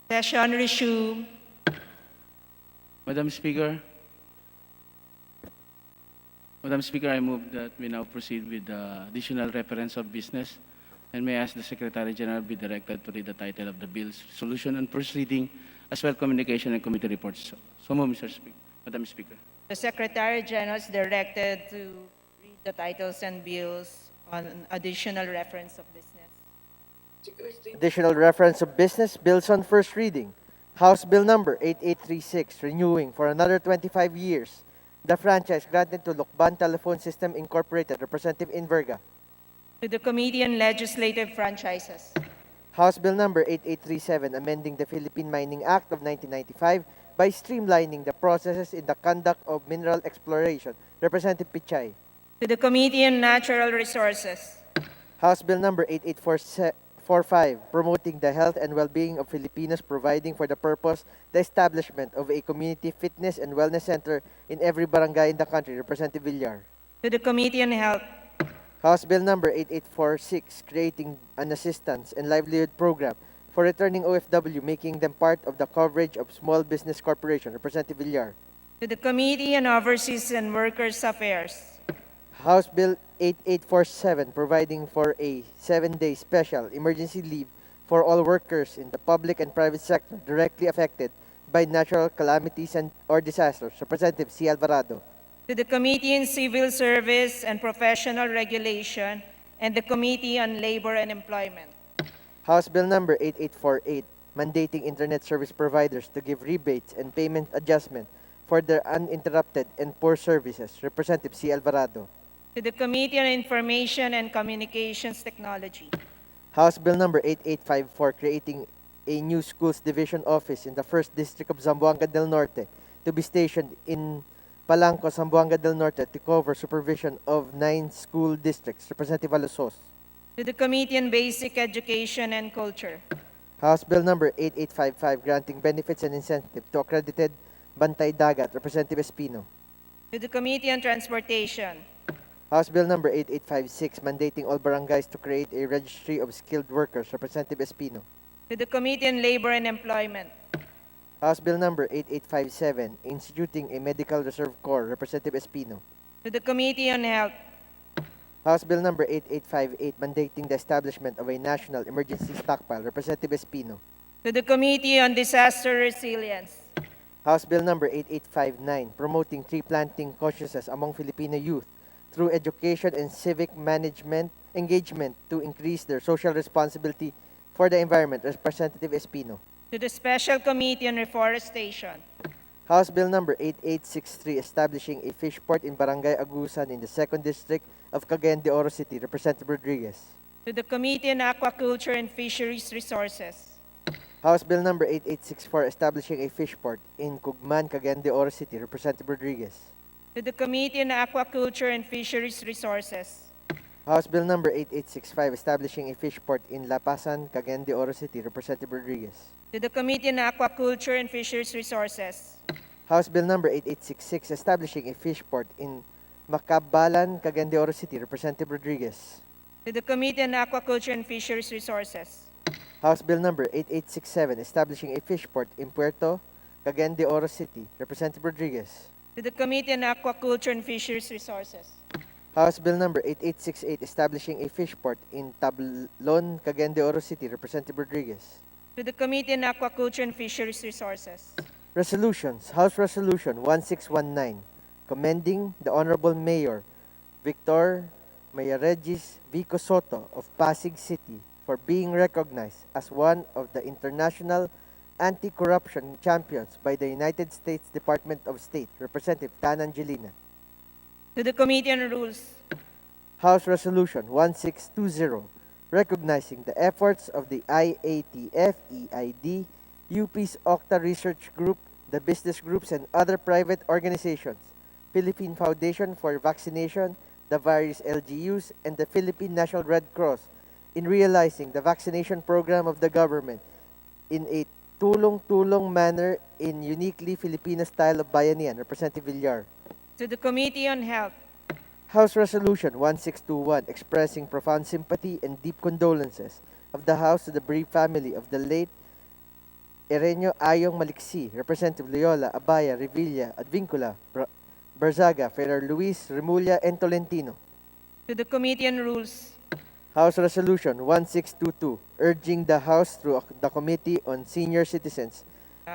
Session resume. Madam Speaker, I move that we now proceed with the additional reference of business, and may I ask the Secretary General be directed to read the title of the bill's resolution and proceeding, as well communication and committee reports. So move, Mr. Speaker. Madam Speaker. The Secretary General is directed to read the titles and bills on additional reference of business. Additional reference of business bills on first reading. House Bill number 8836, renewing for another 25 years the franchise granted to Lokban Telephone System Incorporated, Representative Inverga. To the Committee on Legislative Franchises. House Bill number 8837, amending the Philippine Mining Act of 1995 by streamlining the processes in the conduct of mineral exploration, Representative Pichay. To the Committee on Natural Resources. House Bill number 8845, promoting the health and well-being of Filipinos, providing for the purpose the establishment of a community fitness and wellness center in every barangay in the country, Representative Villar. To the Committee on Health. House Bill number 8846, creating an assistance and livelihood program for returning OFW, making them part of the coverage of Small Business Corporation, Representative Villar. To the Committee on Overseas and Workers' Affairs. House Bill 8847, providing for a 7-day special emergency leave for all workers in the public and private sector directly affected by natural calamities or disasters, Representative C. Alvarado. To the Committee on Civil Service and Professional Regulation and the Committee on Labor and Employment. House Bill number 8848, mandating internet service providers to give rebates and payment adjustment for their uninterrupted and poor services, Representative C. Alvarado. To the Committee on Information and Communications Technology. House Bill number 8854, creating a new schools division office in the 1st District of Zamboanga del Norte to be stationed in Palanco, Zamboanga del Norte to cover supervision of 9 school districts, Representative Alosos. To the Committee on Basic Education and Culture. House Bill number 8855, granting benefits and incentive to accredited Bantay Dagat, Representative Espino. To the Committee on Transportation. House Bill number 8856, mandating all barangays to create a registry of skilled workers, Representative Espino. To the Committee on Labor and Employment. House Bill number 8857, instituting a medical reserve corps, Representative Espino. To the Committee on Health. House Bill number 8858, mandating the establishment of a national emergency stockpile, Representative Espino. To the Committee on Disaster Resilience. House Bill number 8859, promoting tree planting consciousness among Filipino youth through education and civic management engagement to increase their social responsibility for the environment. Representative Espino. To the Special Committee on Reforestation. House Bill number 8863 establishing a fish port in Barangay Agusan in the 2nd District of Cagayan de Oro City. Representative Rodriguez. To the Committee on Aquaculture and Fisheries Resources. House Bill number 8864 establishing a fish port in Cugman, Cagayan de Oro City. Representative Rodriguez. To the Committee on Aquaculture and Fisheries Resources. House Bill number 8865 establishing a fish port in Lapasan, Cagayan de Oro City. Representative Rodriguez. To the Committee on Aquaculture and Fisheries Resources. House Bill number 8866 establishing a fish port in Macabalan, Cagayan de Oro City. Representative Rodriguez. To the Committee on Aquaculture and Fisheries Resources. House Bill number 8867 establishing a fish port in Puerto, Cagayan de Oro City. Representative Rodriguez. To the Committee on Aquaculture and Fisheries Resources. House Bill number 8868 establishing a fish port in Tablon, Cagayan de Oro City. Representative Rodriguez. To the Committee on Aquaculture and Fisheries Resources. Resolutions. House Resolution 1619 commending the Honorable Mayor Victor Mayaregis Vico Soto of Pasig City for being recognized as one of the international anti-corruption champions by the United States Department of State. Representative Tan Angelina. To the Committee on Rules. House Resolution 1620 recognizing the efforts of the IATF, EID, UP's Octa Research Group, the business groups and other private organizations, Philippine Foundation for Vaccination, the various LGUs, and the Philippine National Red Cross in realizing the vaccination program of the government in a tulong-tulong manner in uniquely Filipino style of bayanihan. Representative Villar. To the Committee on Health. House Resolution 1621 expressing profound sympathy and deep condolences of the House to the bereaved family of the late Erenio Ayong Maliksi, Representative Loyola, Abaya, Revilla, Advincula, Barzaga, Ferrer Luis, Remulla, and Tolentino. To the Committee on Rules. House Resolution 1622 urging the House through the Committee on Senior Citizens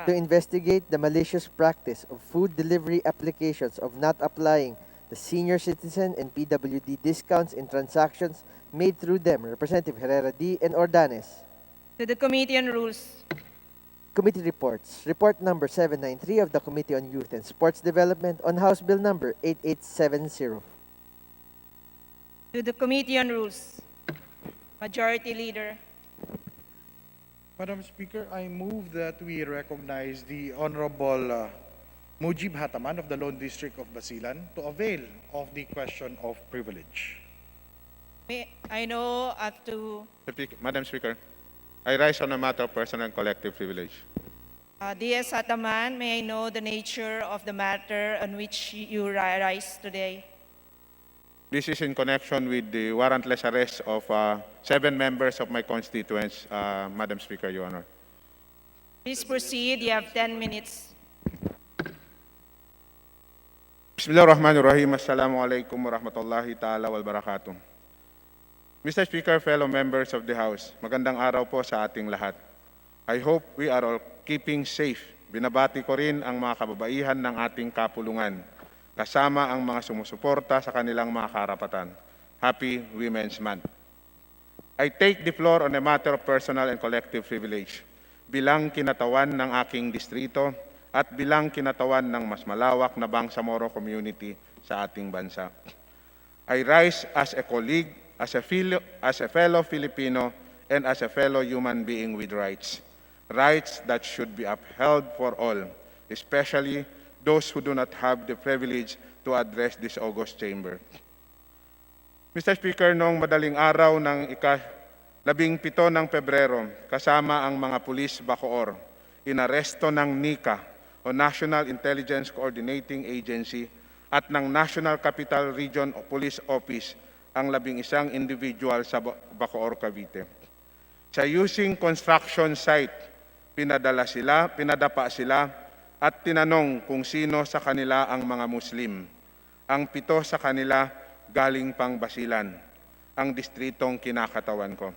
to investigate the malicious practice of food delivery applications of not applying the senior citizen and PWD discounts in transactions made through them. Representative Herrera D. and Ordanes. To the Committee on Rules. Committee reports. Report number 793 of the Committee on Youth and Sports Development on House Bill number 8870. To the Committee on Rules. Majority Leader. Madam Speaker, I move that we recognize the Honorable Mujib Hataman of the Lone District of Basilan to avail of the question of privilege. I know up to Madam Speaker, I rise on a matter of personal and collective privilege. DS Hataman, may I know the nature of the matter on which you rise today? This is in connection with the warrantless arrest of 7 members of my constituents, Madam Speaker, Your Honor. Please proceed. You have 10 minutes. Bismillahirrahmanirrahim. Assalamualaikum warahmatullahi ta'ala wal barakatuh. Mr. Speaker, fellow members of the House, magandang araw po sa ating lahat. I hope we are all keeping safe. Binabati ko rin ang mga kababaihan ng ating kapulungan, kasama ang mga sumusuporta sa kanilang mga karapatan. Happy Women's Month. I take the floor on a matter of personal and collective privilege. Bilang kinatawan ng aking distrito at bilang kinatawan ng mas malawak na Bangsamoro community sa ating bansa. I rise as a colleague, as a fellow Filipino, and as a fellow human being with rights. Rights that should be upheld for all, especially those who do not have the privilege to address this august chamber. Mr. Speaker, noong madaling araw ng ika-17 ng Pebrero, kasama ang mga pulis Bacoor, inaresto ng NICA o National Intelligence Coordinating Agency at ng National Capital Region Police Office ang 11 individual sa Bacoor, Cavite. Sa using construction site, pinadapa sila at tinanong kung sino sa kanila ang mga Muslim. Ang 7 sa kanila galing pang Basilan, ang distritong kinakatawan ko.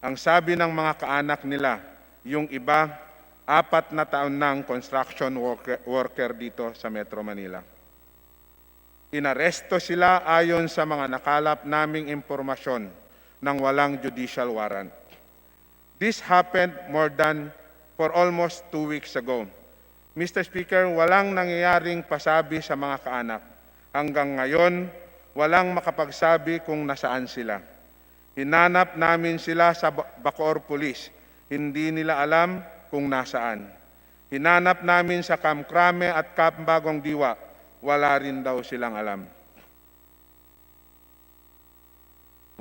Ang sabi ng mga kaanak nila, yung iba, 4 na taon ng construction worker dito sa Metro Manila. Inaresto sila ayon sa mga nakalap naming impormasyon ng walang judicial warrant. This happened for almost 2 weeks ago. Mr. Speaker, walang nangyayaring pasabi sa mga kaanak. Hanggang ngayon, walang makapagsabi kung nasaan sila. Hinanap namin sila sa Bacoor Police. Hindi nila alam kung nasaan. Hinanap namin sa Camp Crame at Camp Bagong Diwa. Wala rin daw silang alam.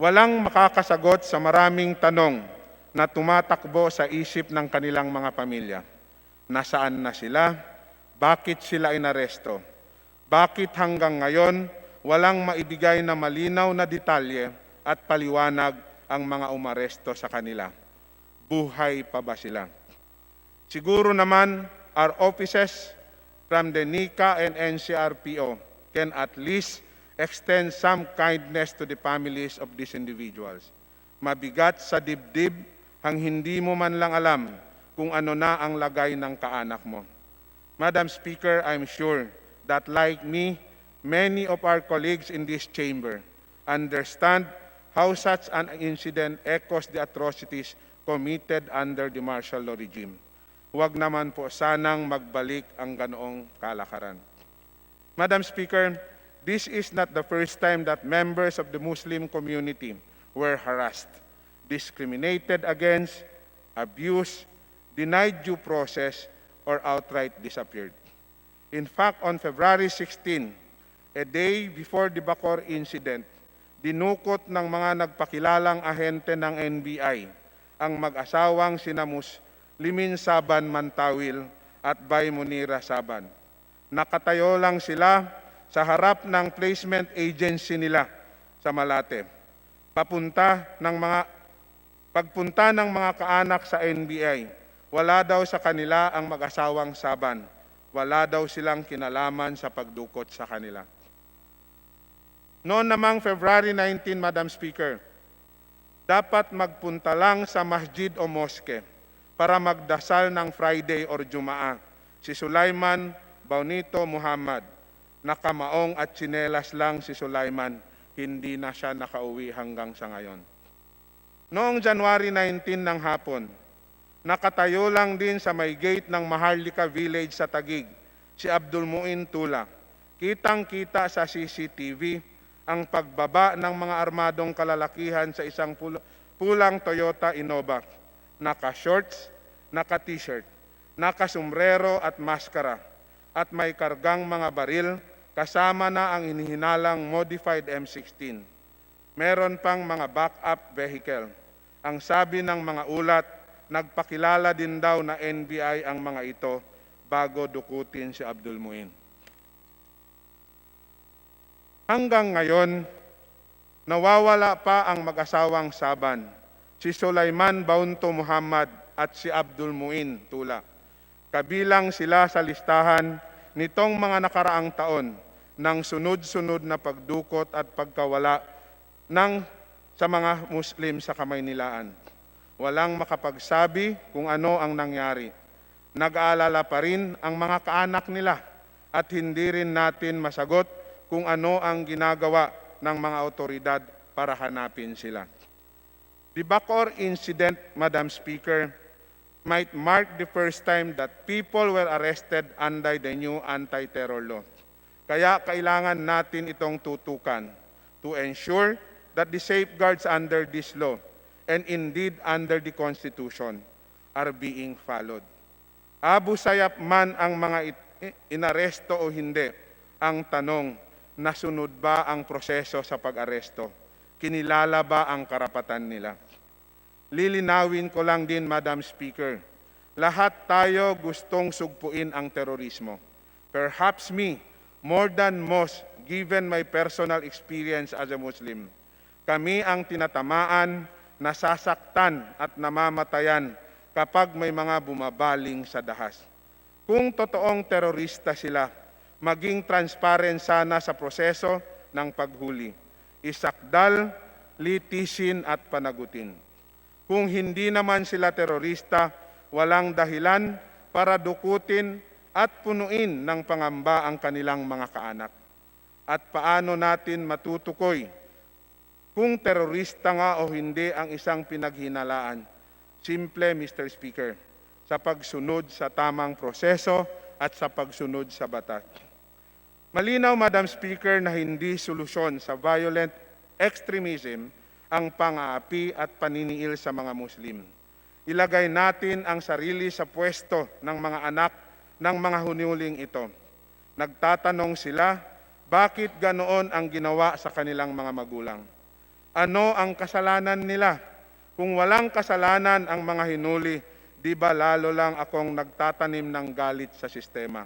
Walang makakasagot sa maraming tanong na tumatakbo sa isip ng kanilang mga pamilya. Nasaan na sila? Bakit sila inaresto? Bakit hanggang ngayon walang maibigay na malinaw na detalye at paliwanag ang mga umaresto sa kanila? Buhay pa ba sila? Siguro naman our offices from the NICA and NCRPO can at least extend some kindness to the families of these individuals. Mabigat sa dibdib ang hindi mo man lang alam kung ano na ang lagay ng kaanak mo. Madam Speaker, I'm sure that like me, many of our colleagues in this chamber understand how such an incident echoes the atrocities committed under the martial law regime. Huwag naman po sanang magbalik ang ganoong kalakaran. Madam Speaker, this is not the first time that members of the Muslim community were harassed, discriminated against, abused, denied due process, or outright disappeared. In fact, on February 16, a day before the Bacoor incident, dinukot ng mga nagpakilalang ahente ng NBI ang mag-asawang sina Limin Saban Mantawil at Bay Munira Saban. Nakatayo lang sila sa harap ng placement agency nila sa Malate. Pagpunta ng mga kaanak sa NBI, wala daw sa kanila ang mag-asawang Saban. Wala daw silang kinalaman sa pagdukot sa kanila. Noon namang February 19, Madam Speaker, dapat magpunta lang sa masjid o moske para magdasal ng Friday or Jumaa si Sulaiman Baunito Muhammad. Nakamaong at tsinelas lang si Sulaiman, hindi na siya nakauwi hanggang sa ngayon. Noong January 19 ng hapon, nakatayo lang din sa may gate ng Maharlika Village sa Taguig si Abdul Muin Tula. Kitang-kita sa CCTV ang pagbaba ng mga armadong kalalakihan sa isang pulang Toyota Innova. Naka-shorts, naka-t-shirt, naka-sombrero at maskara, at may kargang mga baril kasama na ang inihinalang modified M16. Meron pang mga backup vehicle. Ang sabi ng mga ulat, nagpakilala din daw na NBI ang mga ito bago dukutin si Abdul Muin. Hanggang ngayon, nawawala pa ang mag-asawang Saban, si Sulaiman Baunto Muhammad at si Abdul Muin Tula. Kabilang sila sa listahan nitong mga nakaraang taon ng sunod-sunod na pagdukot at pagkawala sa mga Muslim sa Kamaynilaan. Walang makapagsabi kung ano ang nangyari. Nag-aalala pa rin ang mga kaanak nila at hindi rin natin masagot kung ano ang ginagawa ng mga otoridad para hanapin sila. The Bacoor incident, Madam Speaker, might mark the first time that people were arrested under the new anti-terror law. Kaya kailangan natin itong tutukan to ensure that the safeguards under this law and indeed under the Constitution are being followed. Abu sayap man ang mga inaresto o hindi, ang tanong, nasunod ba ang proseso sa pag-aresto? Kinilala ba ang karapatan nila? Lilinawin ko lang din, Madam Speaker, lahat tayo gustong sugpuin ang terorismo. Perhaps me, more than most, given my personal experience as a Muslim. Kami ang tinatamaan, nasasaktan at namamatayan kapag may mga bumabaling sa dahas. Kung totoong terorista sila, maging transparent sana sa proseso ng paghuli. Isakdal, litisin at panagutin. Kung hindi naman sila terorista, walang dahilan para dukutin at punuin ng pangamba ang kanilang mga kaanak. at paano natin matutukoy kung terorista nga o hindi ang isang pinaghinalaan. Simple, Mr. Speaker, sa pagsunod sa tamang proseso at sa pagsunod sa batas. Malinaw, Madam Speaker, na hindi solusyon sa violent extremism ang pang-aapi at paniniil sa mga Muslim. Ilagay natin ang sarili sa pwesto ng mga anak ng mga hunuling ito. Nagtatanong sila, bakit ganoon ang ginawa sa kanilang mga magulang? Ano ang kasalanan nila? Kung walang kasalanan ang mga hinuli, di ba lalo lang akong nagtatanim ng galit sa sistema?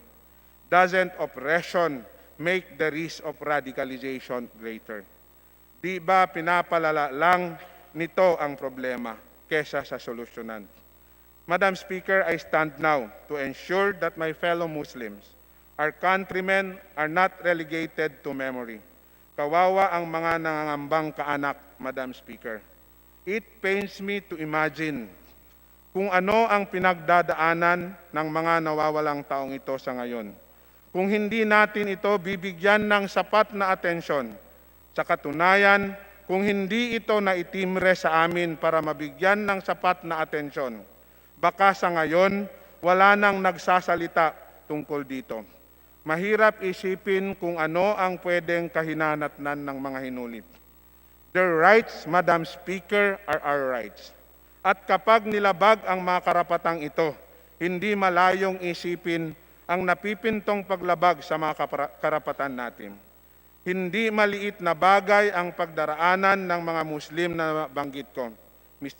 Doesn't oppression make the risk of radicalization greater? Di ba pinapalala lang nito ang problema kesa sa solusyonan? Madam Speaker, I stand now to ensure that my fellow Muslims, our countrymen, are not relegated to memory. Kawawa ang mga nangangambang kaanak, Madam Speaker. It pains me to imagine kung ano ang pinagdadaanan ng mga nawawalang taong ito sa ngayon. Kung hindi natin ito bibigyan ng sapat na atensyon, sa katunayan, kung hindi ito naitimre sa amin para mabigyan ng sapat na atensyon, baka sa ngayon wala nang nagsasalita tungkol dito. Mahirap isipin kung ano ang pwedeng kahinanatnan ng mga hinuli. Their rights, Madam Speaker, are our rights. At kapag nilabag ang mga karapatang ito, hindi malayong isipin ang napipintong paglabag sa mga karapatan natin. Hindi maliit na bagay ang pagdaraanan ng mga Muslim na banggit ko,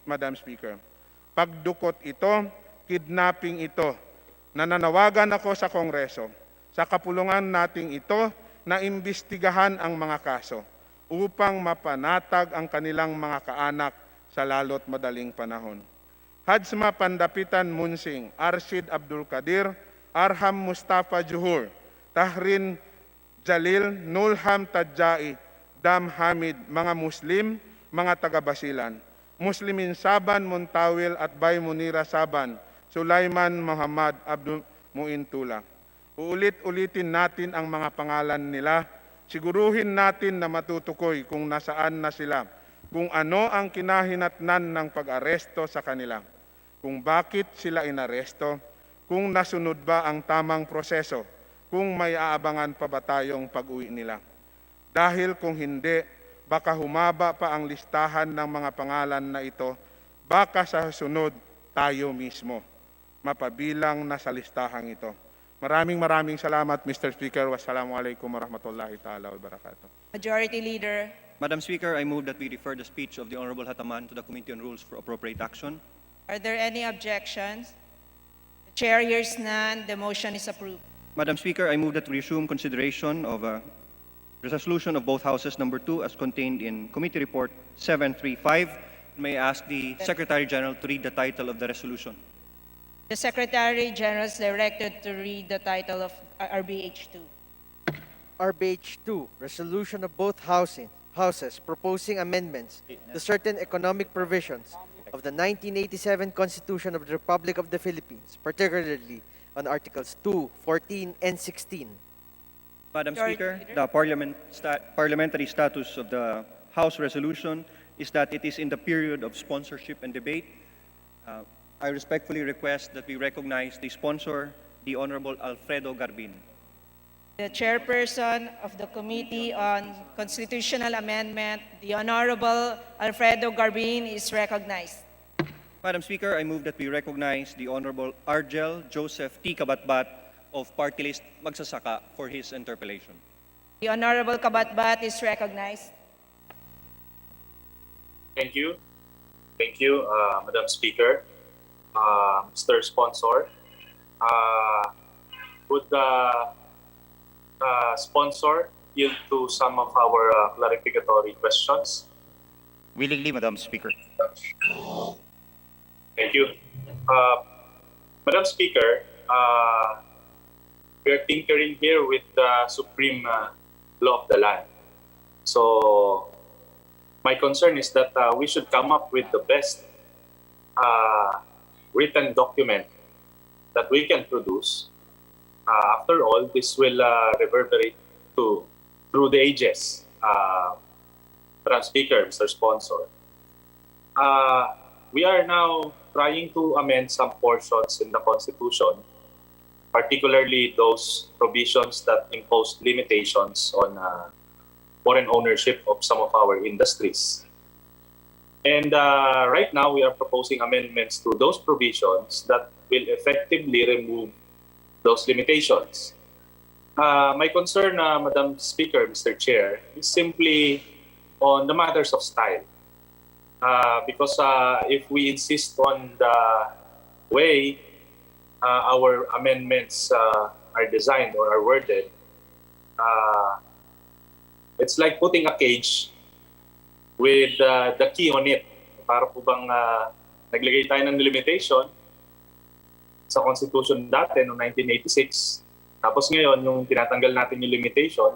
Madam Speaker. Pagdukot ito, kidnapping ito. Nananawagan ako sa Kongreso, sa kapulungan nating ito na imbestigahan ang mga kaso upang mapanatag ang kanilang mga kaanak sa lalo't madaling panahon. Hajma Pandapitan Munsing, Arshid Abdul Qadir, Arham Mustafa Juhur, Tahrin Jalil, Nulham Tadjai, Dam Hamid, mga Muslim, mga taga-Basilan, Muslimin Saban Muntawil at Bay Munira Saban, Sulaiman Muhammad Abdul Muintula. Uulit-ulitin natin ang mga pangalan nila, siguruhin natin na matutukoy kung nasaan na sila, kung ano ang kinahinatnan ng pag-aresto sa kanila, kung bakit sila inaresto, kung nasunod ba ang tamang proseso, kung may aabangan pa ba tayong pag-uwi nila. Dahil kung hindi, baka humaba pa ang listahan ng mga pangalan na ito, baka sa sunod tayo mismo mapabilang na sa listahang ito. Maraming salamat, Mr. Speaker. Wassalamualaikum warahmatullahi ta'ala wabarakatuh. Majority Leader. Madam Speaker, I move that we refer the speech of the Honorable Hataman to the Committee on Rules for appropriate action. Are there any objections? The Chair hears none. The motion is approved. Madam Speaker, I move that we resume consideration of a resolution of both houses number 2 as contained in Committee Report 735. May I ask the Secretary General to read the title of the resolution? The Secretary General is directed to read the title of RBH2. RBH2, Resolution of both houses proposing amendments to certain economic provisions of the 1987 Constitution of the Republic of the Philippines, particularly on Articles 2, 14, and 16. Madam Majority Speaker, Leader. the parliamentary status of the House resolution is that it is in the period of sponsorship and debate. I respectfully request that we recognize the sponsor, the Honorable Alfredo Garbin. The Chairperson of the Committee on Constitutional Amendment, the Honorable Alfredo Garbin, is recognized. Madam Speaker, I move that we recognize the Honorable Argel Joseph T. Kabatbat of Party List Magsasaka for his interpellation. The Honorable Kabatbat is recognized. Thank you. Thank you, Madam Speaker. Mr. Sponsor, would the sponsor yield to some of our clarificatory questions? Willingly, Madam Speaker. Thank you. Madam Speaker, we are tinkering here with the supreme law of the land. So my concern is that we should come up with the best written document that we can produce. After all, this will reverberate to through the ages, Madam Speaker, Mr. Sponsor. We are now trying to amend some portions in the Constitution, particularly those provisions that impose limitations on foreign ownership of some of our industries. And right now, we are proposing amendments to those provisions that will effectively remove those limitations. My concern, Madam Speaker, Mr. Chair, is simply on the matters of style. Because if we insist on the way our amendments are designed or are worded, it's like putting a cage with the key on it. Para po bang naglagay tayo ng limitation sa Constitution dati noong 1986, tapos ngayon yung tinatanggal natin yung limitation,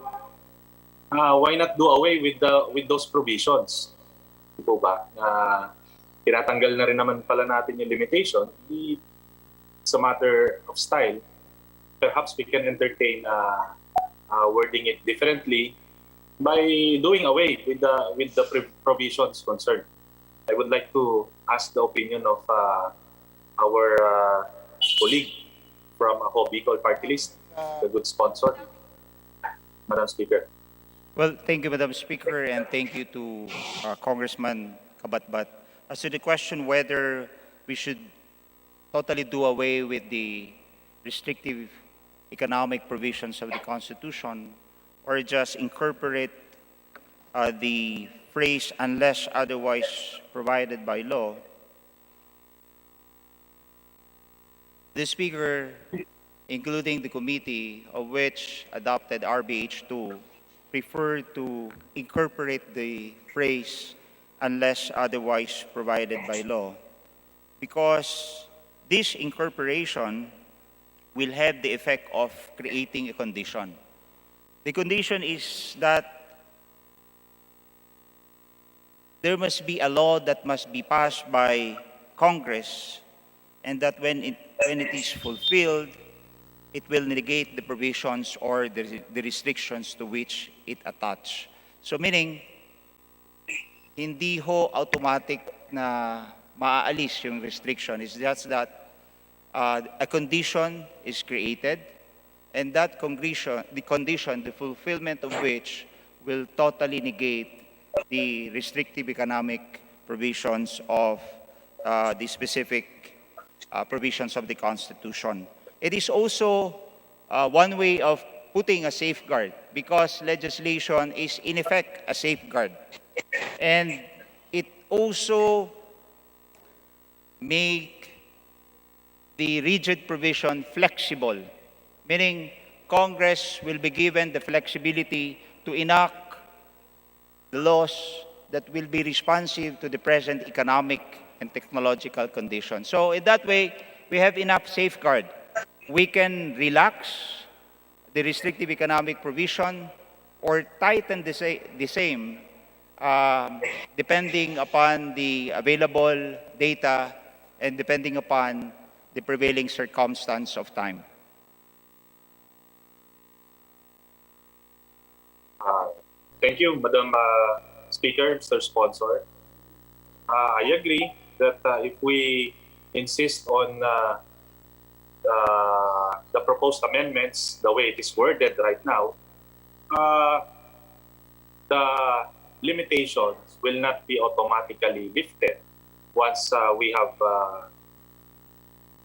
why not do away with those provisions? Di po ba? Tinatanggal na rin naman pala natin yung limitation. It's a matter of style. Perhaps we can entertain wording it differently by doing away with the provisions concerned. I would like to ask the opinion of our colleague from Ako Bicol Party List, the good sponsor, Madam Speaker. Well, thank you, Madam Speaker, and thank you to Congressman Kabatbat. As to the question whether we should totally do away with the restrictive economic provisions of the Constitution or just incorporate the phrase unless otherwise provided by law, the Speaker, including the committee of which adopted RBH2, prefer to incorporate the phrase unless otherwise provided by law because this incorporation will have the effect of creating a condition. The condition is that there must be a law that must be passed by Congress, and that when it is fulfilled, it will negate the provisions or the restrictions to which it attach. So meaning, hindi ho automatic na maaalis yung restriction. It's just that a condition is created, and that condition, the fulfillment of which will totally negate the restrictive economic provisions of the specific provisions of the Constitution. It is also one way of putting a safeguard because legislation is in effect a safeguard. And it also make the rigid provision flexible, meaning Congress will be given the flexibility to enact the laws that will be responsive to the present economic and technological conditions. So in that way, we have enough safeguard. We can relax the restrictive economic provision or tighten the same depending upon the available data and depending upon the prevailing circumstance of time. Thank you, Madam Speaker, Mr. Sponsor. I agree that if we insist on the proposed amendments, the way it is worded right now, the limitations will not be automatically lifted once we have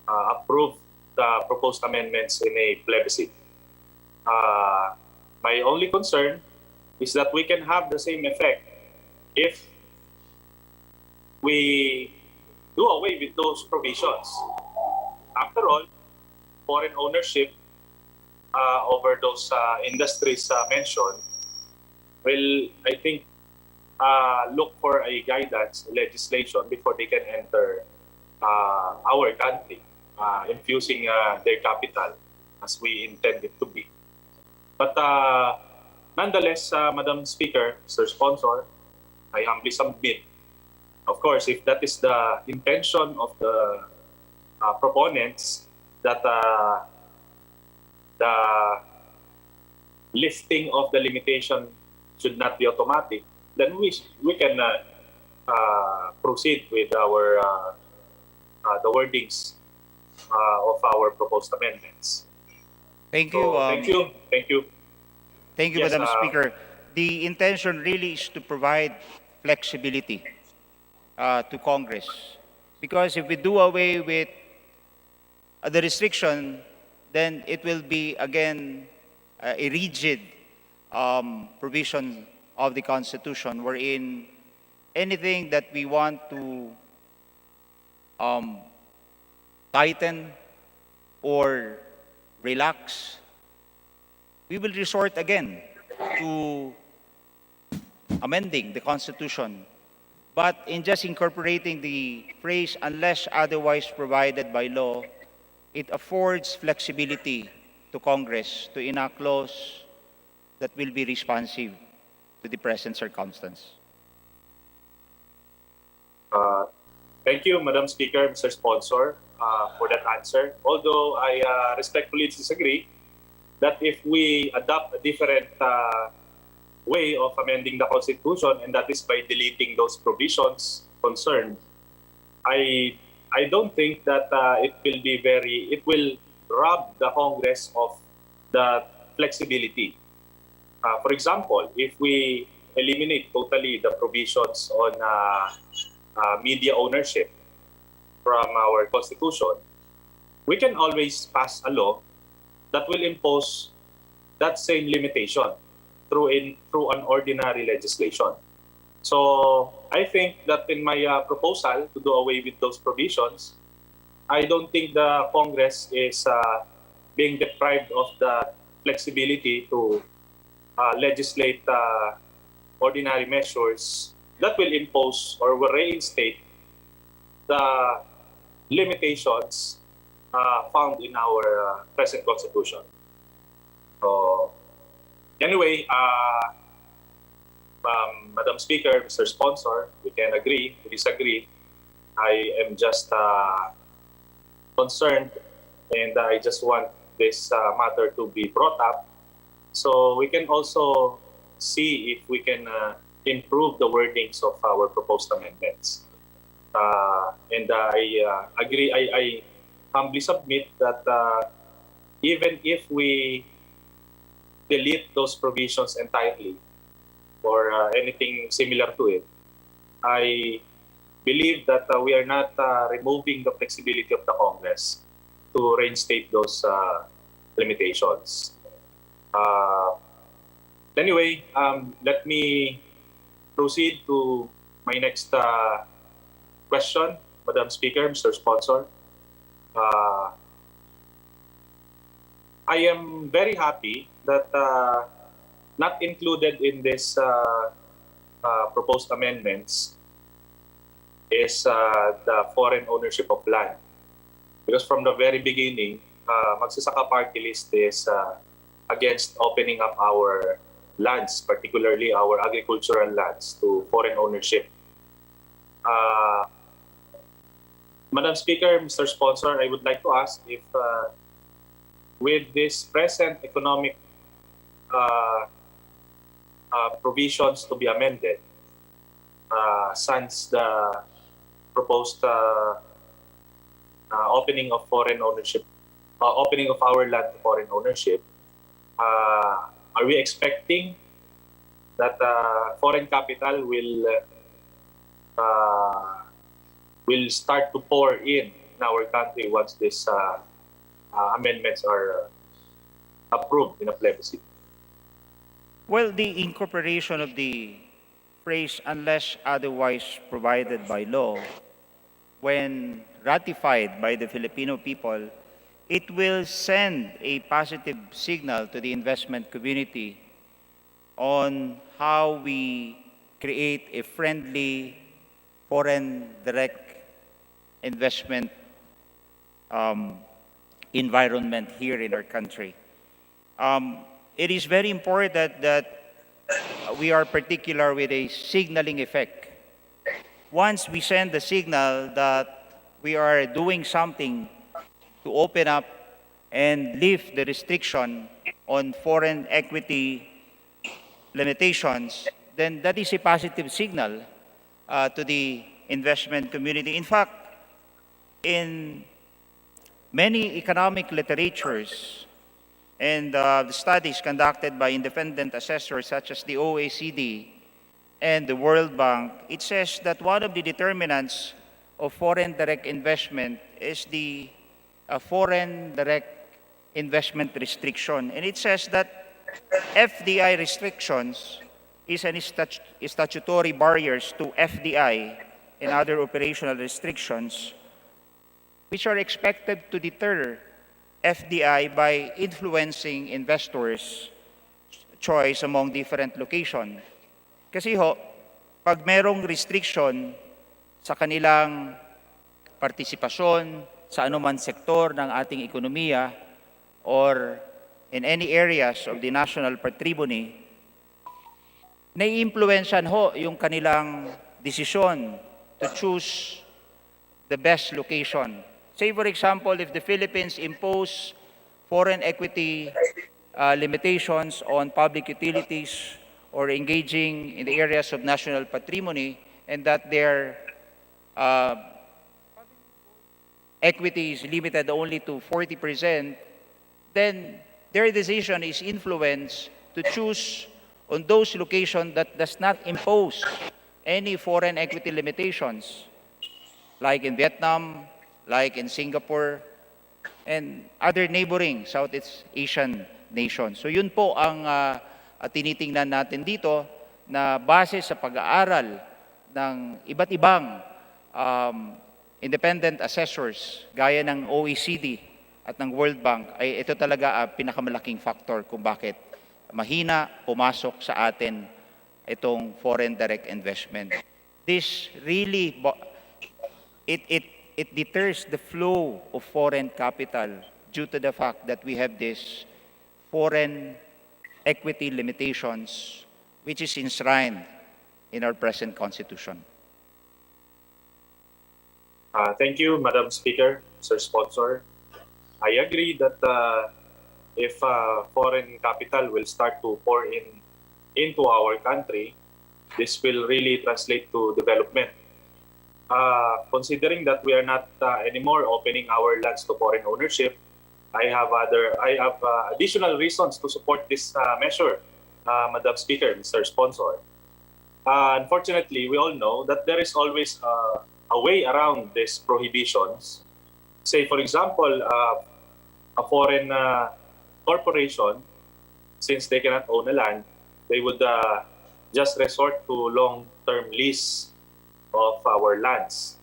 approved the proposed amendments in a plebiscite. My only concern is that we can have the same effect if we do away with those provisions. After all, foreign ownership over those industries mentioned will, I think, look for a guidance legislation before they can enter our country, infusing their capital as we intend it to be. But nonetheless, Madam Speaker, Mr. Sponsor, I humbly submit, of course, if that is the intention of the proponents, that lifting of the limitation should not be automatic, then we can proceed with our the wordings of our proposed amendments. Thank you. So, thank you. Thank you. Thank you, Yes, Madam Speaker. The intention really is to provide flexibility to Congress. Because if we do away with the restriction, then it will be, again, a rigid provision of the Constitution wherein anything that we want to um, tighten or relax, we will resort again to amending the Constitution. But in just incorporating the phrase unless otherwise provided by law, it affords flexibility to Congress to enact laws that will be responsive to the present circumstance. Thank you, Madam Speaker, Mr. Sponsor, for that answer. Although I respectfully disagree that if we adopt a different way of amending the Constitution, and that is by deleting those provisions concerned, I don't think that it will rob the Congress of the flexibility. For example, if we eliminate totally the provisions on media ownership from our Constitution, we can always pass a law that will impose that same limitation through an ordinary legislation. So I think that in my proposal to do away with those provisions, I don't think the Congress is being deprived of the flexibility to legislate ordinary measures that will impose or will reinstate the limitations found in our present Constitution. So anyway, Madam Speaker, Mr. Sponsor, we can agree, we disagree. I am just concerned, and I just want this matter to be brought up so we can also see if we can improve the wordings of our proposed amendments. And I agree, I humbly submit that even if we delete those provisions entirely or anything similar to it, I believe that we are not removing the flexibility of the Congress to reinstate those limitations. Anyway, let me proceed to my next question, Madam Speaker, Mr. Sponsor. I am very happy that not included in this proposed amendments is the foreign ownership of land. Because from the very beginning, Magsasaka Party List is against opening up our lands, particularly our agricultural lands, to foreign ownership. Madam Speaker, Mr. Sponsor, I would like to ask if with this present economic provisions to be amended, since the proposed opening of foreign ownership, opening of our land to foreign ownership, are we expecting that foreign capital will start to pour in our country once these amendments are approved in a plebiscite? Well, the incorporation of the phrase unless otherwise provided by law, when ratified by the Filipino people, it will send a positive signal to the investment community on how we create a friendly foreign direct investment environment here in our country. It is very important that we are particular with a signaling effect. Once we send the signal that we are doing something to open up and lift the restriction on foreign equity limitations, then that is a positive signal to the investment community. In fact, in many economic literatures and the studies conducted by independent assessors such as the OECD and the World Bank, it says that one of the determinants of foreign direct investment is the foreign direct investment restriction. And it says that FDI restrictions is an statutory barriers to FDI and other operational restrictions which are expected to deter FDI by influencing investors' choice among different locations. Kasi ho, pag merong restriction sa kanilang partisipasyon sa anuman sektor ng ating ekonomiya or in any areas of the national patrimony, nai-impluensyan ho yung kanilang desisyon to choose the best location. Say for example, if the Philippines impose foreign equity limitations on public utilities or engaging in the areas of national patrimony, and that their equity is limited only to 40%, then their decision is influenced to choose on those locations that does not impose any foreign equity limitations, like in Vietnam, like in Singapore, and other neighboring Southeast Asian nations. So yun po ang tinitingnan natin dito na base sa pag-aaral ng iba't ibang independent assessors gaya ng OECD at ng World Bank, ay ito talaga ang pinakamalaking factor kung bakit mahina pumasok sa atin itong foreign direct investment. This really, it deters the flow of foreign capital due to the fact that we have this foreign equity limitations which is enshrined in our present constitution. Thank you, Madam Speaker, Sir Sponsor. I agree that if foreign capital will start to pour into our country, this will really translate to development. Considering that we are not anymore opening our lands to foreign ownership, I have additional reasons to support this measure, Madam Speaker, Mr. Sponsor. Unfortunately, we all know that there is always a way around these prohibitions. Say, for example, a foreign corporation, since they cannot own a land, they would just resort to long-term lease of our lands.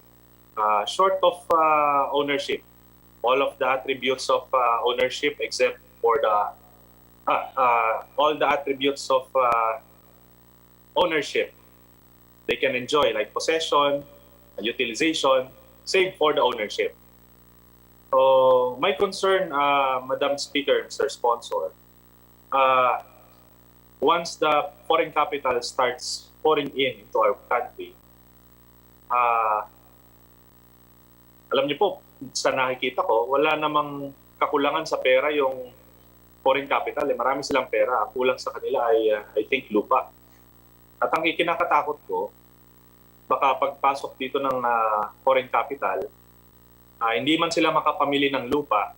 Short of ownership, all of the attributes of ownership except for the all the attributes of ownership they can enjoy, like possession, utilization, save for the ownership. So my concern, Madam Speaker, Mr. Sponsor, once the foreign capital starts pouring into our country, alam niyo po, sa nakikita ko, wala namang kakulangan sa pera yung foreign capital. Marami silang pera. Ang kulang sa kanila ay, I think, lupa. At ang ikinakatakot ko, baka pagpasok dito ng foreign capital, hindi man sila makapamili ng lupa,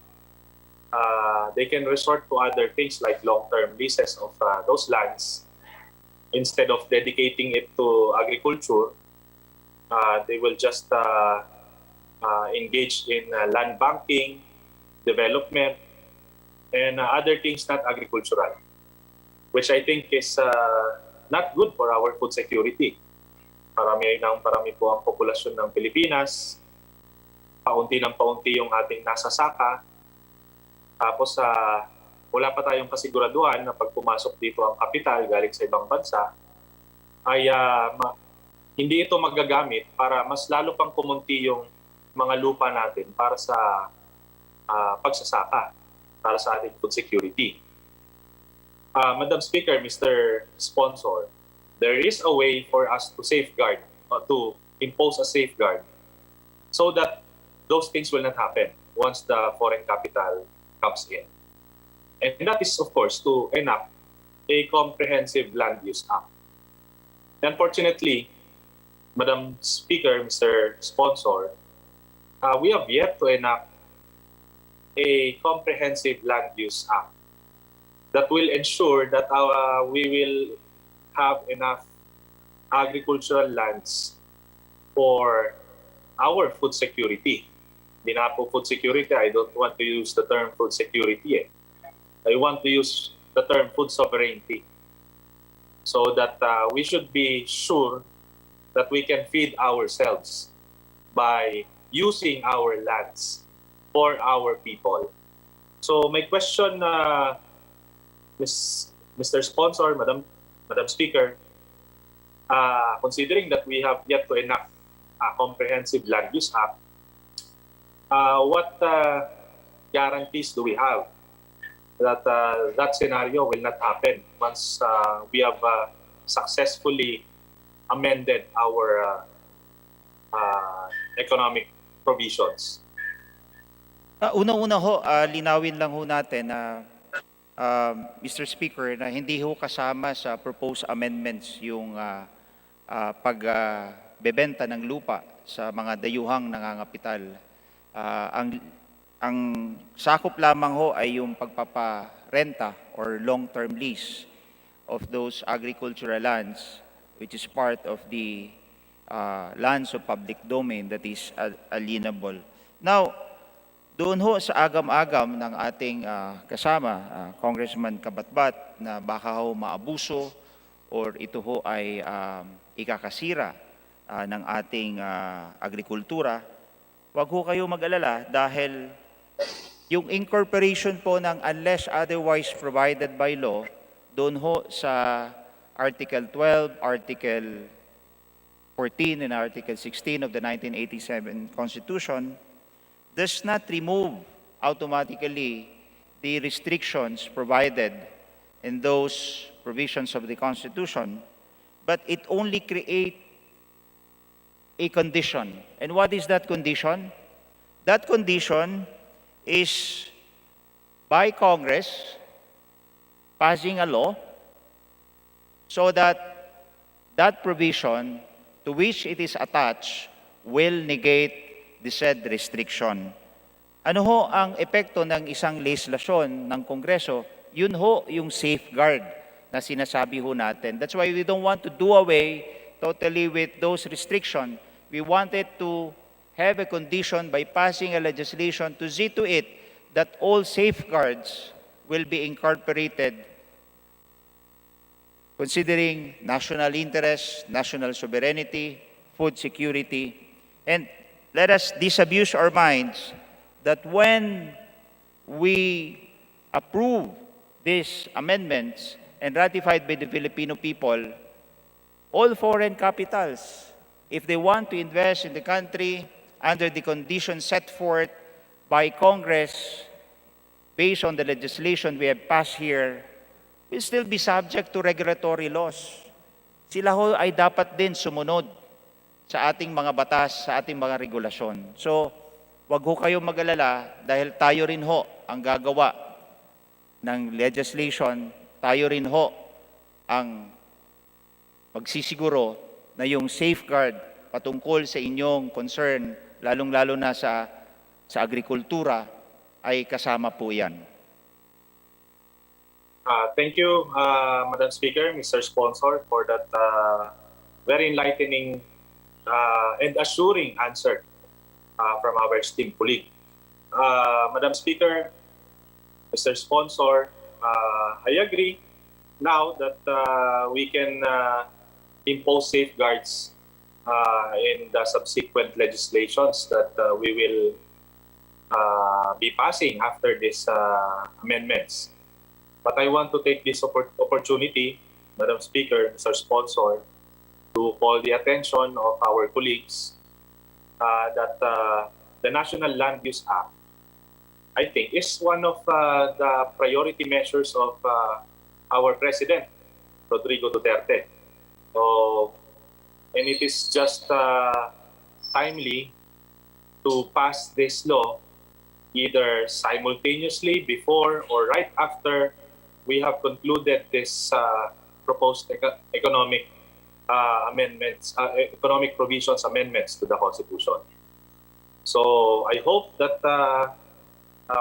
they can resort to other things like long-term leases of those lands. Instead of dedicating it to agriculture, they will just engage in land banking, development, and other things not agricultural, which I think is not good for our food security. Parami po ang populasyon ng Pilipinas, paunti ng paunti yung ating nasasaka, tapos wala pa tayong kasiguraduhan na pag pumasok dito ang kapital galing sa ibang bansa, ay hindi ito magagamit para mas lalo pang kumunti yung mga lupa natin para sa pagsasaka, para sa ating food security. Madam Speaker, Mr. Sponsor, there is a way for us to safeguard, to impose a safeguard so that those things will not happen once the foreign capital comes in. And that is, of course, to enact a comprehensive land use act. Unfortunately, Madam Speaker, Mr. Sponsor, we have yet to enact a comprehensive land use act that will ensure that we will have enough agricultural lands for our food security. Hindi na po food security, I don't want to use the term food security. I want to use the term food sovereignty, so that we should be sure that we can feed ourselves by using our lands for our people. So my question, Mr. Sponsor, Madam Speaker, considering that we have yet to enact a comprehensive land use act, what guarantees do we have that that scenario will not happen once we have successfully amended our economic provisions? Unang-una ho, linawin lang ho natin na Mr. Speaker, na hindi ho kasama sa proposed amendments yung pagbebenta ng lupa sa mga dayuhang nangangapital. Ang sakop lamang ho ay yung pagpaparenta or long-term lease of those agricultural lands, which is part of the lands of public domain that is alienable. Now, doon ho sa agam-agam ng ating kasama, Congressman Kabatbat, na baka ho maabuso or ito ho ay ikakasira ng ating agrikultura, wag ho kayo mag-alala dahil yung incorporation po ng unless otherwise provided by law, doon ho sa Article 12, Article 14, and Article 16 of the 1987 Constitution, does not remove automatically the restrictions provided in those provisions of the Constitution, but it only creates a condition. And what is that condition? That condition is by Congress passing a law so that that provision to which it is attached will negate the said restriction. Ano ho ang epekto ng isang legislasyon ng Kongreso? Yun ho yung safeguard na sinasabi ho natin. That's why we don't want to do away totally with those restrictions. We wanted to have a condition by passing a legislation to see to it that all safeguards will be incorporated considering national interest, national sovereignty, food security, and let us disabuse our minds that when we approve these amendments and ratified by the Filipino people, all foreign capitals, if they want to invest in the country under the conditions set forth by Congress based on the legislation we have passed here, will still be subject to regulatory laws. Sila ho ay dapat din sumunod sa ating mga batas, sa ating mga regulasyon. So, wag ho kayong mag-alala dahil tayo rin ho ang gagawa ng legislation, tayo rin ho ang magsisiguro na yung safeguard patungkol sa inyong concern, lalong-lalo na sa agrikultura, ay kasama po yan. Thank you, Madam Speaker, Mr. Sponsor, for that very enlightening and assuring answer from our esteemed colleague. Madam Speaker, Mr. Sponsor, I agree now that we can impose safeguards in the subsequent legislations that we will be passing after these amendments. But I want to take this opportunity, Madam Speaker, Mr. Sponsor, to call the attention of our colleagues that the National Land Use Act, I think, is one of the priority measures of our President, Rodrigo Duterte. So, and it is just timely to pass this law either simultaneously before or right after we have concluded this proposed economic amendments, economic provisions amendments to the Constitution. So I hope that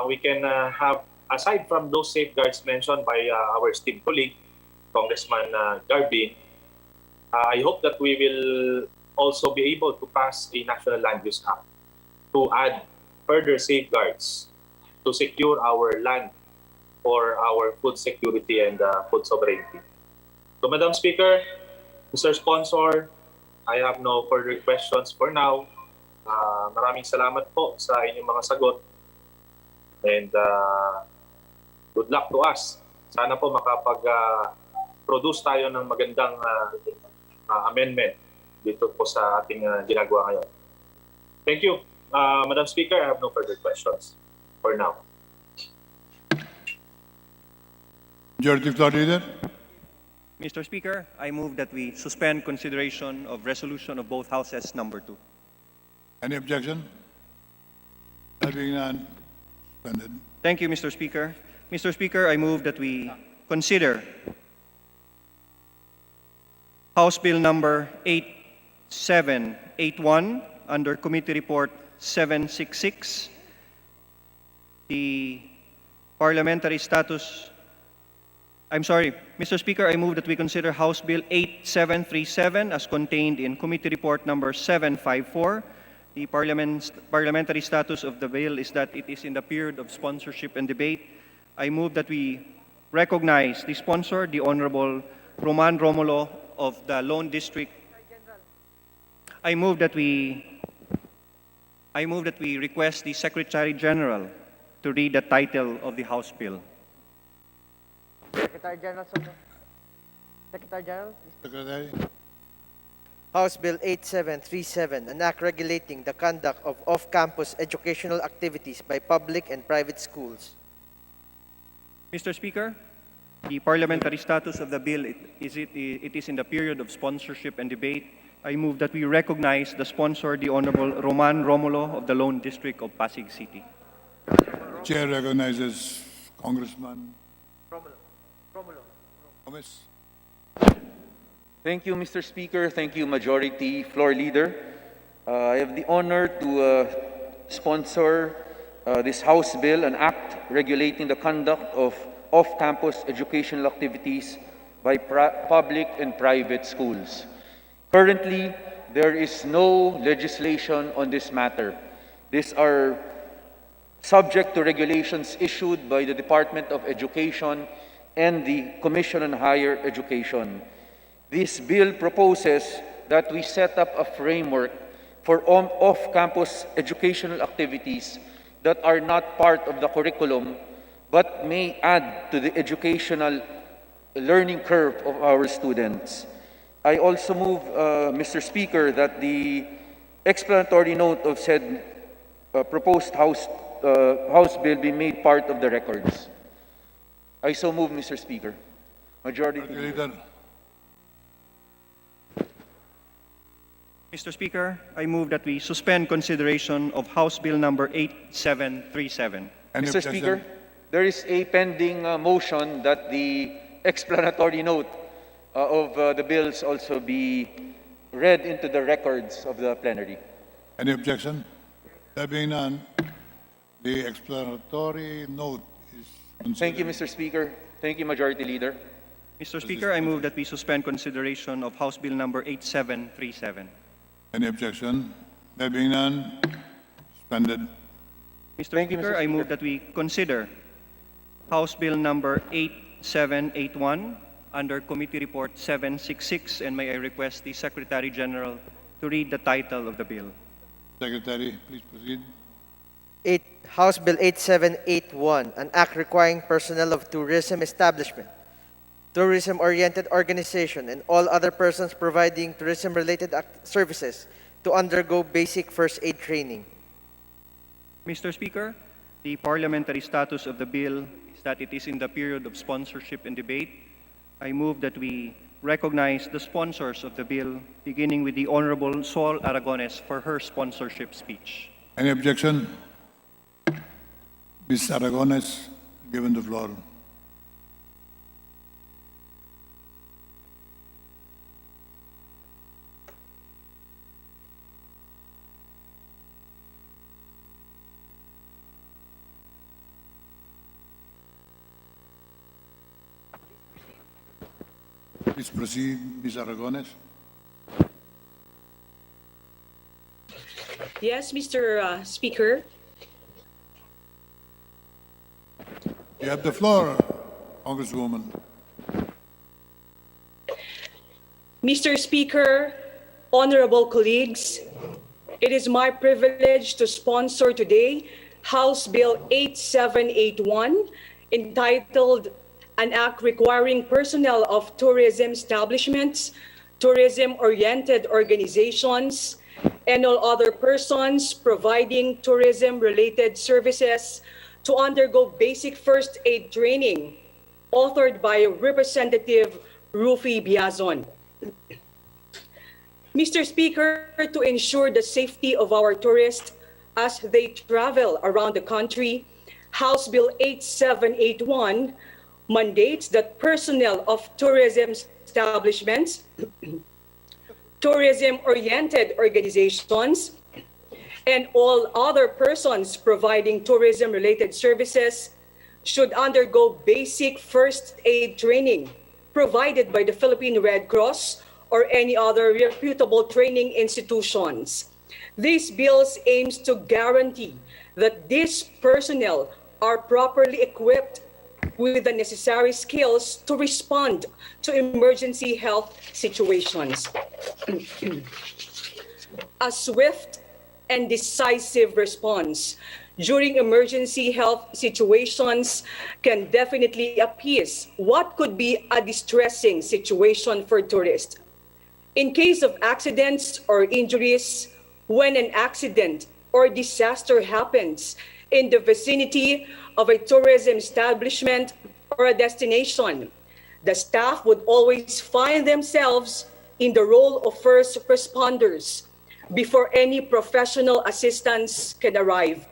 we can have, aside from those safeguards mentioned by our esteemed colleague, Congressman Garbin, I hope that we will also be able to pass a National Land Use Act to add further safeguards to secure our land for our food security and food sovereignty. So, Madam Speaker, Mr. Sponsor, I have no further questions for now. Maraming salamat po sa inyong mga sagot. And good luck to us. Sana po makapag-produce tayo ng magandang amendment dito po sa ating ginagawa ngayon. Thank you. Madam Speaker, I have no further questions for now. Majority Floor Leader. Mr. Speaker, I move that we suspend consideration of resolution of both houses number 2. Any objection? There being none, suspended. Thank you, Mr. Speaker. Mr. Speaker, I move that we consider House Bill number 8781 under Committee Report 766, the parliamentary status. I'm sorry, Mr. Speaker, I move that we consider House Bill 8737 as contained in Committee Report number 754. The parliamentary status of the bill is that it is in the period of sponsorship and debate. I move that we recognize the sponsor, the Honorable Roman Romulo of the Lone District. I move that we request the Secretary General to read the title of the House bill. Secretary General, Secretary General, please. Secretary. House Bill 8737, an act regulating the conduct of off-campus educational activities by public and private schools. Mr. Speaker, the parliamentary status of the bill it is in the period of sponsorship and debate. I move that we recognize the sponsor, the Honorable Roman Romulo of the Lone District of Pasig City. Chair recognizes Congressman Gomez. Thank you, Mr. Speaker. Thank you, Majority Floor Leader. I have the honor to sponsor this House bill, an act regulating the conduct of off-campus educational activities by public and private schools. Currently, there is no legislation on this matter. These are subject to regulations issued by the Department of Education and the Commission on Higher Education. This bill proposes that we set up a framework for off-campus educational activities that are not part of the curriculum but may add to the educational learning curve of our students. I also move, Mr. Speaker, that the explanatory note of said proposed House bill be made part of the records. I so move, Mr. Speaker. Majority Leader. Mr. Speaker, I move that we suspend consideration of House Bill number 8737. Any Mr. objection? Speaker, there is a pending motion that the explanatory note of the bills also be read into the records of the plenary. Any objection? There being none, the explanatory note is considered. Thank you, Mr. Speaker. Thank you, Majority Leader. Mr. Speaker, I move that we suspend consideration of House Bill number 8737. Any objection? There being none, suspended. Mr. Thank you, Speaker, Mr. I move Speaker. that we consider House Bill number 8781 under Committee Report 766, and may I request the Secretary General to read the title of the bill. Secretary, please proceed. House Bill 8781, an act requiring personnel of tourism establishment, tourism-oriented organization, and all other persons providing tourism-related services to undergo basic first aid training. Mr. Speaker, the parliamentary status of the bill is that it is in the period of sponsorship and debate. I move that we recognize the sponsors of the bill, beginning with the Honorable Sol Aragones for her sponsorship speech. Any objection? Ms. Aragones, given the floor. Please proceed, Ms. Aragones. Yes, Mr. Speaker. You have the floor, Congresswoman. Mr. Speaker, honorable colleagues, it is my privilege to sponsor today House Bill 8781, entitled An Act Requiring Personnel of Tourism Establishments, Tourism-Oriented Organizations, and all other persons providing tourism-related services to undergo basic first aid training, authored by Representative Rufi Biazon. Mr. Speaker, to ensure the safety of our tourists as they travel around the country, House Bill 8781 mandates that personnel of tourism establishments, tourism-oriented organizations, and all other persons providing tourism-related services should undergo basic first aid training provided by the Philippine Red Cross or any other reputable training institutions. This bill aims to guarantee that these personnel are properly equipped with the necessary skills to respond to emergency health situations. A swift and decisive response during emergency health situations can definitely appease what could be a distressing situation for tourists. In case of accidents or injuries, when an accident or disaster happens in the vicinity of a tourism establishment or a destination, the staff would always find themselves in the role of first responders before any professional assistance can arrive.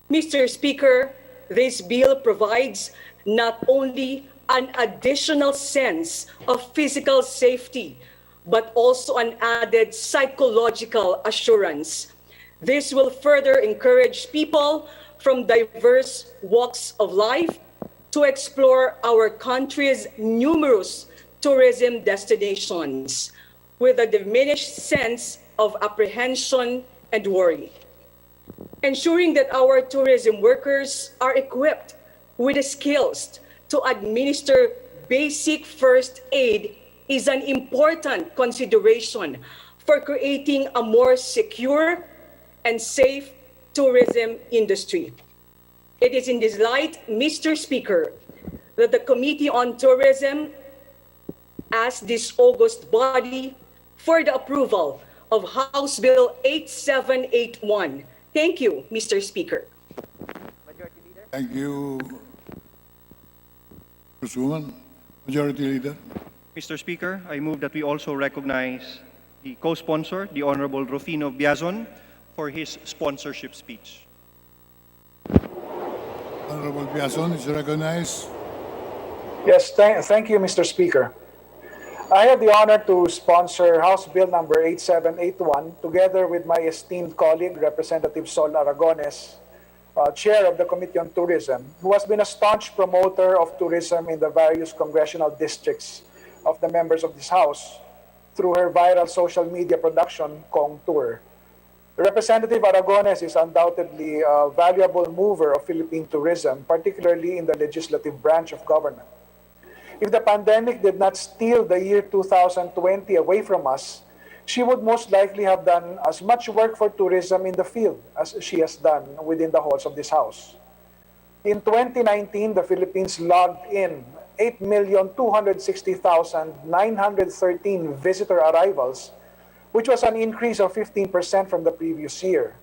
Mr. Speaker, this bill provides not only an additional sense of physical safety, but also an added psychological assurance. This will further encourage people from diverse walks of life to explore our country's numerous tourism destinations with a diminished sense of apprehension and worry. Ensuring that our tourism workers are equipped with the skills to administer basic first aid is an important consideration for creating a more secure and safe tourism industry. It is in this light, Mr. Speaker, that the Committee on Tourism asked this august body for the approval of House Bill 8781. Thank you, Mr. Speaker. Thank you, Congresswoman. Majority Leader. Mr. Speaker, I move that we also recognize the co-sponsor, the Honorable Rufino Biazon, for his sponsorship speech. Honorable Biazon is recognized. Yes, thank you, Mr. Speaker. I have the honor to sponsor House Bill number 8781 together with my esteemed colleague, Representative Sol Aragones, Chair of the Committee on Tourism, who has been a staunch promoter of tourism in the various congressional districts of the members of this House through her viral social media production, Kong Tour. Representative Aragones is undoubtedly a valuable mover of Philippine tourism, particularly in the legislative branch of government. If the pandemic did not steal the year 2020 away from us, she would most likely have done as much work for tourism in the field as she has done within the halls of this House. In 2019, the Philippines logged in 8,260,913 visitor arrivals, which was an increase of 15% from the previous year.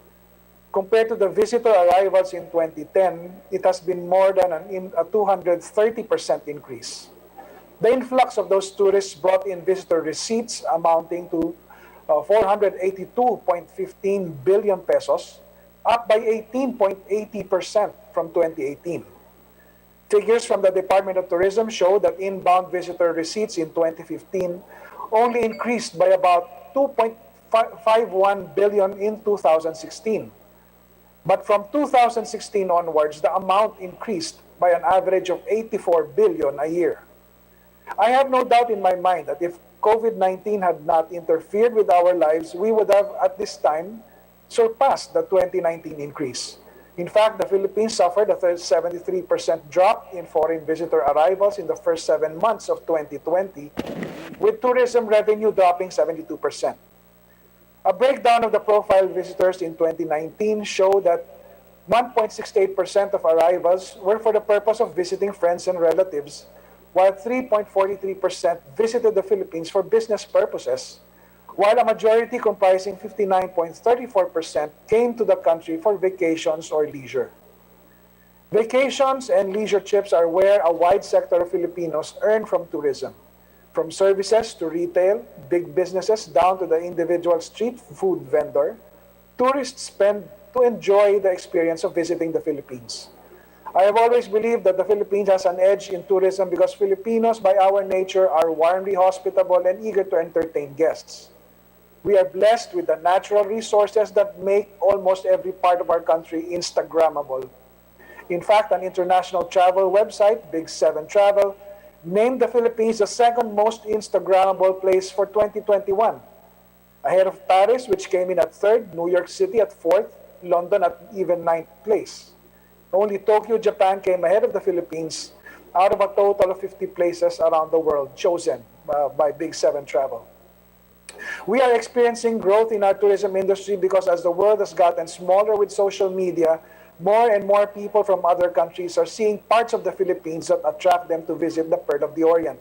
Compared to the visitor arrivals in 2010, it has been more than a 230% increase. The influx of those tourists brought in visitor receipts amounting to 482.15 billion pesos, up by 18.80% from 2018. Figures from the Department of Tourism show that inbound visitor receipts in 2015 only increased by about 2.51 billion in 2016. But from 2016 onwards, the amount increased by an average of 84 billion a year. I have no doubt in my mind that if COVID-19 had not interfered with our lives, we would have at this time surpassed the 2019 increase. In fact, the Philippines suffered a 73% drop in foreign visitor arrivals in the first 7 months of 2020, with tourism revenue dropping 72%. A breakdown of the profile visitors in 2019 showed that 1.68% of arrivals were for the purpose of visiting friends and relatives, while 3.43% visited the Philippines for business purposes, while a majority comprising 59.34% came to the country for vacations or leisure. Vacations and leisure trips are where a wide sector of Filipinos earn from tourism. From services to retail, big businesses down to the individual street food vendor, tourists spend to enjoy the experience of visiting the Philippines. I have always believed that the Philippines has an edge in tourism because Filipinos, by our nature, are warmly hospitable and eager to entertain guests. We are blessed with the natural resources that make almost every part of our country Instagrammable. In fact, an international travel website, Big 7 Travel, named the Philippines the second most Instagrammable place for 2021, ahead of Paris, which came in at third, New York City at fourth, London at even ninth place. Only Tokyo, Japan came ahead of the Philippines out of a total of 50 places around the world chosen by Big 7 Travel. We are experiencing growth in our tourism industry because as the world has gotten smaller with social media, more and more people from other countries are seeing parts of the Philippines that attract them to visit the Pearl of the Orient.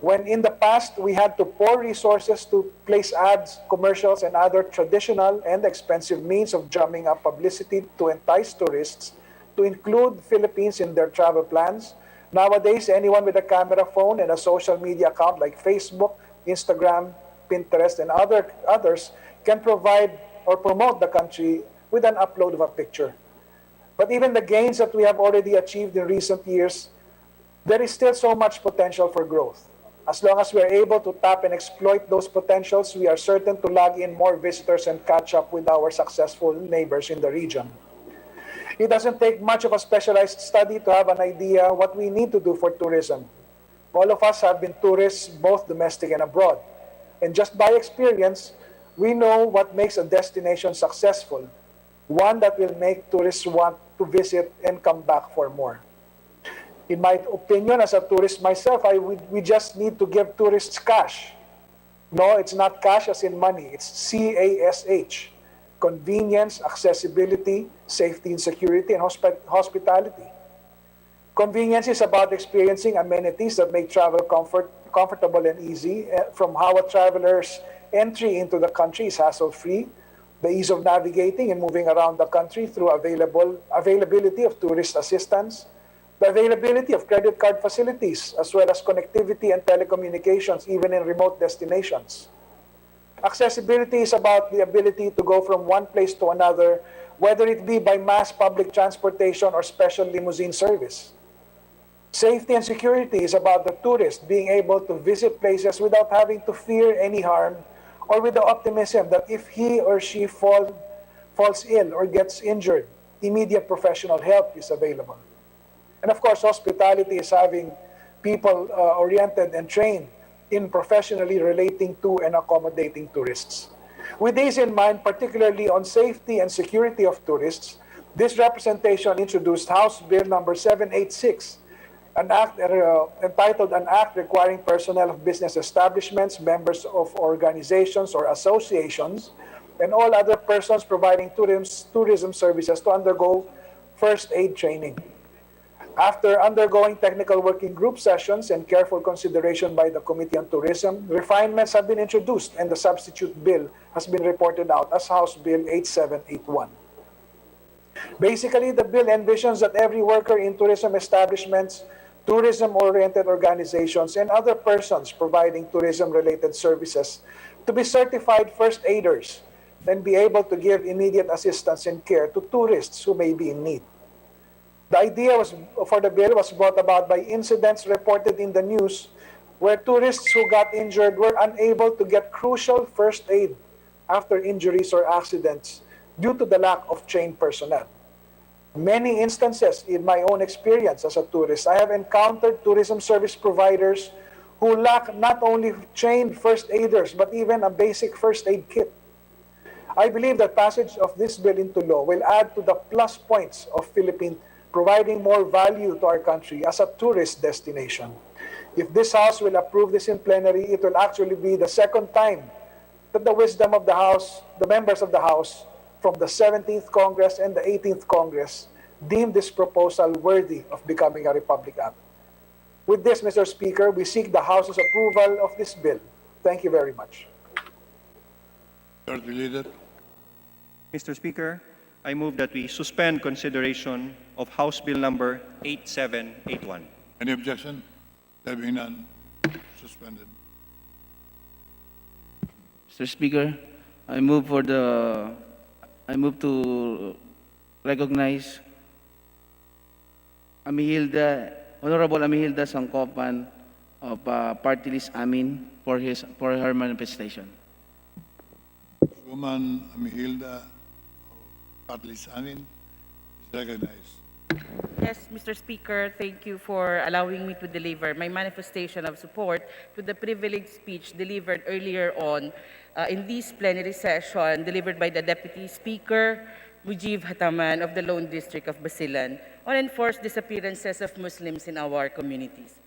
When in the past we had to pour resources to place ads, commercials, and other traditional and expensive means of drumming up publicity to entice tourists to include Philippines in their travel plans, nowadays anyone with a camera phone and a social media account like Facebook, Instagram, Pinterest, and others can provide or promote the country with an upload of a picture. But even the gains that we have already achieved in recent years, there is still so much potential for growth. As long as we are able to tap and exploit those potentials, we are certain to log in more visitors and catch up with our successful neighbors in the region. It doesn't take much of a specialized study to have an idea what we need to do for tourism. All of us have been tourists, both domestic and abroad. And just by experience, we know what makes a destination successful, one that will make tourists want to visit and come back for more. In my opinion, as a tourist myself, we just need to give tourists cash. No, it's not cash as in money, it's CASH. Convenience, accessibility, safety and security, and hospitality. Convenience is about experiencing amenities that make travel comfortable and easy, from how a traveler's entry into the country is hassle-free, the ease of navigating and moving around the country through availability of tourist assistance, the availability of credit card facilities, as well as connectivity and telecommunications, even in remote destinations. Accessibility is about the ability to go from one place to another, whether it be by mass public transportation or special limousine service. Safety and security is about the tourist being able to visit places without having to fear any harm, or with the optimism that if he or she falls ill or gets injured, immediate professional help is available. And of course, hospitality is having people oriented and trained in professionally relating to and accommodating tourists. With these in mind, particularly on safety and security of tourists, this representation introduced House Bill number 786, an act entitled An Act Requiring Personnel of Business Establishments, Members of Organizations or Associations, and all other persons providing tourism services to undergo first aid training. After undergoing technical working group sessions and careful consideration by the Committee on Tourism, refinements have been introduced and the substitute bill has been reported out as House Bill 8781. Basically, the bill envisions that every worker in tourism establishments, tourism-oriented organizations, and other persons providing tourism-related services to be certified first aiders, and be able to give immediate assistance and care to tourists who may be in need. The idea for the bill was brought about by incidents reported in the news where tourists who got injured were unable to get crucial first aid after injuries or accidents due to the lack of trained personnel. Many instances in my own experience as a tourist, I have encountered tourism service providers who lack not only trained first aiders, but even a basic first aid kit. I believe that passage of this bill into law will add to the plus points of Philippines, providing more value to our country as a tourist destination. If this House will approve this in plenary, it will actually be the second time that the wisdom of the House, the members of the House from the 17th Congress and the 18th Congress deemed this proposal worthy of becoming a Republic Act. With this, Mr. Speaker, we seek the House's approval of this bill. Thank you very much. Majority Leader. Mr. Speaker, I move that we suspend consideration of House Bill number 8781. Any objection? There being none, suspended. Mr. Speaker, I move to recognize Honorable Amihilda Sangkopan of Party List Amin for her manifestation. Woman Amihilda, Patlis Amin, is recognized. Yes, Mr. Speaker, thank you for allowing me to deliver my manifestation of support to the privileged speech delivered earlier on in this plenary session, delivered by the Deputy Speaker, Mujib Hataman of the Lone District of Basilan, on enforced disappearances of Muslims in our communities.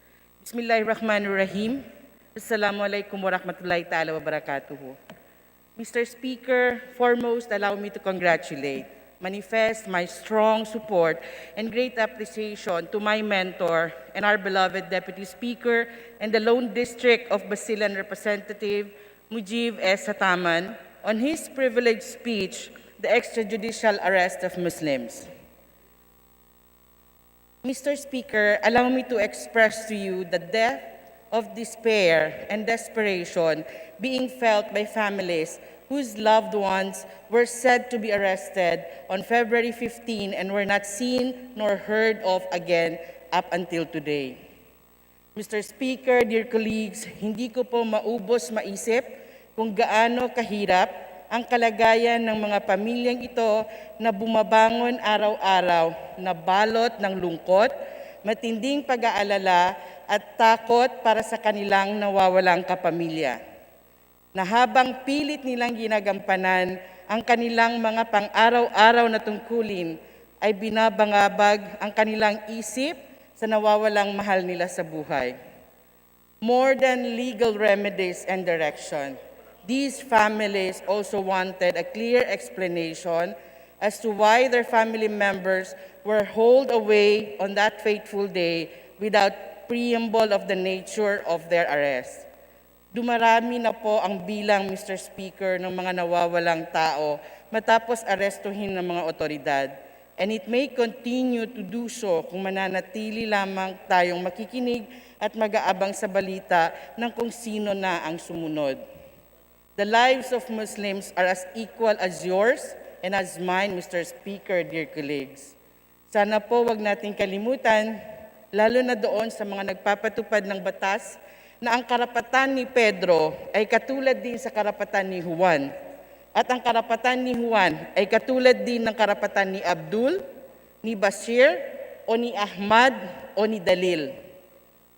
Bismillahirrahmanirrahim. Assalamualaikum warahmatullahi ta'ala wabarakatuhu. Mr. Speaker, foremost, allow me to congratulate, manifest my strong support and great appreciation to my mentor and our beloved Deputy Speaker and the Lone District of Basilan Representative Mujib S. Hataman on his privileged speech, The Extrajudicial Arrest of Muslims. Mr. Speaker, allow me to express to you the depth of despair and desperation being felt by families whose loved ones were said to be arrested on February 15 and were not seen nor heard of again up until today. Mr. Speaker, dear colleagues, hindi ko po maubos maisip kung gaano kahirap ang kalagayan ng mga pamilyang ito na bumabangon araw-araw na balot ng lungkot, matinding pag-aalala at takot para sa kanilang nawawalang kapamilya. Na habang pilit nilang ginagampanan ang kanilang mga pang-araw-araw na tungkulin, ay binabangabag ang kanilang isip sa nawawalang mahal nila sa buhay. More than legal remedies and direction, these families also wanted a clear explanation as to why their family members were hauled away on that fateful day without preamble of the nature of their arrest. Dumarami na po ang bilang, Mr. Speaker, ng mga nawawalang tao matapos arestuhin ng mga otoridad. And it may continue to do so kung mananatili lamang tayong makikinig at mag-aabang sa balita ng kung sino na ang sumunod. The lives of Muslims are as equal as yours and as mine, Mr. Speaker, dear colleagues. Sana po wag nating kalimutan, lalo na doon sa mga nagpapatupad ng batas, na ang karapatan ni Pedro ay katulad din sa karapatan ni Juan. At ang karapatan ni Juan ay katulad din ng karapatan ni Abdul, ni Bashir, o ni Ahmad, o ni Dalil.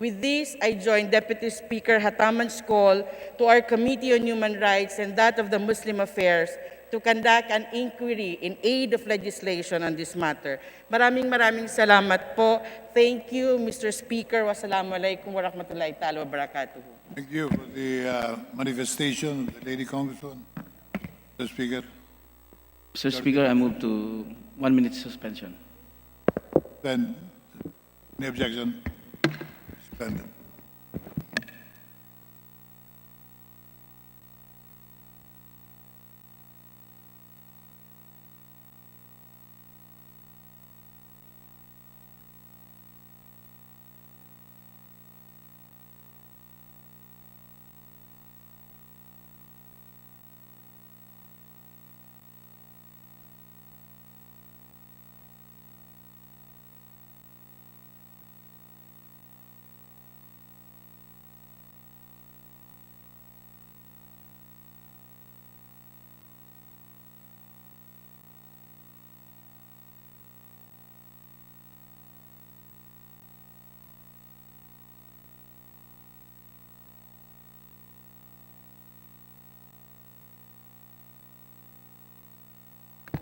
With this, I join Deputy Speaker Hataman's call to our Committee on Human Rights and that of the Muslim Affairs to conduct an inquiry in aid of legislation on this matter. Maraming salamat po. Thank you, Mr. Speaker. Wassalamualaikum warahmatullahi ta'ala wabarakatuh. Thank you for the manifestation of the Lady Congresswoman. Mr. Speaker. Mr. Speaker, I move to 1 minute suspension. Then, any objection? Suspended.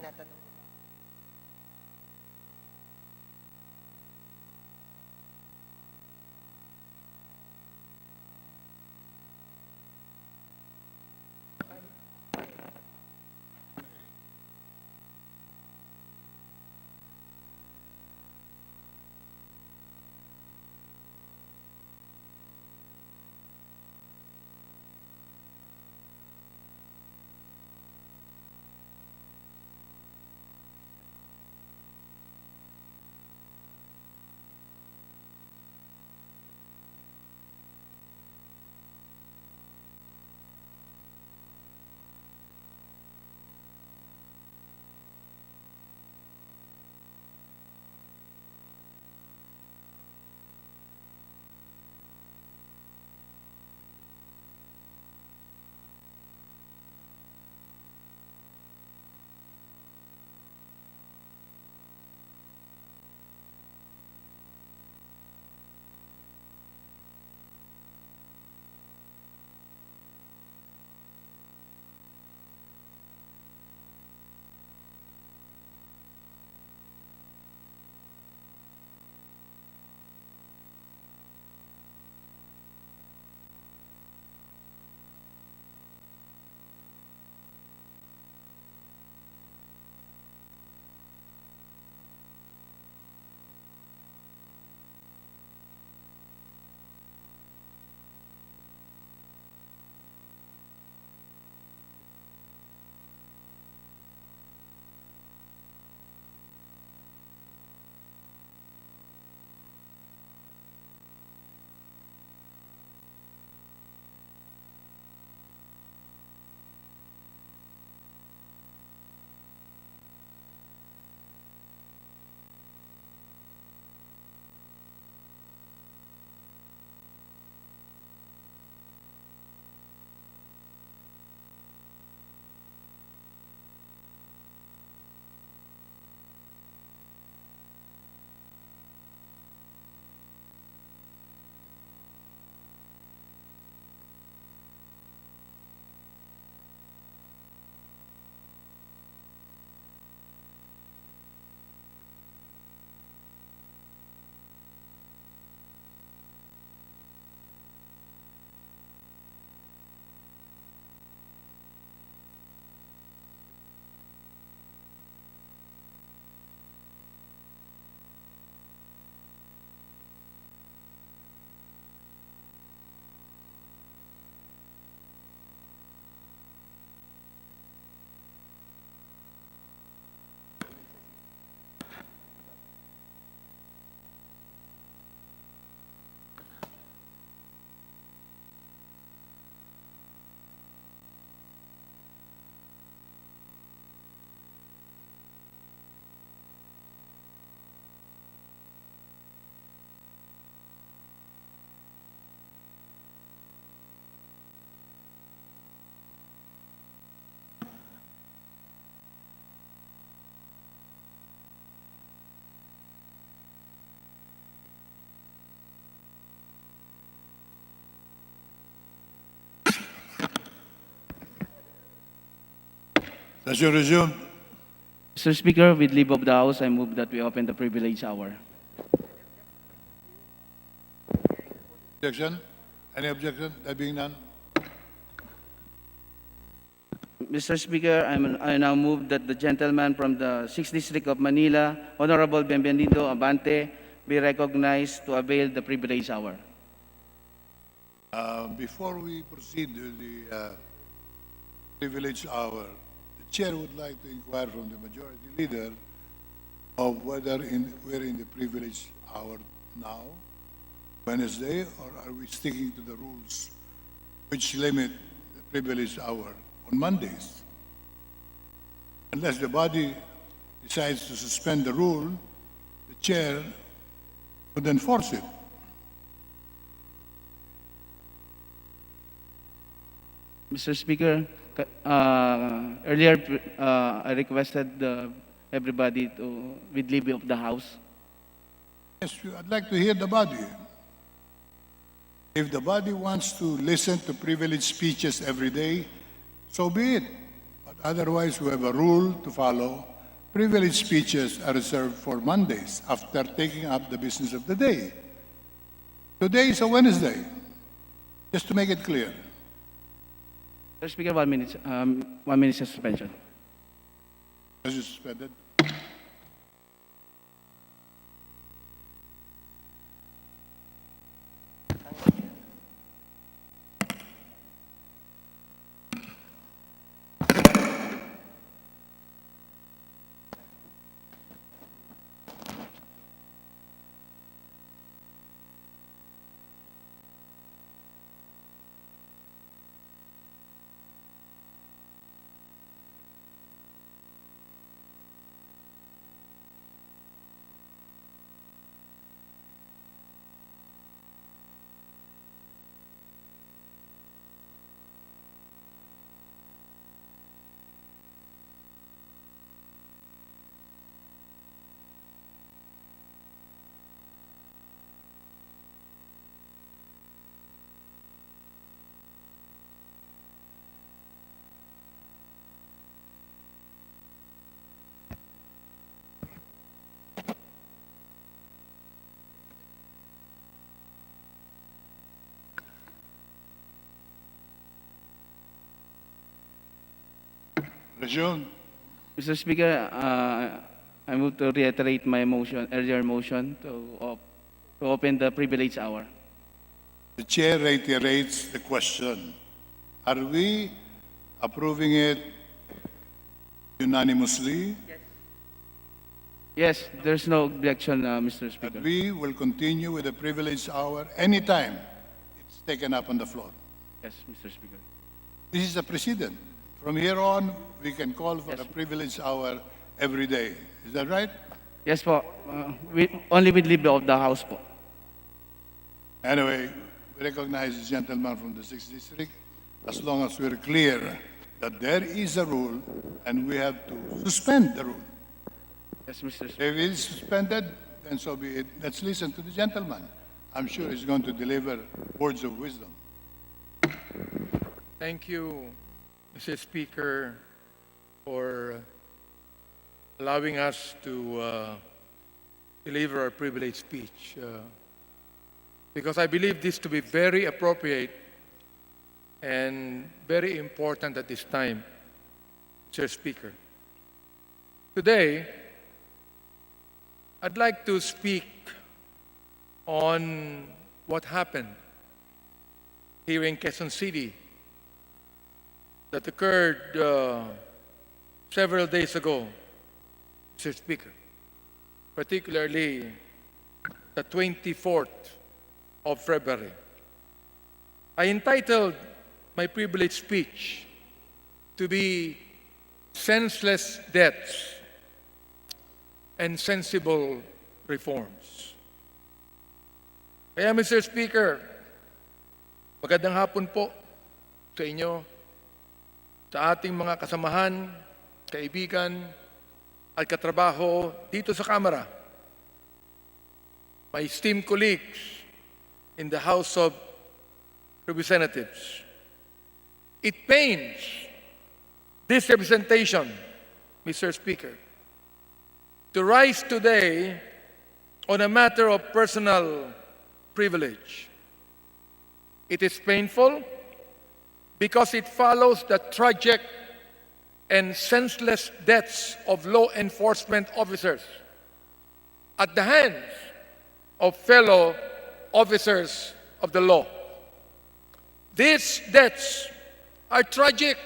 tinatanong. Session resumed. Mr. Speaker, with leave of the House, I move that we open the privilege hour. Objection? Any objection? There being none? Mr. Speaker, I now move that the gentleman from the 6th District of Manila, Honorable Bienvenido Abante, be recognized to avail the privilege hour. Before we proceed with the privilege hour, the chair would like to inquire from the majority leader of whether we're in the privilege hour now, Wednesday, or are we sticking to the rules which limit the privilege hour on Mondays? Unless the body decides to suspend the rule, the chair would enforce it. Mr. Speaker, earlier I requested everybody to, with leave of the House. Yes, I'd like to hear the body. If the body wants to listen to privileged speeches every day, so be it. But otherwise, we have a rule to follow, privilege speeches are reserved for Mondays after taking up the business of the day. Today is a Wednesday, just to make it clear. Mr. Speaker, 1 minute suspension. As you suspended. Resume. Mr. Speaker, I move to reiterate my earlier motion to open the privilege hour. The chair reiterates the question. Are we approving it unanimously? Yes, there's no objection, Mr. Speaker. That we will continue with the privilege hour anytime it's taken up on the floor. Yes, Mr. Speaker. This is a precedent. From here on, we can call for a privilege hour every day. Is that right? Yes po. Only with leave of the House po. Anyway, we recognize the gentleman from the 6th District as long as we're clear that there is a rule and we have to suspend the rule. Yes, Mr. Speaker. If it is suspended, then so be it. Let's listen to the gentleman. I'm sure he's going to deliver words of wisdom. Thank you, Mr. Speaker, for allowing us to deliver our privilege speech. Because I believe this to be very appropriate and very important at this time, Mr. Speaker. Today, I'd like to speak on what happened here in Quezon City that occurred several days ago, Mr. Speaker, particularly the 24th of February. I entitled my privilege speech to be Senseless Deaths and Sensible Reforms. Kaya, Mr. Speaker, magandang hapon po sa inyo, sa ating mga kasamahan, kaibigan, at katrabaho dito sa Kamara, my esteemed colleagues in the House of Representatives. It pains this representation, Mr. Speaker, to rise today on a matter of personal privilege. It is painful because it follows the tragic and senseless deaths of law enforcement officers at the hands of fellow officers of the law. These deaths are tragic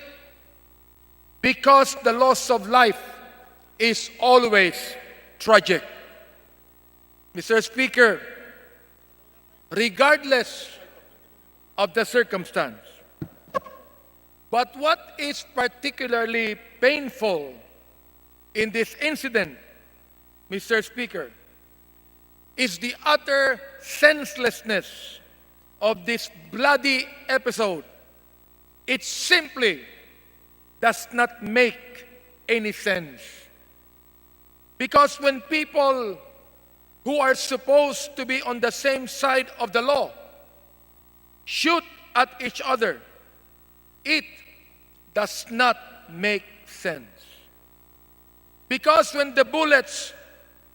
because the loss of life is always tragic. Mr. Speaker, regardless of the circumstance, but what is particularly painful in this incident, Mr. Speaker, is the utter senselessness of this bloody episode. It simply does not make any sense. Because when people who are supposed to be on the same side of the law shoot at each other, it does not make sense. Because when the bullets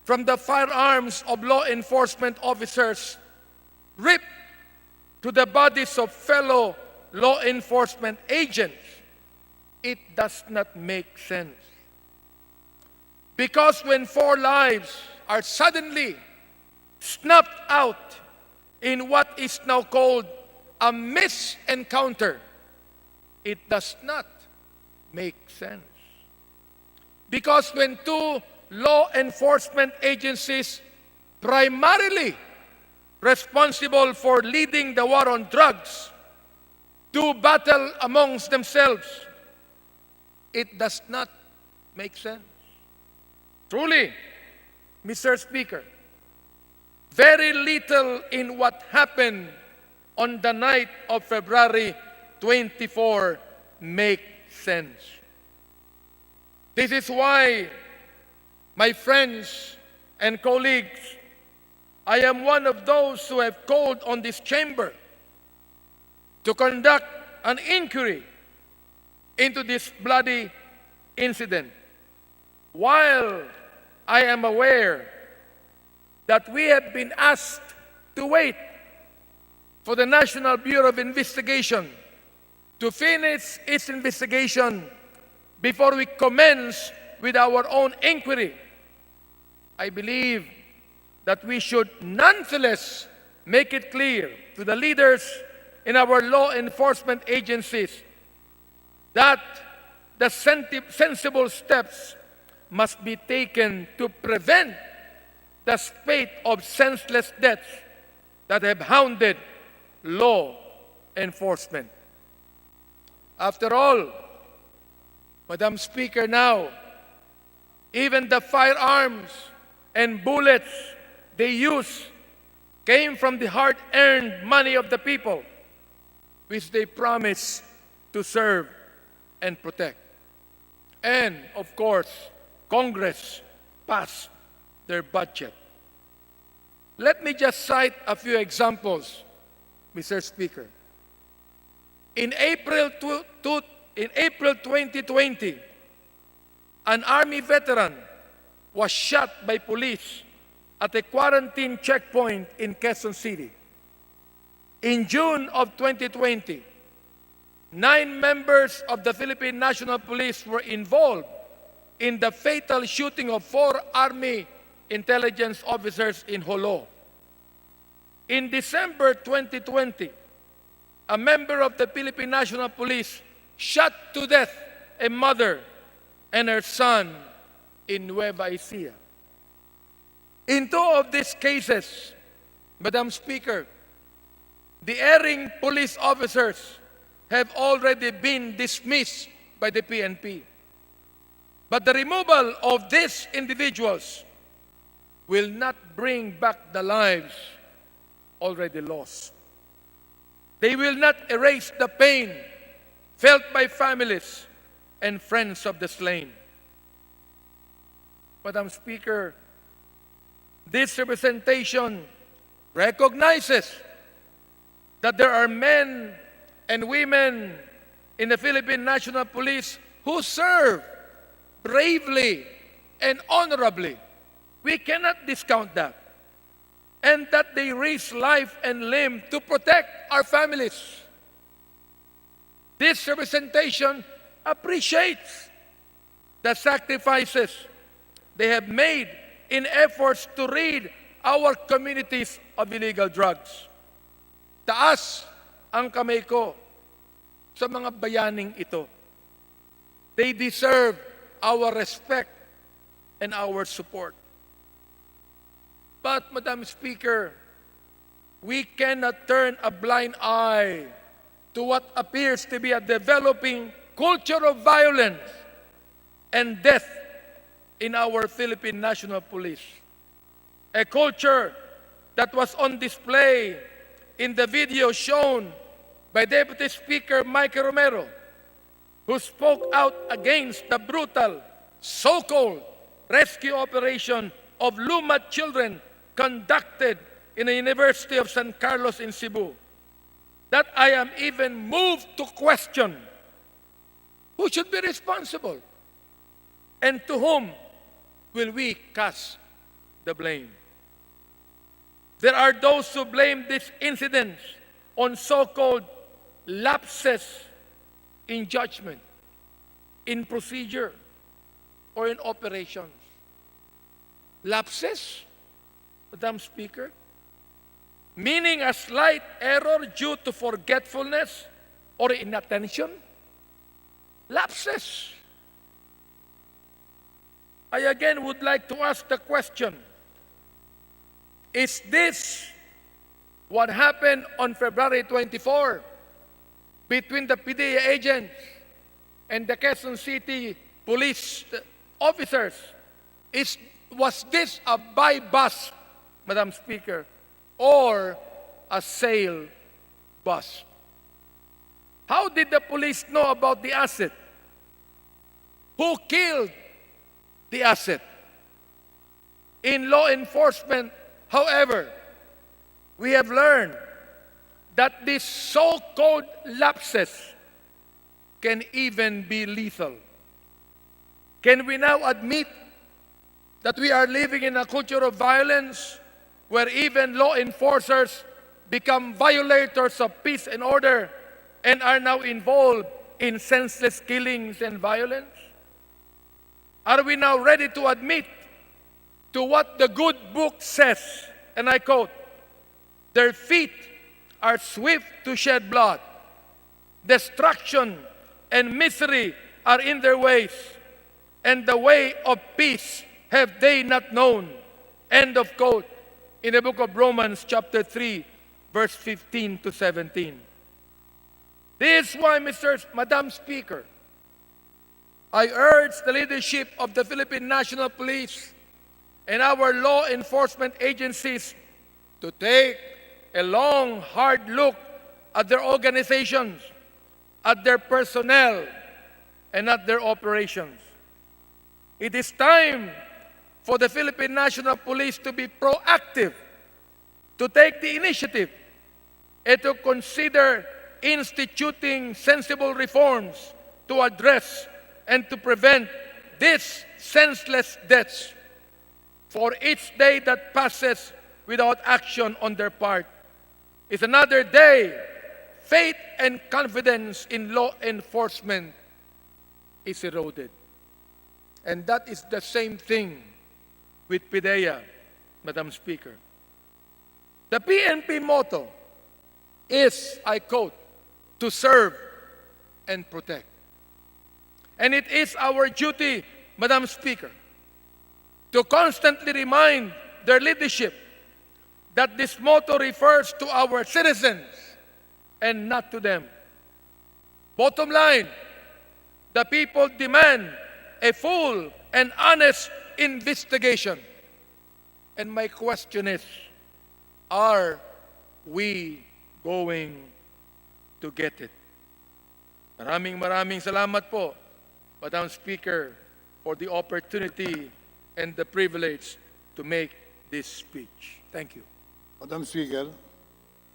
from the firearms of law enforcement officers rip to the bodies of fellow law enforcement agents, it does not make sense. Because when 4 lives are suddenly snuffed out in what is now called a misencounter, it does not make sense. Because when 2 law enforcement agencies primarily responsible for leading the war on drugs do battle amongst themselves, it does not make sense. Truly, Mr. Speaker, very little in what happened on the night of February 24 make sense. This is why, my friends and colleagues, I am one of those who have called on this chamber to conduct an inquiry into this bloody incident. While I am aware that we have been asked to wait for the National Bureau of Investigation to finish its investigation before we commence with our own inquiry, I believe that we should nonetheless make it clear to the leaders in our law enforcement agencies that the sensible steps must be taken to prevent the spate of senseless deaths that have hounded law enforcement. After all, Madam Speaker, now, even the firearms and bullets they use came from the hard-earned money of the people, which they promised to serve and protect. And, of course, Congress passed their budget. Let me just cite a few examples, Mr. Speaker. In April 2020, an Army veteran was shot by police at a quarantine checkpoint in Quezon City. In June of 2020, 9 members of the Philippine National Police were involved in the fatal shooting of 4 Army intelligence officers in Jolo. In December 2020, a member of the Philippine National Police shot to death a mother and her son in Nueva Ecija. In 2 of these cases, Madam Speaker, the erring police officers have already been dismissed by the PNP. But the removal of these individuals will not bring back the lives already lost. They will not erase the pain felt by families and friends of the slain. Madam Speaker, this representation recognizes that there are men and women in the Philippine National Police who serve bravely and honorably. We cannot discount that. And that they risk life and limb to protect our families. This representation appreciates the sacrifices they have made in efforts to rid our communities of illegal drugs. Taas ang kamay ko sa mga bayaning ito. They deserve our respect and our support. But, Madam Speaker, we cannot turn a blind eye to what appears to be a developing culture of violence and death in our Philippine National Police. A culture that was on display in the video shown by Deputy Speaker Mike Romero, who spoke out against the brutal, so-called rescue operation of Luma children conducted in the University of San Carlos in Cebu, that I am even moved to question who should be responsible and to whom will we cast the blame? There are those who blame this incident on so-called lapses in judgment, in procedure, or in operations. Lapses, Madam Speaker, meaning a slight error due to forgetfulness or inattention. Lapses. I again would like to ask the question, is this what happened on February 24 between the PDEA agents and the Quezon City police officers? Was this a buy-bust, Madam Speaker, or a sale bust? How did the police know about the asset? Who killed the asset? In law enforcement, however, we have learned that these so-called lapses can even be lethal. Can we now admit that we are living in a culture of violence where even law enforcers become violators of peace and order and are now involved in senseless killings and violence? Are we now ready to admit to what the good book says, and I quote, "Their feet are swift to shed blood. Destruction and misery are in their ways, and the way of peace have they not known." End of quote, in the book of Romans chapter 3, verse 15 to 17. This is why, Madam Speaker, I urge the leadership of the Philippine National Police and our law enforcement agencies to take a long, hard look at their organizations, at their personnel, and at their operations. It is time for the Philippine National Police to be proactive, to take the initiative, and to consider instituting sensible reforms to address and to prevent these senseless deaths. For each day that passes without action on their part is another day faith and confidence in law enforcement is eroded. And that is the same thing with PIDEA, Madam Speaker. The PNP motto is, I quote, "to serve and protect." And it is our duty, Madam Speaker, to constantly remind their leadership that this motto refers to our citizens and not to them. Bottom line, the people demand a full and honest investigation. And my question is, are we going to get it? Maraming salamat po, Madam Speaker, for the opportunity and the privilege to make this speech. Thank you. Madam Speaker,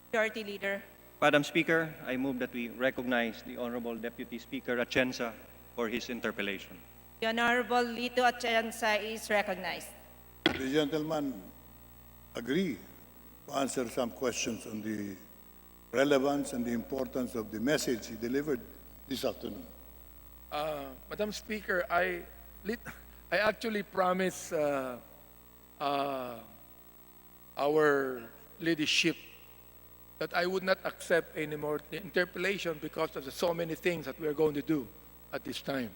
Majority Leader. Madam Speaker, I move that we recognize the Honorable Deputy Speaker Atienza for his interpellation. The Honorable Lito Atienza is recognized. the gentleman agree to answer some questions on the relevance and the importance of the message he delivered this afternoon. Madam Speaker, I actually promised our leadership that I would not accept any more the interpellation because of the so many things that we are going to do at this time.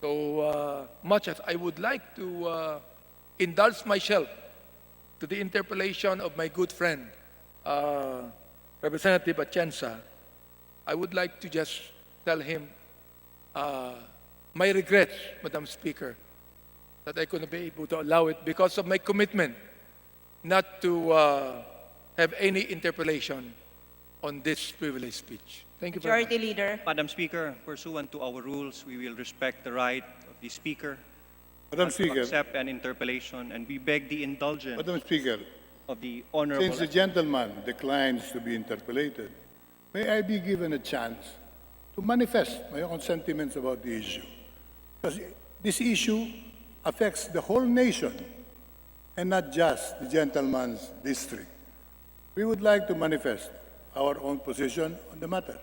So much as I would like to indulge myself to the interpellation of my good friend, Representative Atienza, I would like to just tell him my regrets, Madam Speaker, that I couldn't be able to allow it because of my commitment not to have any interpellation on this privileged speech. Thank you very much. Majority Leader. Madam Speaker, pursuant to our rules, we will respect the right of the Speaker Madam to Speaker, accept an interpellation, and we beg the indulgence Madam Speaker, of the Honorable... since the gentleman declines to be interpellated, may I be given a chance to manifest my own sentiments about the issue? Because this issue affects the whole nation and not just the gentleman's district. We would like to manifest our own position on the matter.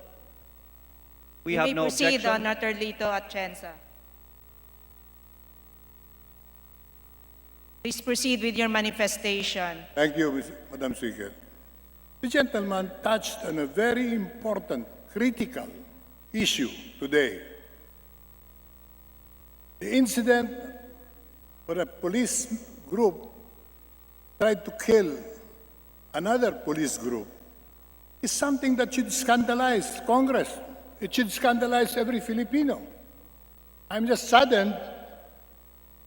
We You have may no proceed, objection. Honorable Lito Atienza. Please proceed with your manifestation. Thank you, Madam Speaker. The gentleman touched on a very important, critical issue today. The incident where a police group tried to kill another police group is something that should scandalize Congress. It should scandalize every Filipino. I'm just saddened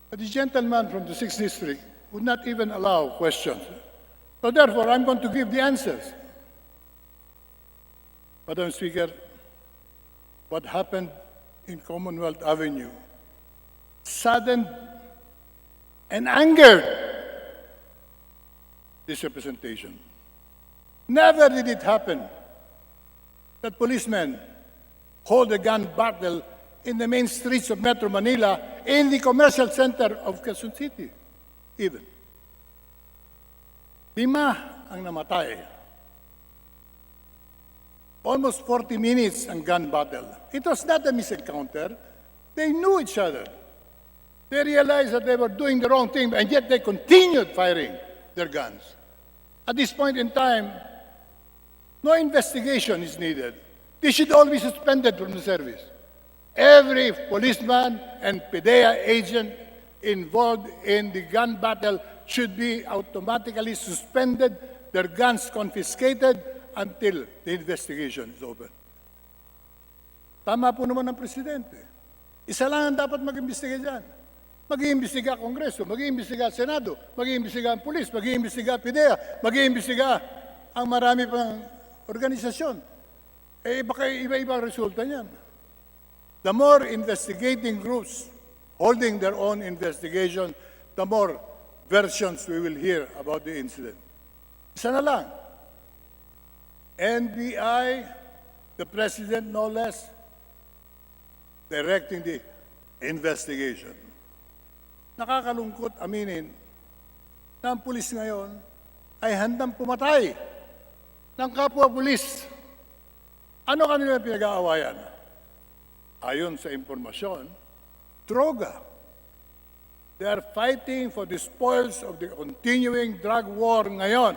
that the gentleman from the 6th District would not even allow questions. So therefore, I'm going to give the answers. Madam Speaker, what happened in Commonwealth Avenue saddened and angered this representation. Never did it happen that policemen hold a gun battle in the main streets of Metro Manila, in the commercial center of Quezon City, even. 5 ang namatay. Almost 40 minutes ang gun battle. It was not a misencounter. They knew each other. They realized that they were doing the wrong thing, and yet they continued firing their guns. At this point in time, no investigation is needed. They should all be suspended from the service. Every policeman and PDEA agent involved in the gun battle should be automatically suspended, their guns confiscated until the investigation is over. Tama po naman ang Presidente. Isa lang ang dapat mag-imbestiga dyan. Mag-iimbestiga Kongreso, mag-iimbestiga Senado, mag-iimbestiga ang Pulis, mag-iimbestiga PDEA, mag-iimbestiga ang marami pang organisasyon. Eh baka iba-iba ang resulta niyan. The more investigating groups holding their own investigation, the more versions we will hear about the incident. Isa na lang. NBI, the President no less, directing the investigation. Nakakalungkot aminin na ang pulis ngayon ay handang pumatay ng kapwa-pulis. Ano kanila pinag-aawayan? Ayon sa impormasyon, droga. They are fighting for the spoils of the continuing drug war ngayon.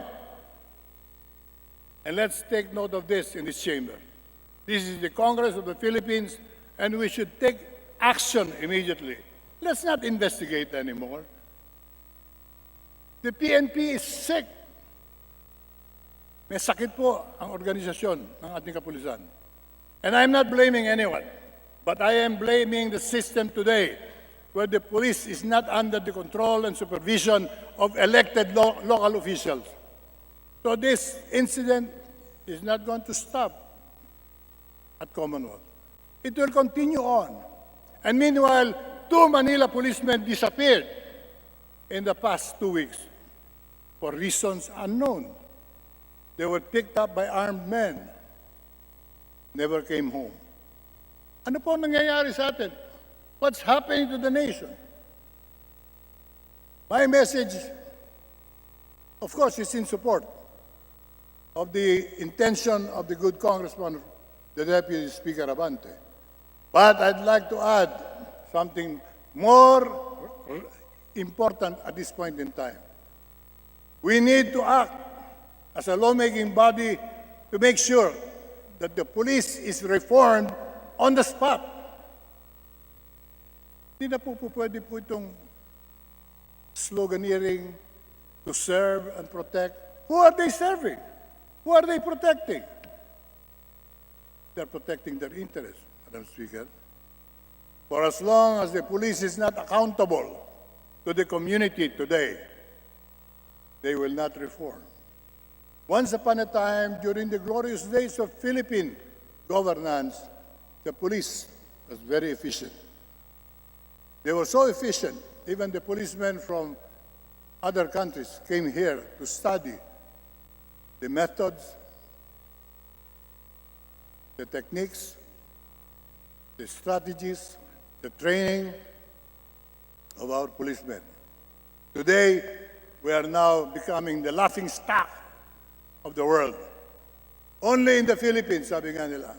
And let's take note of this in this chamber. This is the Congress of the Philippines, and we should take action immediately. Let's not investigate anymore. The PNP is sick. May sakit po ang organisasyon ng ating kapulisan. And I'm not blaming anyone, but I am blaming the system today, where the police is not under the control and supervision of elected local officials. So this incident is not going to stop at Commonwealth. It will continue on. And meanwhile, 2 Manila policemen disappeared in the past 2 weeks for reasons unknown. They were picked up by armed men, never came home. Ano po nangyayari sa atin? What's happening to the nation? My message, of course, is in support of the intention of the good Congressman, the Deputy Speaker Abante. But I'd like to add something more important at this point in time. We need to act as a lawmaking body to make sure that the police is reformed on the spot. Hindi na po pwede po itong sloganeering to serve and protect. Who are they serving? Who are they protecting? They're protecting their interests, Madam Speaker. For as long as the police is not accountable to the community today, they will not reform. Once upon a time, during the glorious days of Philippine governance, the police was very efficient. They were so efficient, even the policemen from other countries came here to study the methods, the techniques, the strategies, the training of our policemen. Today, we are now becoming the laughing stock of the world. Only in the Philippines, sabi nga nila,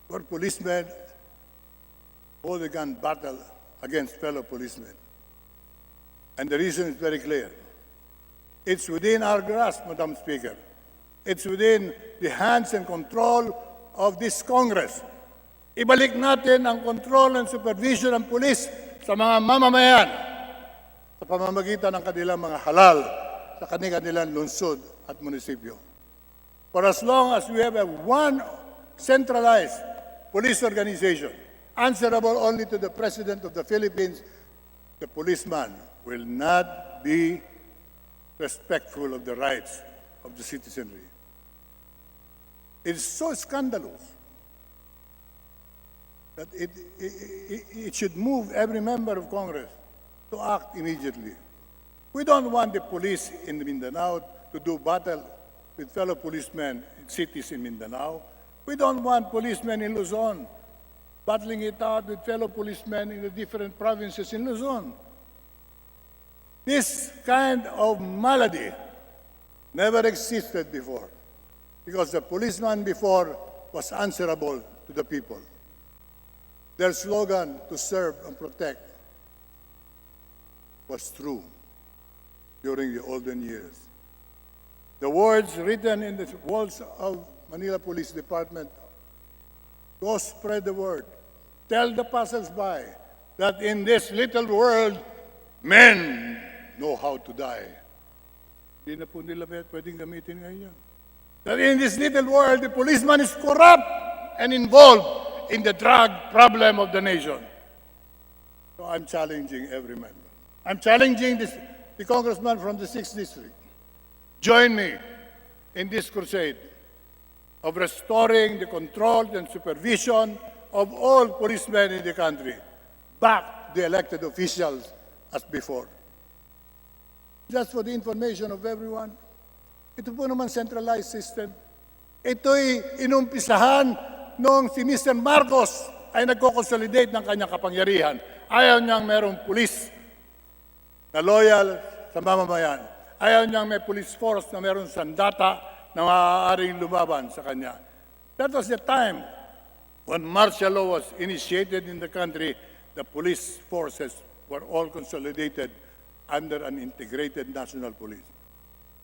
where policemen hold a gun battle against fellow policemen. And the reason is very clear. It's within our grasp, Madam Speaker. It's within the hands and control of this Congress. Ibalik natin ang control and supervision ng pulis sa mga mamamayan sa pamamagitan ng kanilang mga halal sa kanilang lungsod at munisipyo. For as long as we have one centralized police organization, answerable only to the President of the Philippines, the policeman will not be respectful of the rights of the citizenry. It is so scandalous that it should move every member of Congress to act immediately. We don't want the police in Mindanao to do battle with fellow policemen in cities in Mindanao. We don't want policemen in Luzon battling it out with fellow policemen in the different provinces in Luzon. This kind of malady never existed before because the policeman before was answerable to the people. Their slogan, to serve and protect, was true during the olden years. The words written in the walls of Manila Police Department, go spread the word. Tell the passers-by that in this little world, men know how to die. Hindi na po nila pwedeng gamitin ngayon. That in this little world, the policeman is corrupt and involved in the drug problem of the nation. So I'm challenging every member. I'm challenging the congressman from the 6th District. Join me in this crusade of restoring the control and supervision of all policemen in the country, back to the elected officials as before. Just for the information of everyone, ito po naman centralized system. Ito'y inumpisahan noong si Mr. Marcos ay nagko-consolidate ng kanyang kapangyarihan. Ayaw niyang merong pulis na loyal sa mamamayan. Ayaw niyang may police force na meron sandata na maaaring lumaban sa kanya. That was the time when martial law was initiated in the country. The police forces were all consolidated under an integrated national police.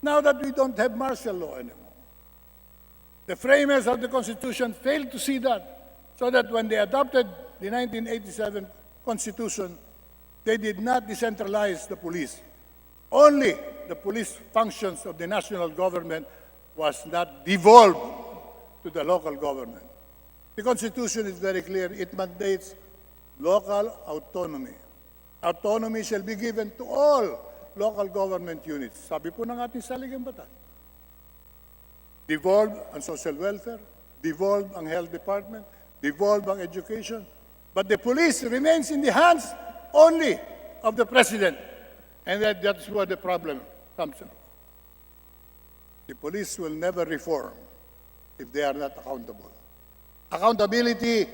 Now that we don't have martial law anymore, the framers of the Constitution failed to see that, so that when they adopted the 1987 Constitution, they did not decentralize the police. Only the police functions of the national government was not devolved to the local government. The Constitution is very clear. It mandates local autonomy. Autonomy shall be given to all local government units. Sabi po ng ating saligang batas. Devolve ang social welfare, devolve ang health department, devolve ang education. But the police remains in the hands only of the president. And that's where the problem comes in. The police will never reform if they are not accountable. Accountability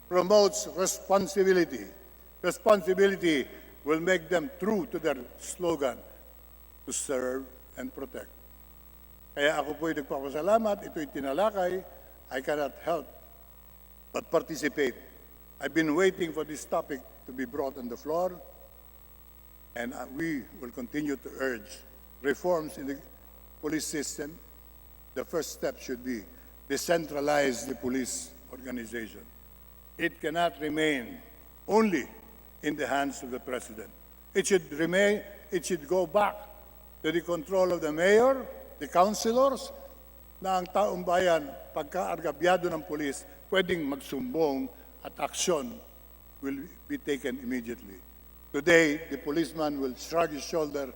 promotes responsibility. Responsibility will make them true to their slogan, to serve and protect. Kaya ako po'y nagpapasalamat, ito'y tinalakay, I cannot help but participate. I've been waiting for this topic to be brought on the floor, and we will continue to urge reforms in the police system. The first step should be decentralize the police organization. It cannot remain only in the hands of the president. It should go back to the control of the mayor, the councilors, na ang taong bayan, pagka-argabyado ng pulis, pwedeng magsumbong at aksyon will be taken immediately. Today, the policeman will shrug his shoulder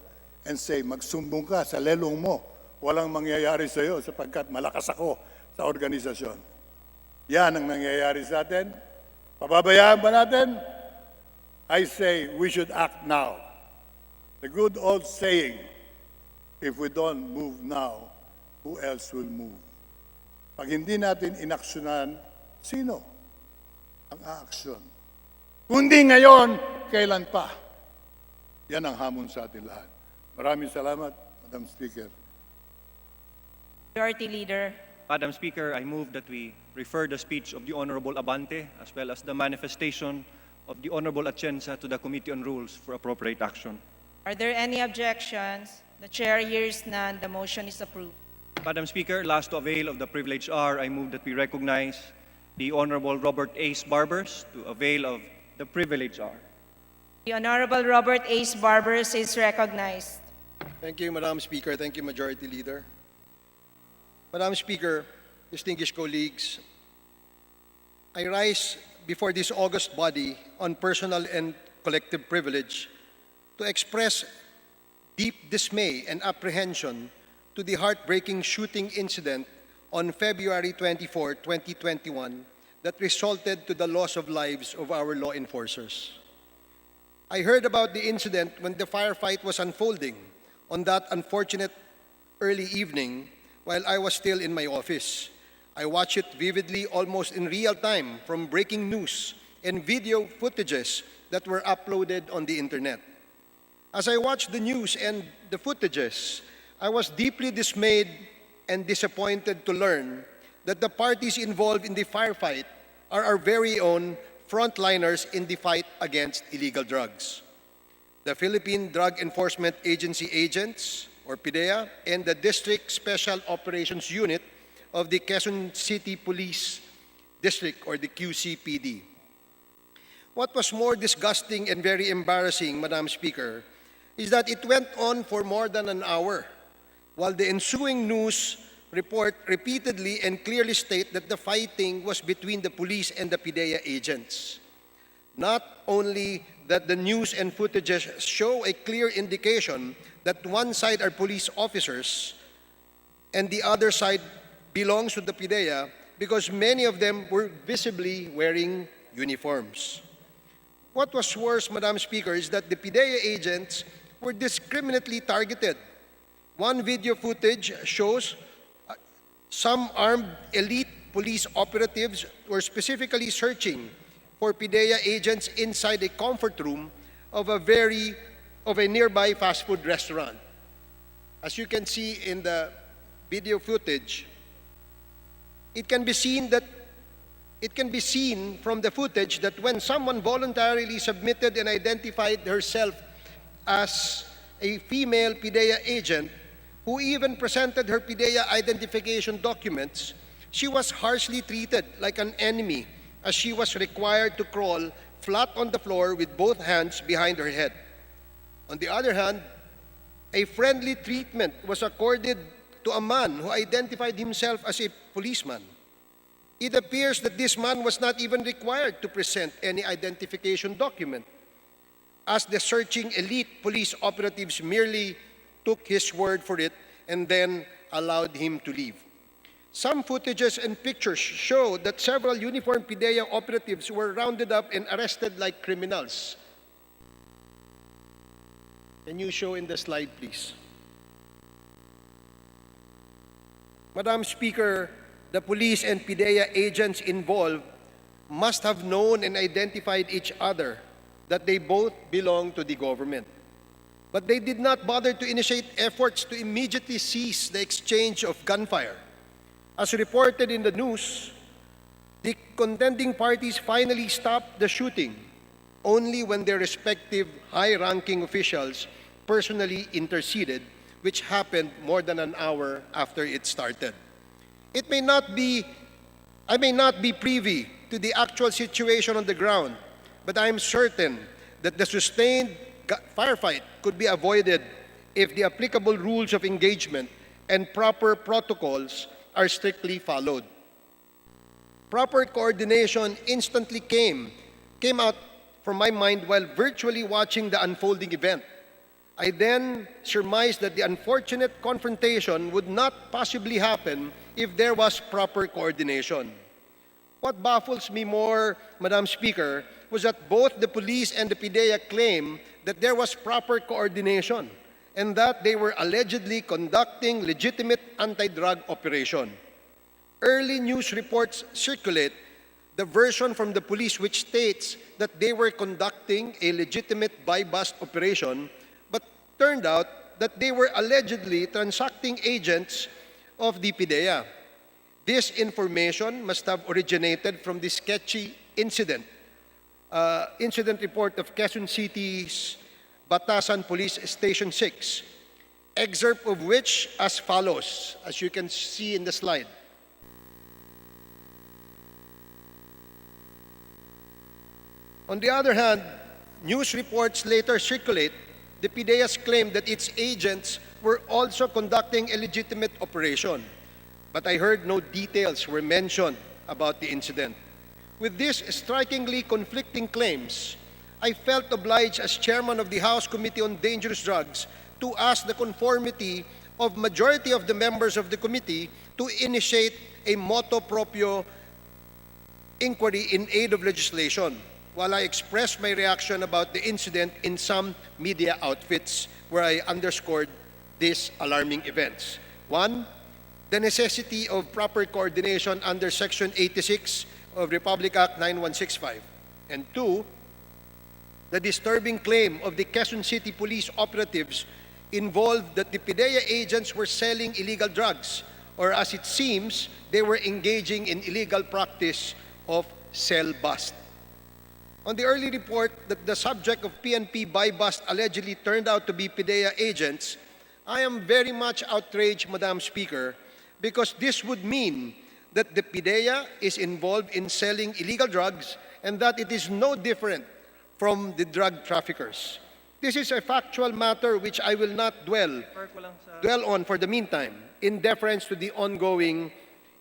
and say, magsumbong ka sa lelong mo. Walang mangyayari sa iyo sapagkat malakas ako sa organisasyon. Yan ang nangyayari sa atin. Pababayaan ba natin? I say we should act now. The good old saying, if we don't move now, who else will move? Pag hindi natin inaksyonan, sino ang aaksyon? Kundi ngayon, kailan pa? Yan ang hamon sa atin lahat. Maraming salamat, Madam Speaker. Majority Leader. Madam Speaker, I move that we refer the speech of the Honorable Abante as well as the manifestation of the Honorable Atienza to the Committee on Rules for appropriate action. Are there any objections? The Chair hears none. The motion is approved. Madam Speaker, last to avail of the privilege R, I move that we recognize the Honorable Robert Ace Barbers to avail of the privilege R. The Honorable Robert Ace Barbers is recognized. Thank you, Madam Speaker. Thank you, Majority Leader. Madam Speaker, distinguished colleagues, I rise before this august body on personal and collective privilege to express deep dismay and apprehension to the heartbreaking shooting incident on February 24, 2021 that resulted to the loss of lives of our law enforcers. I heard about the incident when the firefight was unfolding on that unfortunate early evening while I was still in my office. I watched it vividly, almost in real time, from breaking news and video footages that were uploaded on the internet. As I watched the news and the footages, I was deeply dismayed and disappointed to learn that the parties involved in the firefight are our very own frontliners in the fight against illegal drugs. The Philippine Drug Enforcement Agency agents, or PDEA, and the District Special Operations Unit of the Quezon City Police District, or the QCPD. What was more disgusting and very embarrassing, Madam Speaker, is that it went on for more than an hour, while the ensuing news report repeatedly and clearly state that the fighting was between the police and the PDEA agents. Not only that the news and footages show a clear indication that one side are police officers and the other side belongs to the PDEA because many of them were visibly wearing uniforms. What was worse, Madam Speaker, is that the PDEA agents were discriminately targeted. One video footage shows some armed elite police operatives were specifically searching for PDEA agents inside a comfort room of a nearby fast food restaurant. As you can see in the video footage, it can be seen from the footage that when someone voluntarily submitted and identified herself as a female PDEA agent, who even presented her PDEA identification documents, she was harshly treated like an enemy as she was required to crawl flat on the floor with both hands behind her head. On the other hand, a friendly treatment was accorded to a man who identified himself as a policeman. It appears that this man was not even required to present any identification document, as the searching elite police operatives merely took his word for it and then allowed him to leave. Some footages and pictures show that several uniformed PDEA operatives were rounded up and arrested like criminals. Can you show in the slide, please? Madam Speaker, the police and PDEA agents involved must have known and identified each other that they both belong to the government. But they did not bother to initiate efforts to immediately cease the exchange of gunfire. As reported in the news, the contending parties finally stopped the shooting only when their respective high-ranking officials personally interceded, which happened more than an hour after it started. I may not be privy to the actual situation on the ground, but I am certain that the sustained firefight could be avoided if the applicable rules of engagement and proper protocols are strictly followed. Proper coordination instantly came out from my mind while virtually watching the unfolding event. I then surmised that the unfortunate confrontation would not possibly happen if there was proper coordination. What baffles me more, Madam Speaker, was that both the police and the PDEA claim that there was proper coordination and that they were allegedly conducting legitimate anti-drug operation. Early news reports circulate the version from the police which states that they were conducting a legitimate buy-bust operation, but turned out that they were allegedly transacting agents of the PIDEA. This information must have originated from the sketchy incident report of Quezon City's Batasan Police Station 6, excerpt of which as follows, as you can see in the slide. On the other hand, news reports later circulate the PIDEA's claim that its agents were also conducting a legitimate operation, but I heard no details were mentioned about the incident. With these strikingly conflicting claims, I felt obliged as chairman of the House Committee on Dangerous Drugs to ask the conformity of majority of the members of the committee to initiate a motu proprio inquiry in aid of legislation, while I expressed my reaction about the incident in some media outfits where I underscored these alarming events. One, the necessity of proper coordination under Section 86 of Republic Act 9165. And two, the disturbing claim of the Quezon City police operatives involved that the PIDEA agents were selling illegal drugs, or as it seems, they were engaging in illegal practice of sell bust. On the early report that the subject of PNP buy-bust allegedly turned out to be PIDEA agents, I am very much outraged, Madam Speaker, because this would mean that the PIDEA is involved in selling illegal drugs and that it is no different from the drug traffickers. This is a factual matter which I will not dwell on for the meantime, in deference to the ongoing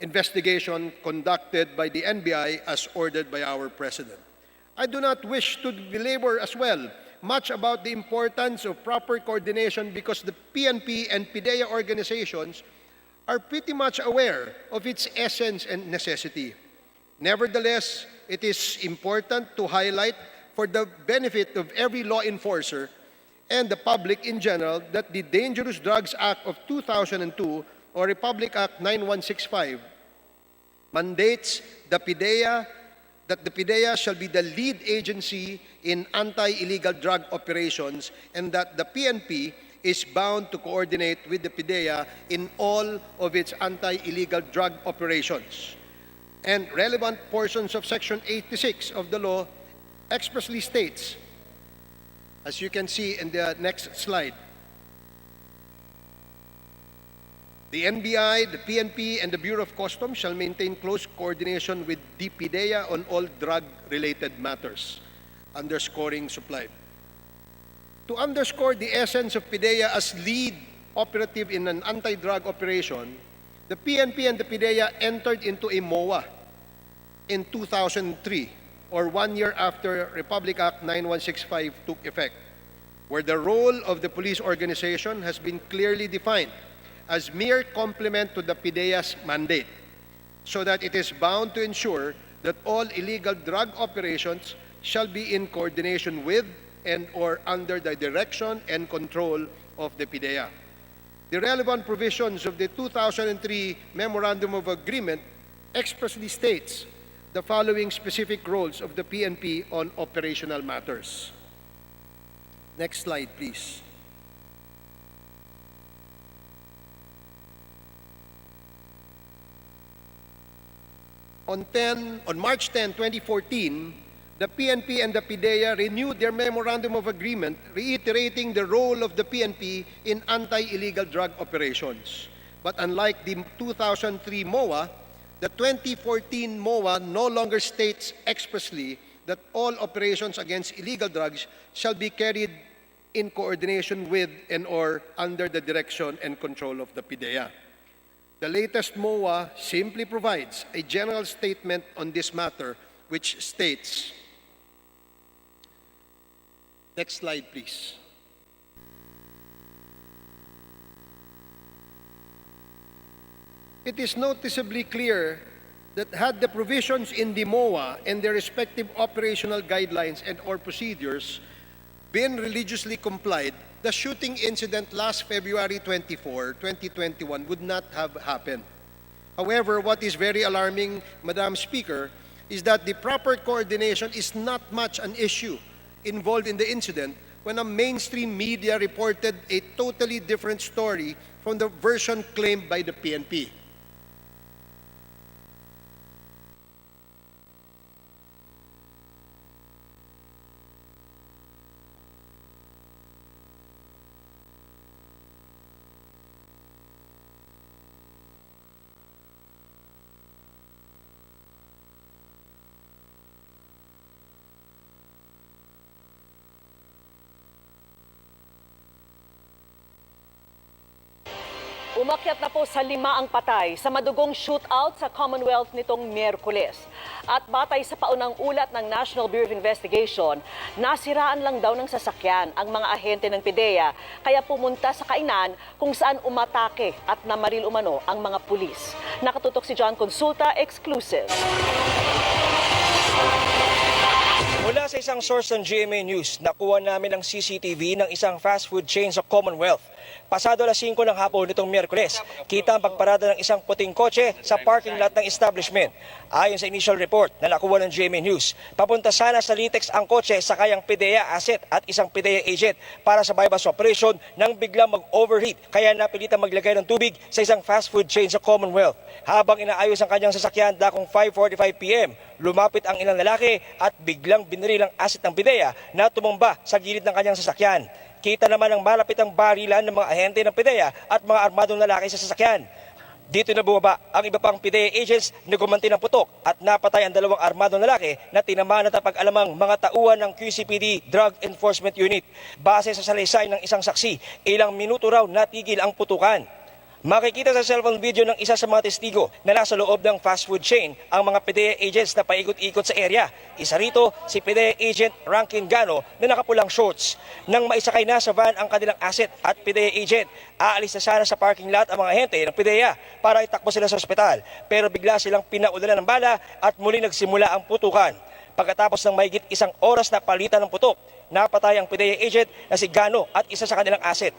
investigation conducted by the NBI as ordered by our President. I do not wish to belabor as well much about the importance of proper coordination because the PNP and PIDEA organizations are pretty much aware of its essence and necessity. Nevertheless, it is important to highlight for the benefit of every law enforcer and the public in general that the Dangerous Drugs Act of 2002 or Republic Act 9165 mandates that the PIDEA shall be the lead agency in anti-illegal drug operations and that the PNP is bound to coordinate with the PIDEA in all of its anti-illegal drug operations. And relevant portions of Section 86 of the law expressly states, as you can see in the next slide, the NBI, the PNP, and the Bureau of Customs shall maintain close coordination with the PIDEA on all drug-related matters, underscoring supply. To underscore the essence of PIDEA as lead operative in an anti-drug operation, the PNP and the PIDEA entered into a MOA in 2003, or 1 year after Republic Act 9165 took effect, where the role of the police organization has been clearly defined as mere complement to the PIDEA's mandate, so that it is bound to ensure that all illegal drug operations shall be in coordination with and or under the direction and control of the PIDEA. The relevant provisions of the 2003 Memorandum of Agreement expressly states the following specific roles of the PNP on operational matters. Next slide, please. On March 10, 2014, the PNP and the PIDEA renewed their Memorandum of Agreement, reiterating the role of the PNP in anti-illegal drug operations. But unlike the 2003 MOA, the 2014 MOA no longer states expressly that all operations against illegal drugs shall be carried in coordination with and or under the direction and control of the PIDEA. The latest MOA simply provides a general statement on this matter which states, next slide please. It is noticeably clear that had the provisions in the MOA and their respective operational guidelines and or procedures been religiously complied, the shooting incident last February 24, 2021 would not have happened. However, what is very alarming, Madam Speaker, is that the proper coordination is not much an issue involved in the incident when a mainstream media reported a totally different story from the version claimed by the PNP. Umakyat na po sa 5 ang patay sa madugong shootout sa Commonwealth nitong Miyerkules. At batay sa paunang ulat ng National Bureau of Investigation, nasiraan lang daw ng sasakyan ang mga ahente ng PIDEA, kaya pumunta sa kainan kung saan umatake at namaril umano ang mga pulis. Nakatutok si John Consulta, exclusive. Mula sa isang source ng GMA News, nakuha namin ang CCTV ng isang fast food chain sa Commonwealth. Pasado alas 5 ng hapon nitong Miyerkules, kita ang pagparada ng isang puting kotse sa parking lot ng establishment. Ayon sa initial report na nakuha ng GMA News, papunta sana sa Litex ang kotse sa kayang PIDEA asset at isang PIDEA agent para sa bypass operation nang biglang mag-overheat kaya napilitan maglagay ng tubig sa isang fast food chain sa Commonwealth. Habang inaayos ang kanyang sasakyan dakong 5:45 PM, lumapit ang ilang lalaki at biglang binaril ang asset ng PIDEA na tumumba sa gilid ng kanyang sasakyan. Kita naman ang malapitang barilan ng mga ahente ng PIDEA at mga armadong lalaki sa sasakyan. Dito na bumaba ang iba pang PIDEA agents na gumanti ng putok at napatay ang 2 armadong lalaki na tinamaan at napag-alamang mga tauhan ng QCPD Drug Enforcement Unit. Base sa salaysay ng isang saksi, ilang minuto raw natigil ang putukan. Makikita sa cellphone video ng isa sa mga testigo na nasa loob ng fast food chain ang mga PIDEA agents na paikot-ikot sa area. Isa rito si PIDEA agent Rankin Gano na nakapulang shorts. Nang maisakay na sa van ang kanilang asset at PIDEA agent, aalis na sana sa parking lot ang mga ahente ng PIDEA para itakbo sila sa ospital. Pero bigla silang pinaulan ng bala at muli nagsimula ang putukan. Pagkatapos ng mahigit 1 oras na palitan ng putok, napatay ang PIDEA agent na si Gano at isa sa kanilang asset.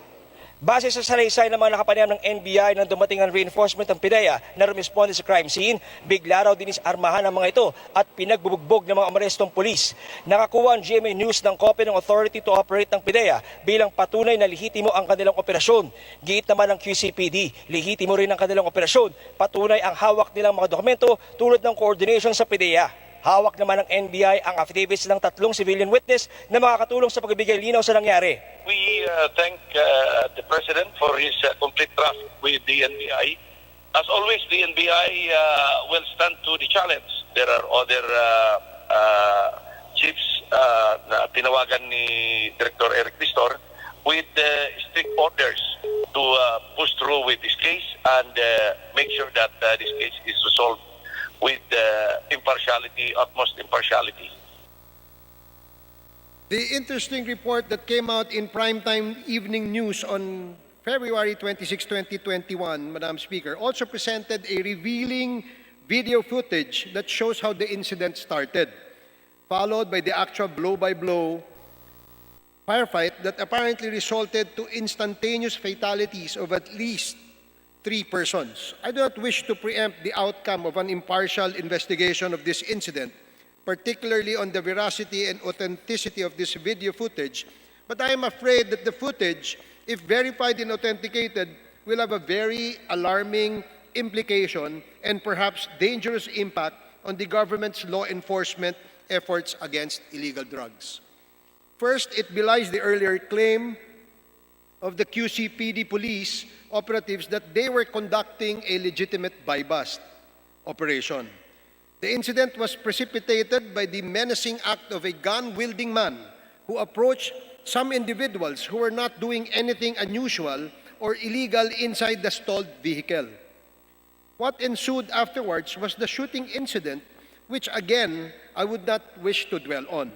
Base sa salaysay ng mga nakapanayam ng NBI nang dumating ang reinforcement ng PIDEA na rumisponde sa crime scene, bigla raw dinisarmahan ang mga ito at pinagbubugbog ng mga amarestong pulis. Nakakuha ang GMA News ng kopya ng authority to operate ng PIDEA bilang patunay na lihitimo ang kanilang operasyon. Giit naman ng QCPD, lihitimo rin ang kanilang operasyon, patunay ang hawak nilang mga dokumento tulad ng coordination sa PIDEA. Hawak naman ng NBI ang affidavits ng 3 civilian witness na makakatulong sa pagbibigay linaw sa nangyari. We thank the President for his complete trust with the NBI. As always, the NBI will stand to the challenge. There are other chiefs na tinawagan ni Director Eric Pistor with strict orders to push through with this case and make sure that this case is resolved with impartiality, utmost impartiality. The interesting report that came out in primetime evening news on February 26, 2021, Madam Speaker, also presented a revealing video footage that shows how the incident started, followed by the actual blow-by-blow firefight that apparently resulted to instantaneous fatalities of at least 3 persons. I do not wish to preempt the outcome of an impartial investigation of this incident, particularly on the veracity and authenticity of this video footage, but I am afraid that the footage, if verified and authenticated, will have a very alarming implication and perhaps dangerous impact on the government's law enforcement efforts against illegal drugs. First, it belies the earlier claim of the QCPD police operatives that they were conducting a legitimate buy-bust operation. The incident was precipitated by the menacing act of a gun-wielding man who approached some individuals who were not doing anything unusual or illegal inside the stalled vehicle. What ensued afterwards was the shooting incident, which again, I would not wish to dwell on,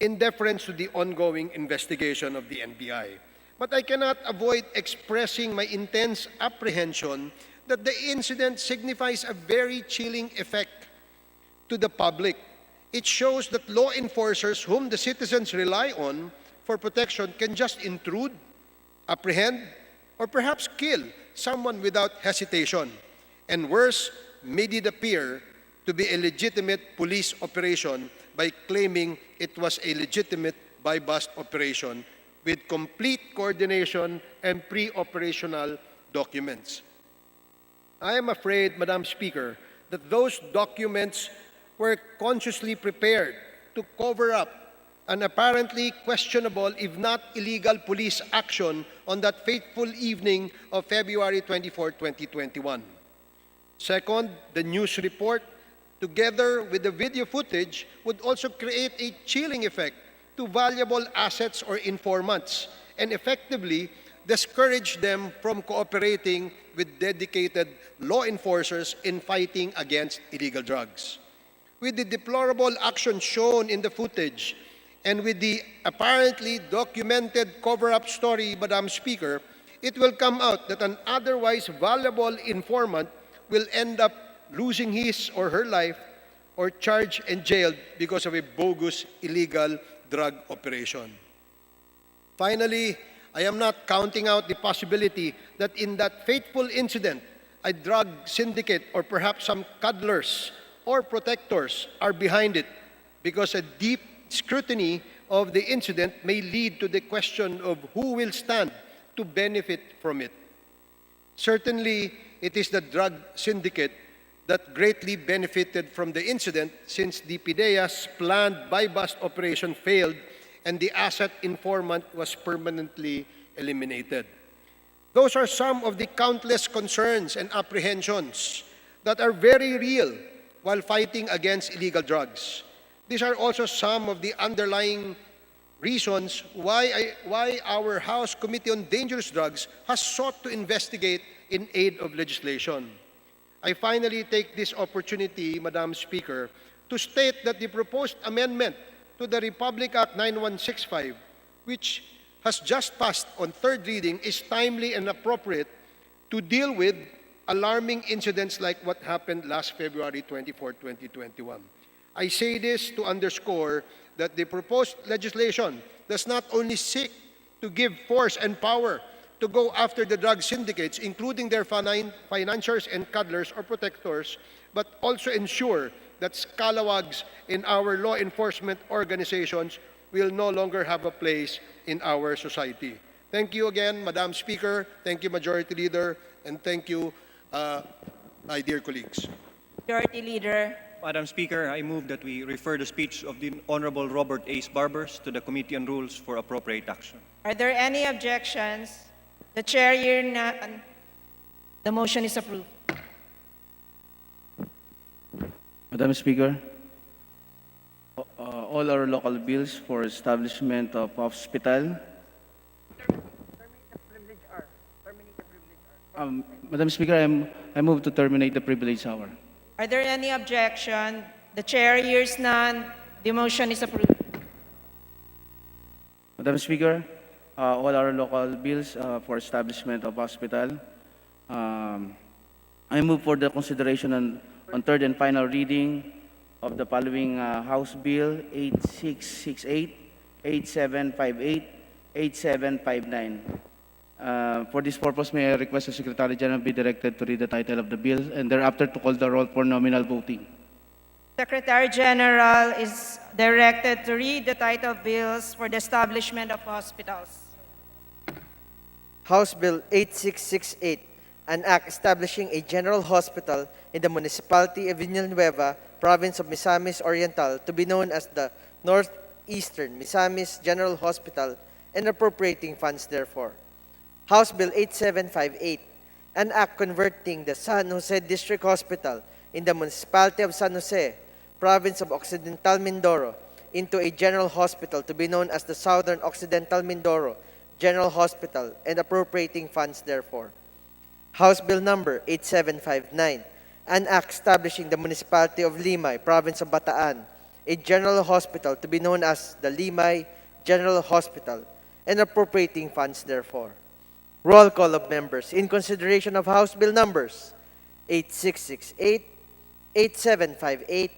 in deference to the ongoing investigation of the NBI. But I cannot avoid expressing my intense apprehension that the incident signifies a very chilling effect to the public. It shows that law enforcers whom the citizens rely on for protection can just intrude, apprehend, or perhaps kill someone without hesitation. And worse, made it appear to be a legitimate police operation by claiming it was a legitimate buy-bust operation with complete coordination and pre-operational documents. I am afraid, Madam Speaker, that those documents were consciously prepared to cover up an apparently questionable, if not illegal, police action on that fateful evening of February 24, 2021. Second, the news report, together with the video footage, would also create a chilling effect to valuable assets or informants and effectively discourage them from cooperating with dedicated law enforcers in fighting against illegal drugs. With the deplorable action shown in the footage and with the apparently documented cover-up story, Madam Speaker, it will come out that an otherwise valuable informant will end up losing his or her life or charged and jailed because of a bogus illegal drug operation. Finally, I am not counting out the possibility that in that fateful incident, a drug syndicate or perhaps some cuddlers or protectors are behind it, because a deep scrutiny of the incident may lead to the question of who will stand to benefit from it. Certainly, it is the drug syndicate that greatly benefited from the incident, since the PIDEA's planned buy-bust operation failed and the asset informant was permanently eliminated. Those are some of the countless concerns and apprehensions that are very real while fighting against illegal drugs. These are also some of the underlying reasons why our House Committee on Dangerous Drugs has sought to investigate in aid of legislation. I finally take this opportunity, Madam Speaker, to state that the proposed amendment to the Republic Act 9165, which has just passed on third reading, is timely and appropriate to deal with alarming incidents like what happened last February 24, 2021. I say this to underscore that the proposed legislation does not only seek to give force and power to go after the drug syndicates, including their financiers and cuddlers or protectors, but also ensure that scalawags in our law enforcement organizations will no longer have a place in our society. Thank you again, Madam Speaker. Thank you, Majority Leader. And thank you, my dear colleagues. Majority Leader. Madam Speaker, I move that we refer the speech of the Honorable Robert A. Barbers to the Committee on Rules for appropriate action. Are there any objections? The chair here none. The motion is approved. Madam Speaker, all our local bills for establishment of hospital. Madam Speaker, I move to terminate the privilege hour. Are there any objection? The chair hears none. The motion is approved. Madam Speaker, all our local bills for establishment of hospital. I move for the consideration on third and final reading of the following House Bill 8668, 8758, 8759. For this purpose, may I request the Secretary General be directed to read the title of the bill and thereafter to call the roll for nominal voting. Secretary General is directed to read the title bills for the establishment of hospitals. House Bill 8668, an act establishing a general hospital in the municipality of Villanueva, province of Misamis Oriental, to be known as the Northeastern Misamis General Hospital, and appropriating funds therefore. House Bill 8758, an act converting the San Jose District Hospital in the municipality of San Jose, province of Occidental Mindoro, into a general hospital to be known as the Southern Occidental Mindoro General Hospital, and appropriating funds therefore. House Bill number 8759, an act establishing the municipality of Limay, province of Bataan, a general hospital to be known as the Limay General Hospital, and appropriating funds therefore. Roll call of members in consideration of House Bill numbers 8668, 8758,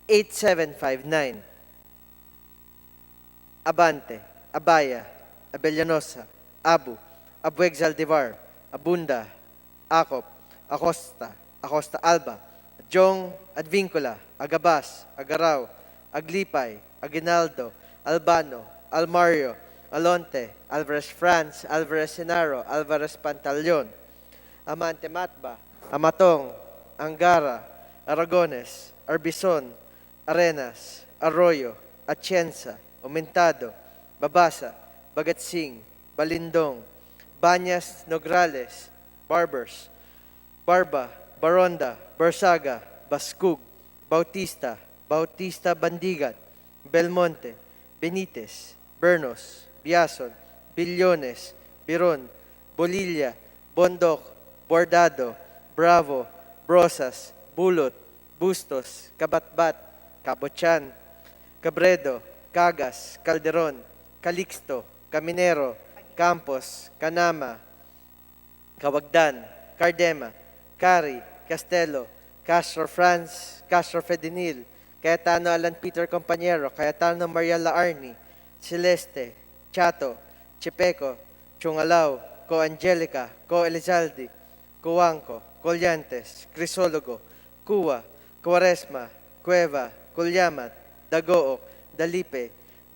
8759. Abante, Abaya, Abellanosa, Abu, Abueg Zaldivar, Abunda, Acop, Acosta, Acosta Alba, Jong Advincula, Agabas, Agaraw, Aglipay, Aguinaldo, Albano, Almario, Alonte, Alvarez France, Alvarez Senaro, Alvarez Pantaleon, Amante Matba, Amatong, Angara, Aragones, Arbison, Arenas, Arroyo, Atienza, Aumentado, Babasa, Bagatsing, Balindong, Banyas, Nograles, Barbers, Barba, Baronda, Barsaga, Baskug, Bautista, Bautista Bandigan, Belmonte, Benitez, Bernos, Biason, Billones, Biron, Bolilla, Bondoc, Bordado, Bravo, Brosas, Bulot, Bustos, Kabatbat, Cabochan, Cabredo, Cagas, Calderon, Calixto, Caminero, Campos, Canama, Cawagdan, Cardema, Cari, Castelo, Castro France, Castro Fedenil, Cayetano Alan Peter Compañero, Cayetano Maria Laarni, Celeste, Chato, Chepeco, Chungalao, Co Angelica, Co Elizalde, Cuanco, Collantes, Crisologo, Cuwa, Cuaresma, Cueva, Culyamat, Dagoo, Dalipe,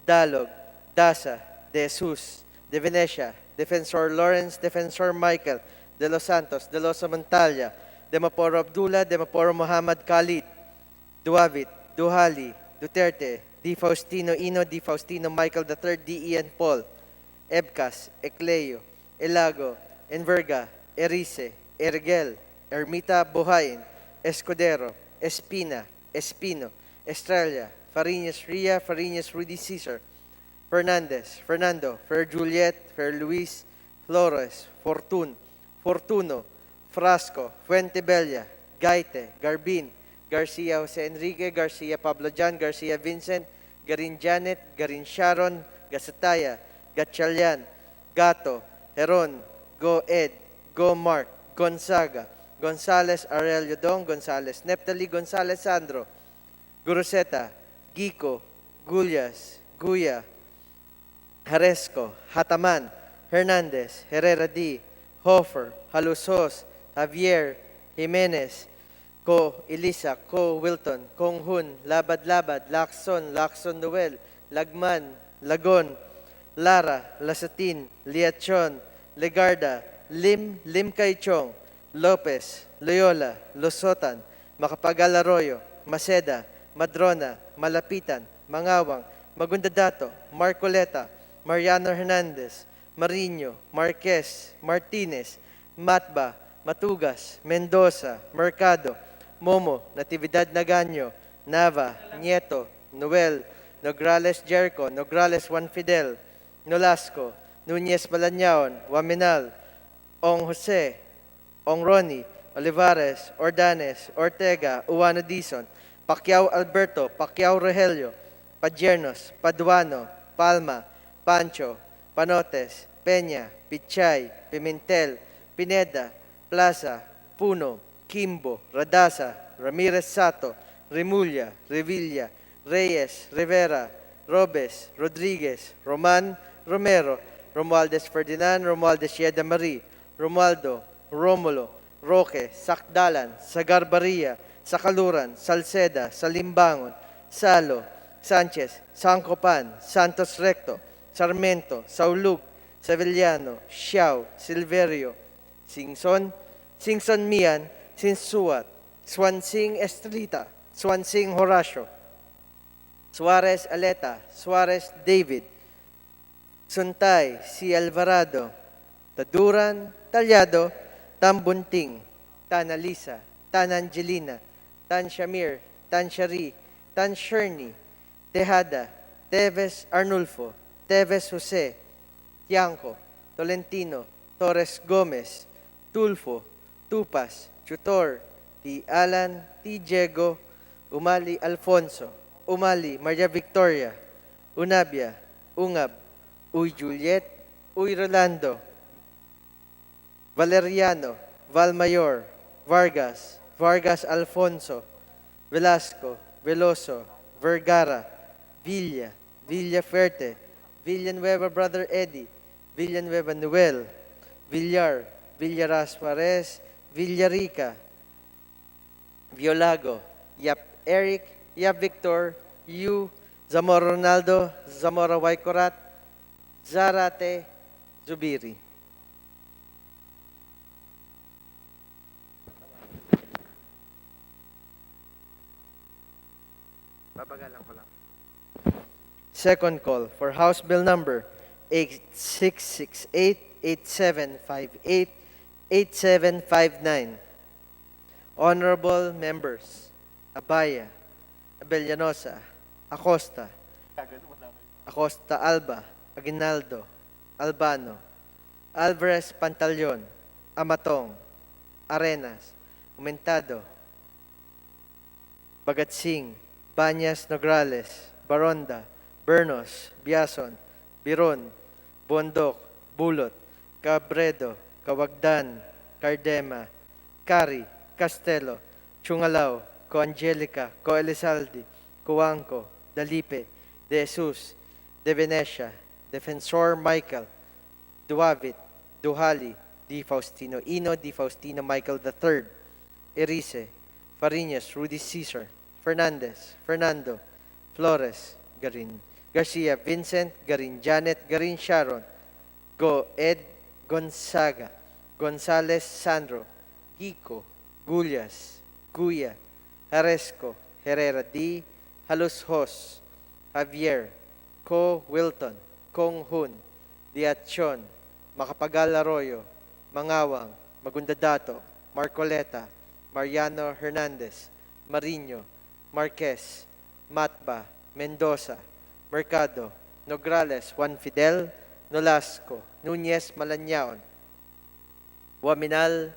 Dalog, Dasa, De Jesus, De Venecia, Defensor Lawrence, Defensor Michael, De Los Santos, De Los Montalia, De Maporo Abdullah, De Maporo Muhammad Khalid, Duavit, Duhali, Duterte, Di Faustino Ino, Di Faustino Michael III, D. Ian Paul, Ebcas, Ecleo, Elago, Enverga, Erice, Ergel, Ermita Buhayin, Escudero, Espina, Espino, Estrella, Fariñas Ria, Fariñas Rudy Cesar, Fernandez, Fernando, Fer Juliet, Fer Luis, Flores, Fortun, Fortuno, Frasco, Fuentebella, Gaite, Garbin, Garcia Jose Enrique, Garcia Pablo Jan, Garcia Vincent, Garin Janet, Garin Sharon, Gasataya, Gatchalian, Gato, Heron, Go Ed, Go Mark, Gonzaga, Gonzales Aurelio Dong, Gonzales Neptali, Gonzales Sandro, Guruseta, Gico, Gullas, Guya, Haresco, Hataman, Hernandez, Herrera D, Hofer, Halusos, Javier, Jimenez, Ko Elisa, Ko Wilton, Kong Hun, Labad Labad, Lacson, Lacson Noel, Lagman, Lagon, Lara, Lasatin, Liachon, Legarda, Lim, Lim Kaichong, Lopez, Loyola, Losotan, Macapagal Arroyo, Maceda, Madrona, Malapitan, Mangawang, Magundadato, Marcoleta, Mariano Hernandez, Marino, Marquez, Martinez, Matba, Matugas, Mendoza, Mercado, Momo, Natividad Naganyo, Nava, Nieto, Noel, Nograles Jericho, Nograles Juan Fidel, Nolasco, Nunez Balanyaon, Waminal, Ong Jose, Ong Ronnie, Olivares, Ordanes, Ortega, Uwano Dizon, Pacquiao Alberto, Pacquiao Rogelio, Padiernos, Paduano, Palma, Pancho, Panotes, Peña, Pichay, Pimentel, Pineda, Plaza, Puno, Kimbo, Radasa, Ramirez Sato, Remulla, Revilla, Reyes, Rivera, Robes, Rodriguez, Roman, Romero, Romualdez Ferdinand, Romualdez Yeda Marie, Romualdo, Romulo, Roque, Sakdalan, Sagarbaria, Sakaluran, Salceda, Salimbangon, Salo, Sanchez, Sancopan, Santos Recto, Sarmento, Saulug, Sevillano, Xiao, Silverio, Singson, Singson Mian, Sinsuat, Swansing Estrita, Swansing Horacio, Suarez Aleta, Suarez David, Suntay, Si Alvarado, Taduran, Talyado, Tambunting, Tan Alisa, Tan Angelina, Tan Shamir, Tan Shari, Tan Sherny, Tejada, Teves Arnulfo, Teves Jose, Tiangco, Tolentino, Torres Gomez, Tulfo, Tupas, Tutor, T. Alan, T. Diego, Umali Alfonso, Umali Maria Victoria, Unabia, Ungab, Uy Juliet, Uy Rolando, Valeriano, Valmayor, Vargas, Vargas Alfonso, Velasco, Veloso, Vergara, Villa, Villaferte, Villanueva Brother Eddie, Villanueva Noel, Villar, Villaras Juarez, Villarica, Violago, Yap Eric, Yap Victor, Yu, Zamora Ronaldo, Zamora Waikorat, Zarate, Zubiri. Babagalan ko lang. Second call for House Bill number 8668, 8758, 8759. Honorable members, Abaya, Abellanosa, Acosta, Acosta Alba, Aguinaldo, Albano, Alvarez Pantaleon, Amatong, Arenas, Umentado, Bagatsing, Banyas Nograles, Baronda, Bernos, Biason, Biron, Bondok, Bulot, Cabredo, Kawagdan, Cardema, Cari, Castelo, Chungalao, Co Angelica, Co Elizalde, Cuanco, Dalipe, De Jesus, De Venecia, Defensor Michael, Duavit, Duhali, Di Faustino Ino, Di Faustino Michael III, Erice, Fariñas, Rudy Cesar, Fernandez, Fernando, Flores, Garin, Garcia, Vincent, Garin Janet, Garin Sharon, Go Ed Gonzaga, Gonzales Sandro, Gico, Gullas, Guya, Haresco, Herrera D, Halus Hos, Javier, Co Wilton, Kong Hun, Diachon, Macapagal Arroyo, Mangawang, Magundadato, Marcoleta, Mariano Hernandez, Marino, Marquez, Matba, Mendoza, Mercado, Nograles, Juan Fidel, Nolasco, Nunez Malanyaon, Waminal,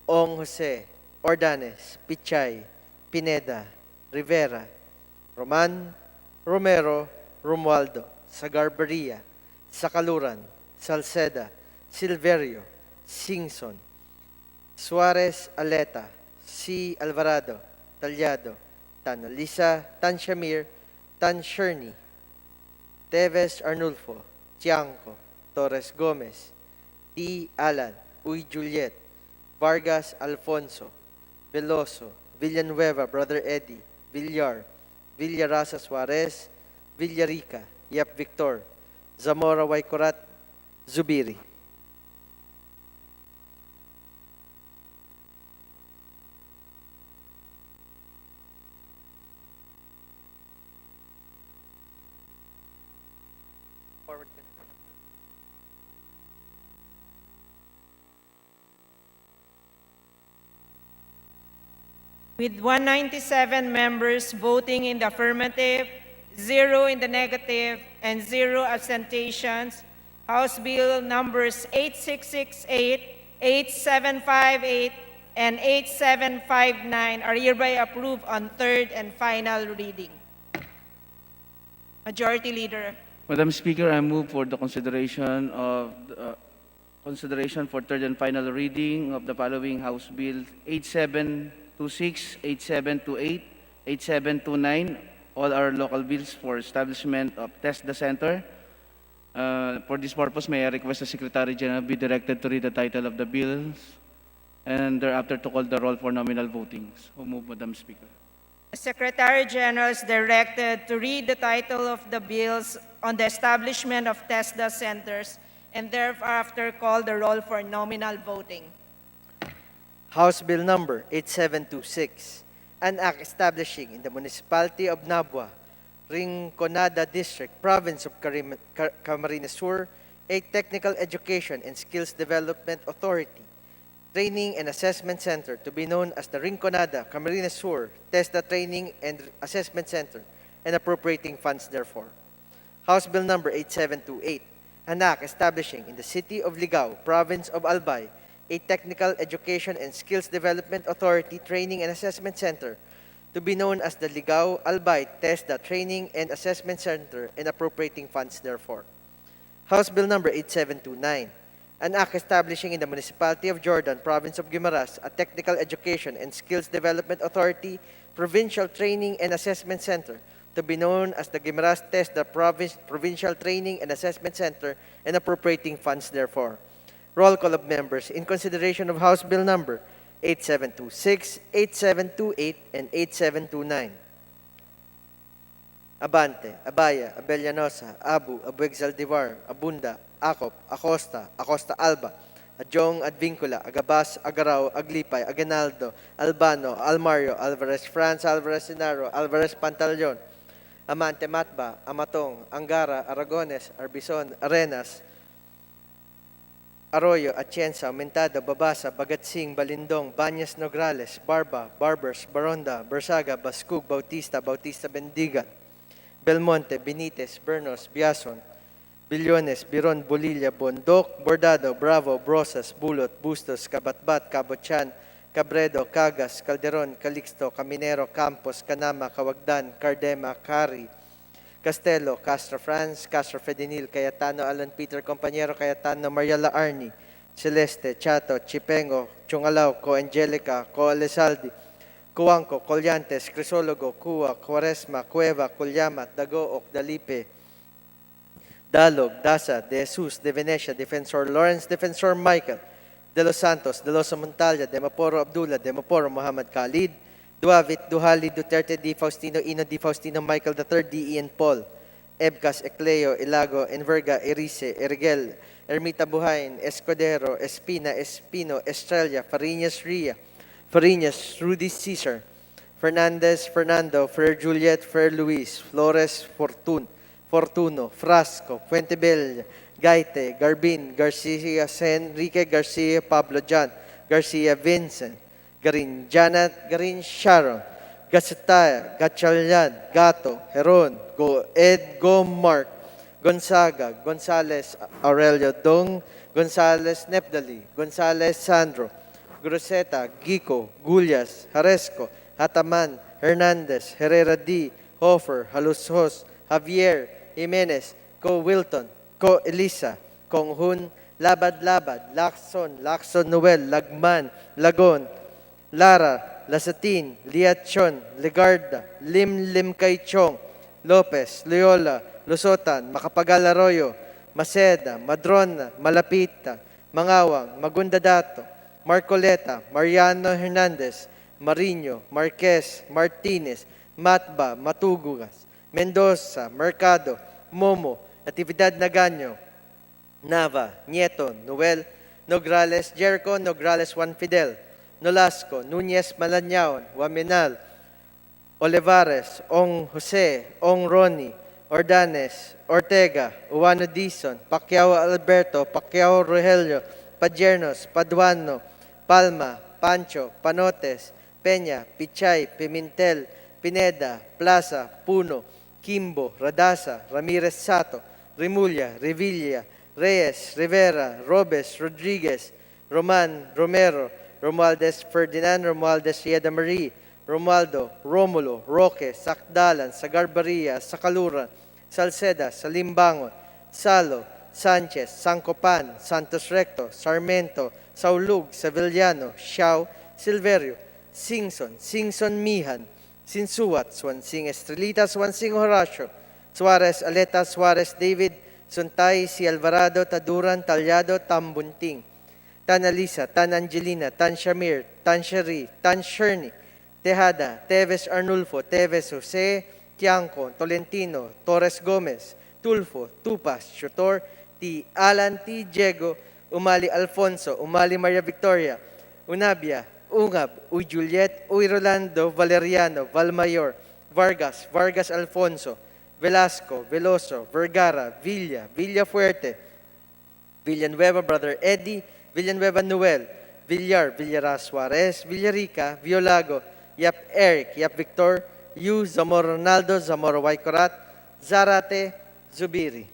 Ong Jose, Ordanes, Pichay, Pineda, Rivera, Roman, Romero, Romualdo, Sagarberia, Sakaluran, Salceda, Silverio, Singson, Suarez Aleta, C. Alvarado, Talyado, Tan Alisa, Tan Shamir, Tan Sherny, Teves Arnulfo, Tiangco, Torres Gomez, T. Alan, Uy Juliet, Vargas Alfonso, Veloso, Villanueva, Brother Eddie, Villar, Villarasa Suarez, Villarica, Yap Victor, Zamora Waikorat, Zubiri. With 197 members voting in the affirmative, 0 in the negative, and 0 abstentions, House Bill numbers 8668, 8758, and 8759 are hereby approved on third and final reading. Majority Leader. Madam Speaker, I move for the consideration for third and final reading of the following House Bill 8726, 8728, 8729, all are local bills for establishment of TESDA Center. For this purpose, may I request the Secretary General be directed to read the title of the bills and thereafter to call the roll for nominal voting. So move, Madam Speaker. The Secretary General is directed to read the title of the bills on the establishment of TESDA centers and thereafter call the roll for nominal voting. House Bill number 8726, an act establishing in the municipality of Nabua, Rinconada District, province of Camarines Sur, a technical education and skills development authority, training and assessment center to be known as the Rinconada Camarines Sur TESDA Training and Assessment Center and appropriating funds therefore. House Bill number 8728, an act establishing in the city of Ligao, province of Albay, a technical education and skills development authority training and assessment center to be known as the Ligao Albay TESDA Training and Assessment Center and appropriating funds therefore. House Bill number 8729, an act establishing in the municipality of Jordan, province of Guimaras, a technical education and skills development authority provincial training and assessment center to be known as the Guimaras TESDA Provincial Training and Assessment Center and appropriating funds therefore. Roll call of members in consideration of House Bill number 8726, 8728, and 8729. Abante, Abaya, Abellanosa, Abu, Abueg Zaldivar, Abunda, Acop, Acosta, Acosta Alba, Adjong Advincula, Agabas, Agaraw, Aglipay, Aguinaldo, Albano, Almario, Alvarez France, Alvarez Sinaro, Alvarez Pantaleon, Amante Matba, Amatong, Angara, Aragones, Arbison, Arenas, Arroyo, Atienza, Aumentado, Babasa, Bagatsing, Balindong, Banyas Nograles, Barba, Barbers, Baronda, Bersaga, Bascug, Bautista, Bautista Bendigan, Belmonte, Benitez, Bernos, Biason, Billones, Biron, Bolilla, Bondok, Bordado, Bravo, Brosas, Bulot, Bustos, Kabatbat, Cabochan, Cabredo, Cagas, Calderon, Calixto, Caminero, Campos, Canama, Cawagdan, Cardema, Cari, Castelo, Castro France, Castro Fedenil, Cayetano, Alan Peter, Compañero, Cayetano, Mariala Arni, Celeste, Chato, Chipengo, Chungalao, Co Angelica, Co Alessaldi, Cuanco, Collantes, Crisologo, Cua, Quaresma, Cueva, Culyamat, Dagook, Dalipe, Dalog, Dasa, De Jesus, De Venecia, Defensor Lawrence, Defensor Michael, De Los Santos, De Los Montalya, De Maporo Abdullah, De Maporo Muhammad Khalid, Duavit, Duhali, Duterte, Di Faustino, Ino, Di Faustino, Michael III, D. Ian Paul, Ebcas, Ecleo, Ilago, Enverga, Erice, Ergel, Ermita Buhain, Escudero, Espina, Espino, Estrella, Fariñas Ria, Fariñas, Rudy Cesar, Fernandez, Fernando, Fer Juliet, Fer Luis, Flores, Fortuno, Frasco, Fuentebella, Gaite, Garbin, Garcia, Enrique Garcia, Pablo John, Garcia, Vincent, Garin Janet, Garin Sharon, Gasataya, Gatchalian, Gato, Heron, Ed, Mark, Gonzaga, Gonzales, Aurelio Dong, Gonzales Nepdali, Gonzales Sandro, Groseta, Gico, Gullas, Haresco, Hataman, Hernandez, Herrera D, Hofer, Halusos, Javier, Jimenez, Co Wilton, Co Elisa, Konghun, Labad, Lacson Noel, Lagman, Lagon, Lara, Lasatin, Liachon, Legarda, Lim Kaichong, Lopez, Loyola, Lusotan, Macapagal Arroyo, Maceda, Madrona, Malapita, Mangawang, Magundadato, Marcoleta, Mariano Hernandez, Mariño, Marquez, Martinez, Matba, Matugugas, Mendoza, Mercado, Momo, Natividad Naganyo, Nava, Nieto, Noel, Nograles, Jericho, Nograles Juan Fidel, Nolasco, Núñez Malañaon, Waminal, Olivares, Ong Jose, Ong Ronnie, Ordanes, Ortega, Uwano Dizon, Pacquiao Alberto, Pacquiao Rogelio, Padiernos, Paduano, Palma, Pancho, Panotes, Peña, Pichay, Pimentel, Pineda, Plaza, Puno, Kimbo, Radasa, Ramirez Sato, Rimulya, Revilla, Reyes, Rivera, Robes, Rodriguez, Roman, Romero, Romualdez Ferdinand, Romualdez Yeda Marie, Romualdo, Romulo, Roque, Sakdalan, Sagarbaria, Sakaluran, Salceda, Salimbangon, Salo, Sanchez, Sancopan, Santos Recto, Sarmento, Saulug, Sevillano, Xiao, Silverio, Singson Mihan, Sinsuat, Swansing Estrelita, Swansing Horacio, Suarez Aleta, Suarez David, Suntay, Si Alvarado, Taduran, Talyado, Tambunting, Tan Alisa, Tan Angelina, Tan Shamir, Tan Sheri, Tan Sherny, Tejada, Teves Arnulfo, Teves Jose, Tiangco, Tolentino, Torres Gomez, Tulfo, Tupas, Shotor, T. Alan T. Diego, Umali Alfonso, Umali Maria Victoria, Unabia, Ungab, Uy Juliet, Uy Rolando, Valeriano, Valmayor, Vargas, Vargas Alfonso, Velasco, Veloso, Vergara, Villa, Villafuerte, Villanueva, Brother Eddie, Villanueva Noel, Villar, Villaras Suarez, Villarica, Violago, Yap Eric, Yap Victor, Yu, Zamora Ronaldo, Zamora Waikorat, Zarate, Zubiri.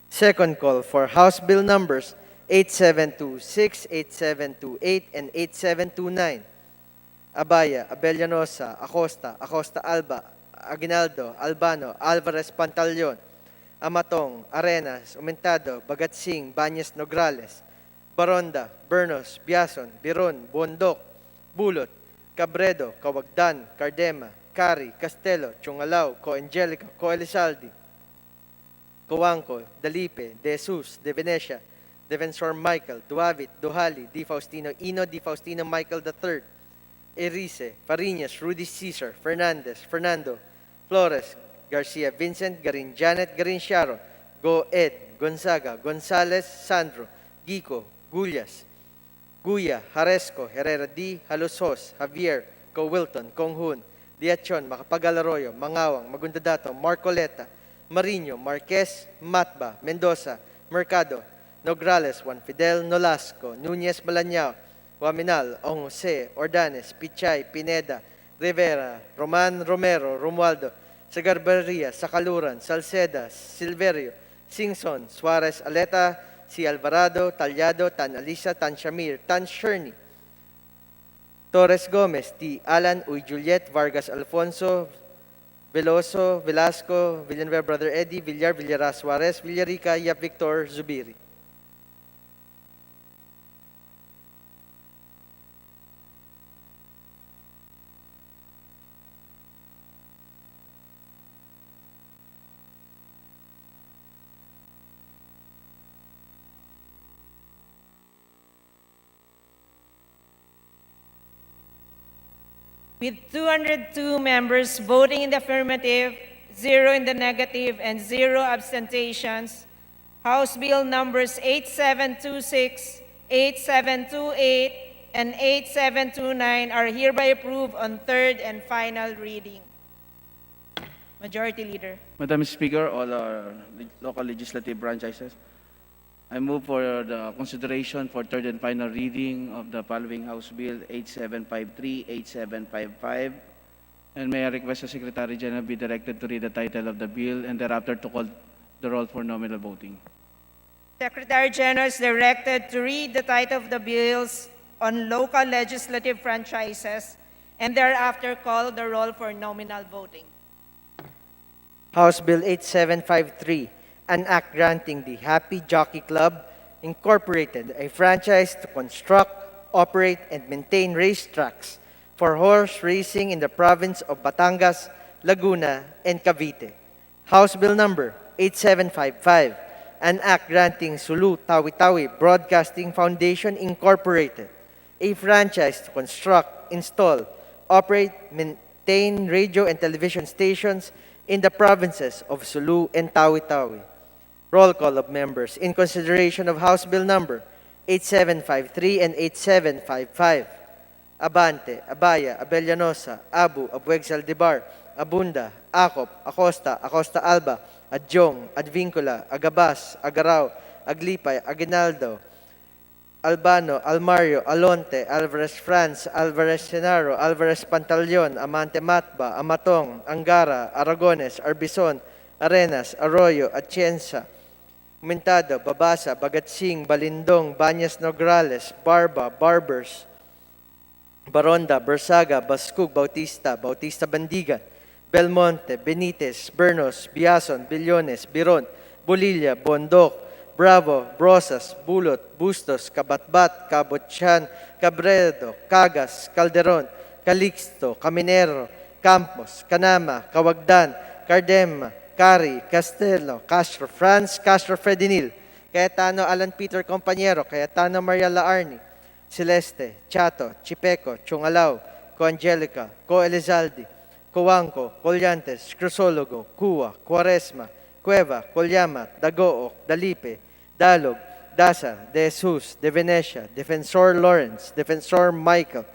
Second call for House Bill numbers 8726, 8728, and 8729. Abaya, Abellanosa, Acosta, Acosta Alba, Aguinaldo, Albano, Alvarez Pantaleon, Amatong, Arenas, Aumentado, Bagatsing, Banyas Nograles, Baronda, Bernos, Biason, Biron, Bondok, Bulot, Cabredo, Cawagdan, Cardema, Cari, Castelo, Chungalao, Co Angelica, Co Elizaldi, Coanco, Dalipe, De Jesus, De Venecia, Defensor Michael, Duavit, Duhali, Di Faustino Ino, Di Faustino Michael III, Erice, Fariñas, Rudy Cesar, Fernandez, Fernando, Flores, Garcia Vincent, Garin Janet, Garin Sharon, Go Ed, Gonzaga, Gonzalez, Sandro, Gico, Gullas, Guya, Haresco, Herrera D, Halusos, Javier, Co Wilton, Konghun, Diachon, Macapagal-Arroyo, Mangawang, Magundadato, Marcoleta, Marino, Marquez, Matba, Mendoza, Mercado, Nograles, Juan Fidel, Nolasco, Núñez Malañao, Waminal, Ong Jose, Ordanes, Pichay, Pineda, Rivera, Roman Romero, Romualdo, Sagarbarria, Sakaluran, Salceda, Silverio, Singson, Suarez Aleta, si Alvarado, Talyado, Tan Alisa, Tan Shamir, Tan Sherny, Torres Gomez, T. Alan, Uy Juliet, Vargas Alfonso, Veloso, Velasco, Villanueva Brother Eddie, Villar, Villara Suarez, Villarica, Yap Victor, Zubiri. With 202 members voting in the affirmative, 0 in the negative, and 0 abstentions, House Bill numbers 8726, 8728, and 8729 are hereby approved on third and final reading. Majority Leader. Madam Speaker, all our local legislative franchises, I move for the consideration for third and final reading of the following House Bill 8753, 8755, and may I request the Secretary General be directed to read the title of the bill and thereafter to call the roll for nominal voting. Secretary General is directed to read the title of the bills on local legislative franchises and thereafter call the roll for nominal voting. House Bill 8753, an act granting the Happy Jockey Club, Incorporated, a franchise to construct, operate, and maintain racetracks for horse racing in the province of Batangas, Laguna, and Cavite. House Bill number 8755, an act granting Sulu Tawi-Tawi Broadcasting Foundation, Incorporated, a franchise to construct, install, operate, maintain radio and television stations in the provinces of Sulu and Tawi-Tawi. Roll call of members in consideration of House Bill number 8753 and 8755. Abante, Abaya, Abellanosa, Abu, Abueg Saldivar, Abunda, Acop, Acosta, Acosta Alba, Adjong, Advincula, Agabas, Agarao, Aglipay, Aguinaldo, Albano, Almario, Alonte, Alvarez France, Alvarez Senaro, Alvarez Pantaleon, Amante Matba, Amatong, Angara, Aragones, Arbison, Arenas, Arroyo, Atienza, Mintado, Babasa, Bagatsing, Balindong, Banyas Nograles, Barba, Barbers, Baronda, Bersaga, Baskug, Bautista, Bautista Bandigan, Belmonte, Benitez, Bernos, Biason, Billones, Biron, Bolilla, Bondok, Bravo, Brosas, Bulot, Bustos, Kabatbat, Cabotchan, Cabredo, Cagas, Calderon, Calixto, Caminero, Campos, Canama, Kawagdan, Cardema, Cari, Castelo, Castro Franz, Castro Fredinil, Cayetano Alan Peter Compañero, Cayetano Maria Laarni, Celeste, Chato, Chipeco, Chungalao, Coangelica, Co Elizaldi, Coanco, Collantes, Crisologo, Cua, Quaresma, Cueva, Colyama, Dagoo, Dalipe, Dalog, Dasa, De Jesus, De Venecia, Defensor Lawrence, Defensor Michael,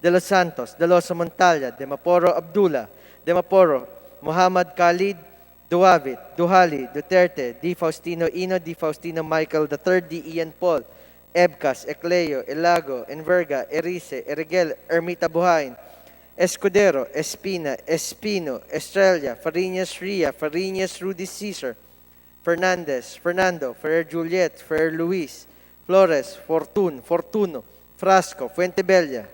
De Los Santos, De Los Montalya, De Maporo Abdullah, De Maporo, Muhammad Khalid, Duavit, Duhali, Duterte, Di Faustino Ino, Di Faustino Michael III, Di Ian Paul, Ebcas, Ecleo, Elago, Enverga, Erice, Erigel, Ermita Buhain, Escudero, Espina, Espino, Estrella, Fariñas Ria, Fariñas Rudy Cesar, Fernandez, Fernando, Ferrer Juliet, Ferrer Luis, Flores, Fortuno, Frasco, Fuentebella,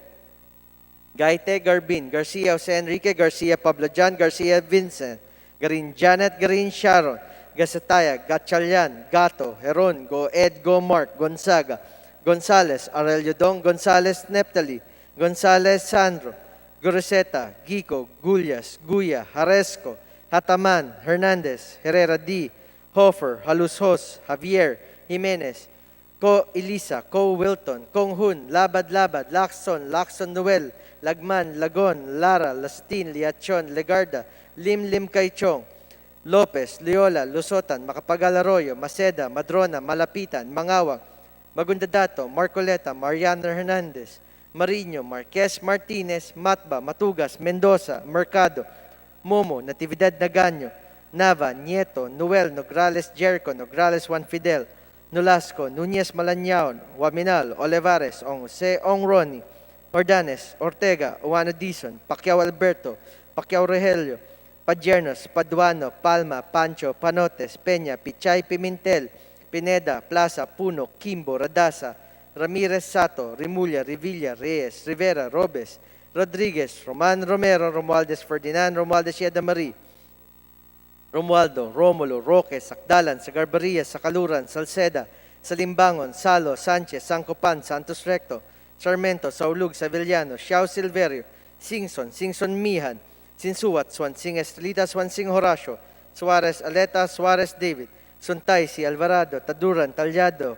Gaite, Garbin, Garcia, Jose Enrique, Garcia, Pablo John, Garcia, Vincent, Garin Janet, Garin Sharon, Gasataya, Gatchalian, Gato, Heron, Go Ed, Go Mark, Gonzaga, Gonzales, Aurelio Dong, Gonzales, Neptali, Gonzales, Sandro, Goroseta, Gico, Gullas, Guya, Haresco, Hataman, Hernandez, Herrera D, Hofer, Halusos, Javier, Jimenez, Ko Elisa, Ko Wilton, Kong Hun, Labad Labad, Lacson, Lacson Noel, Lagman, Lagon, Lara, Lastin, Liachon, Legarda, Lim Lim Kaichong, Lopez, Loyola, Lusotan, Macapagal Arroyo, Maceda, Madrona, Malapitan, Mangawang, Magundadato, Marcoleta, Mariano Hernandez, Marino, Marquez, Martinez, Matba, Matugas, Mendoza, Mercado, Momo, Natividad Naganyo, Nava, Nieto, Noel, Nograles Jericho, Nograles Juan Fidel, Nolasco, Nunez Malanyaon, Waminal, Olivares, Ong Jose, Ong Ronnie, Ordanes, Ortega, Uwano Dizon, Pacquiao Alberto, Pacquiao Rogelio, Padiernos, Paduano, Palma, Pancho, Panotes, Peña, Pichay, Pimentel, Pineda, Plaza, Puno, Kimbo, Radasa, Ramirez Sato, Rimulya, Revilla, Reyes, Rivera, Robes, Rodriguez, Roman Romero, Romualdez Ferdinand, Romualdez Yeda Marie, Romualdo, Romulo, Roque, Sakdalan, Sagarbaria, Sakaluran, Salceda, Salimbangon, Salo, Sanchez, Sancopan, Santos Recto, Sarmento, Saulug, Savillano, Xiao Silverio, Singson, Singson Mihan, Sinsuat, Swansing Estrelita, Swansing Horacio, Suarez Aleta, Suarez David, Suntay, Si Alvarado, Taduran, Talyado,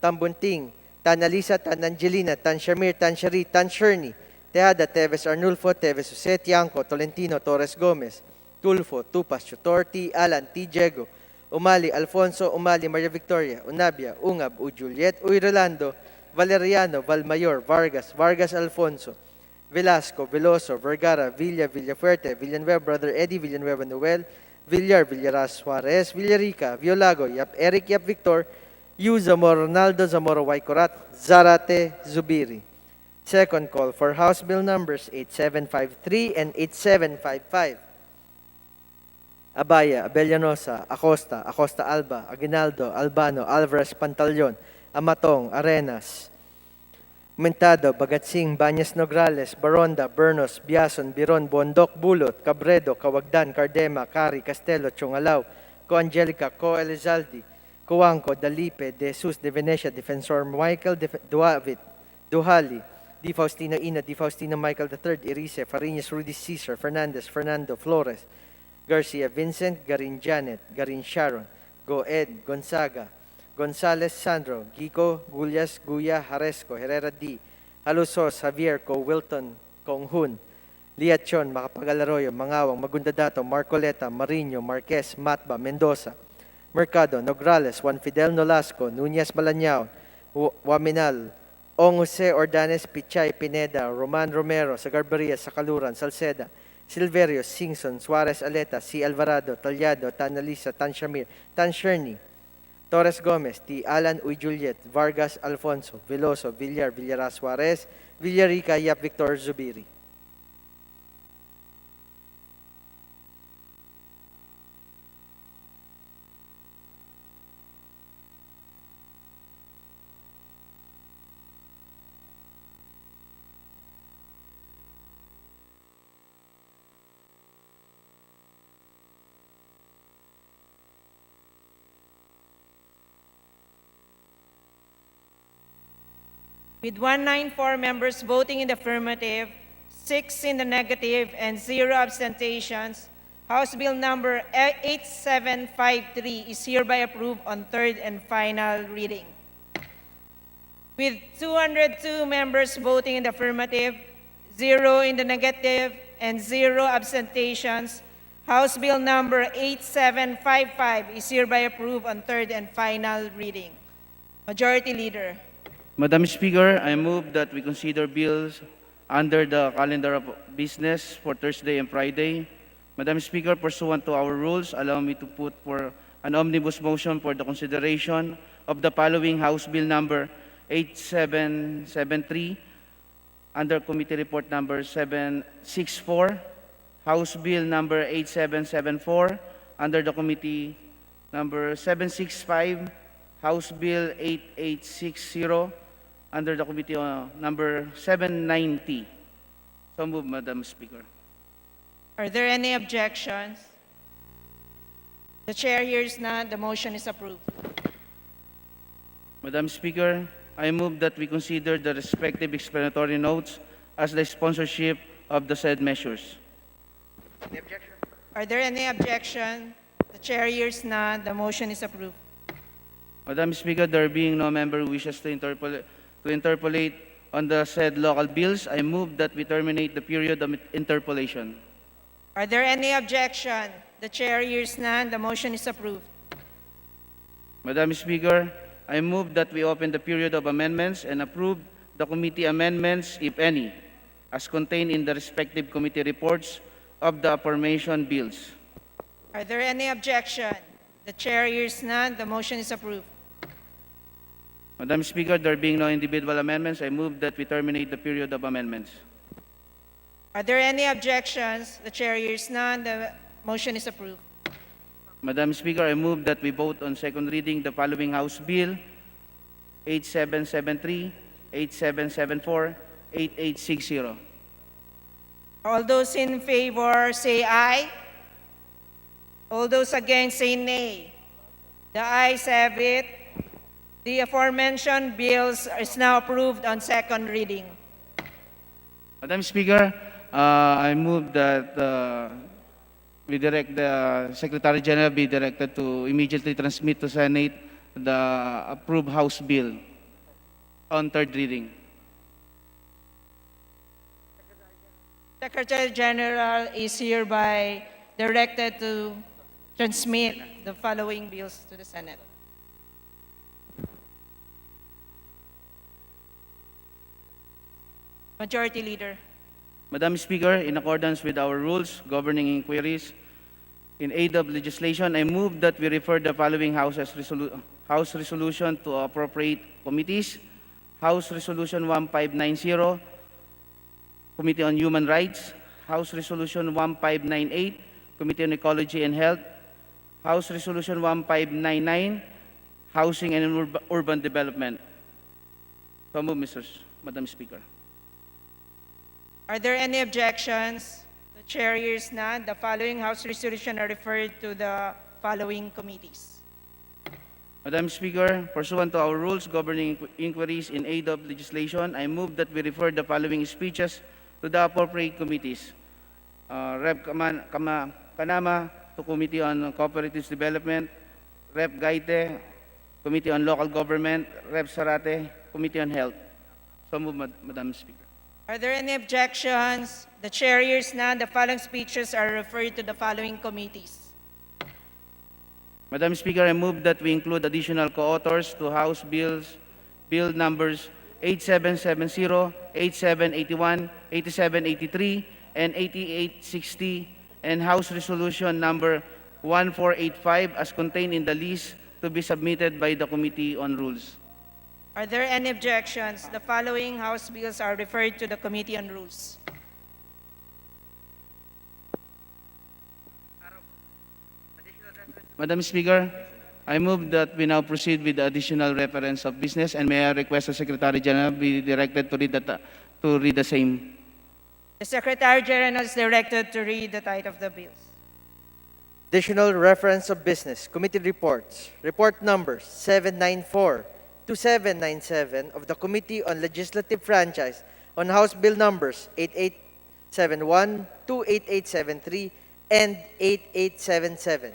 Tambunting, Tan Alisa, Tan Angelina, Tan Shamir, Tan Shari, Tan Sherny, Tejada, Teves Arnulfo, Teves Jose, Tiangco, Tolentino, Torres Gomez, Tulfo, Tupas, Chutorti, Alan, T. Diego, Umali, Alfonso, Umali, Maria Victoria, Unabia, Ungab, U. Juliet, Uy Rolando, Valeriano, Valmayor, Vargas, Vargas Alfonso, Velasco, Veloso, Vergara, Villa, Villafuerte, Villanueva, Brother Eddie, Villanueva Noel, Villar, Villaras Suarez, Villarica, Violago, Yap Eric, Yap Victor, Yu Zamoro, Ronaldo, Zamoro, Waikorat, Zarate, Zubiri. Second call for House Bill numbers 8753 and 8755. Abaya, Abellanosa, Acosta, Acosta Alba, Aguinaldo, Albano, Alvarez Pantaleon, Amatong, Arenas, Mentado, Bagatsing, Banyas Nograles, Baronda, Bernos, Biason, Biron, Bondok, Bulot, Cabredo, Kawagdan, Cardema, Cari, Castelo, Chongalaw, Co Angelica, Co Elizaldi, Coanco, Dalipe, De Jesus, De Venecia, Defensor Michael, Duavit, Duhali, Di Faustino Ina, Di Faustino Michael III, Irice, Fariñas, Rudy Cesar, Fernandez, Fernando, Flores, Garcia, Vincent, Garin Janet, Garin Sharon, Goed, Gonzaga, Gonzales Sandro, Gico, Gullas, Guya, Haresco, Herrera D, Halusos, Javier, Co, Wilton, Konghun, Liachon, Macapagal Arroyo, Mangawang, Magundadato, Marcoleta, Marino, Marquez, Matba, Mendoza, Mercado, Nograles, Juan Fidel Nolasco, Nunez Malanyaon, Waminal, Ong Jose Ordanes, Pichay, Pineda, Roman Romero, Sagarbaria, Sakaluran, Salceda, Silverio, Singson, Suarez Aleta, C. Alvarado, Talyado, Tan Alisa, Tan Shamir, Tan Sherny, Torres Gomez, T. Alan Uy Juliet, Vargas Alfonso, Veloso, Villar, Villaras Suarez, Villarica, Yap Victor Zubiri. With 194 members voting in the affirmative, 6 in the negative, and 0 abstentions, House Bill number 8753 is hereby approved on third and final reading. With 202 members voting in the affirmative, 0 in the negative, and 0 abstentions, House Bill number 8755 is hereby approved on third and final reading. Majority Leader. Madam Speaker, I move that we consider bills under the calendar of business for Thursday and Friday. Madam Speaker, pursuant to our rules, allow me to put for an omnibus motion for the consideration of the following House Bill number 8773 under Committee Report number 764, House Bill number 8774 under the Committee number 765, House Bill 8860 under the Committee number 790. So move, Madam Speaker. Are there any objections? The chair hears none. The motion is approved. Madam Speaker, I move that we consider the respective explanatory notes as the sponsorship of the said measures. Are there any objection? The chair hears none. The motion is approved. Madam Speaker, there being no member who wishes to interpolate on the said local bills, I move that we terminate the period of interpolation. Are there any objection? The chair hears none. The motion is approved. Madam Speaker, I move that we open the period of amendments and approve the committee amendments, if any, as contained in the respective committee reports of the aforementioned bills. Are there any objection? The chair hears none. The motion is approved. Madam Speaker, there being no individual amendments, I move that we terminate the period of amendments. Are there any objections? The chair hears none. The motion is approved. Madam Speaker, I move that we vote on second reading the following House Bill 8773, 8774, 8860. All those in favor say aye. All those against say nay. The ayes have it. The aforementioned bills is now approved on second reading. Madam Speaker, I move that we direct the Secretary General be directed to immediately transmit to Senate the approved House Bill on third reading. Secretary General is hereby directed to transmit the following bills to the Senate. Majority Leader. Madam Speaker, in accordance with our rules governing inquiries in aid of legislation, I move that we refer the following House resolution to appropriate committees. House Resolution 1590, Committee on Human Rights. House Resolution 1598, Committee on Ecology and Health. House Resolution 1599, Housing and Urban Development. So move, Madam Speaker. Are there any objections? The chair hears none. The following House resolution are referred to the following committees. Madam Speaker, pursuant to our rules governing inquiries in aid of legislation, I move that we refer the following speeches to the appropriate committees. Rep. Kanama to Committee on Cooperative Development, Rep. Gaite, Committee on Local Government, Rep. Sarate, Committee on Health. So move, Madam Speaker. Are there any objections? The chair hears none. The following speeches are referred to the following committees. Madam Speaker, I move that we include additional co-authors to House Bills, Bill numbers 8770, 8781, 8783, and 8860, and House Resolution number 1485 as contained in the list to be submitted by the Committee on Rules. Are there any objections? The following House bills are referred to the Committee on Rules. Madam Speaker, I move that we now proceed with the additional reference of business, and may I request the Secretary General be directed to read the same. The Secretary General is directed to read the title of the bills. Additional reference of business, committee reports. Report numbers 794 to 797 of the Committee on Legislative Franchise on House Bill numbers 8871 to 8873 and 8877.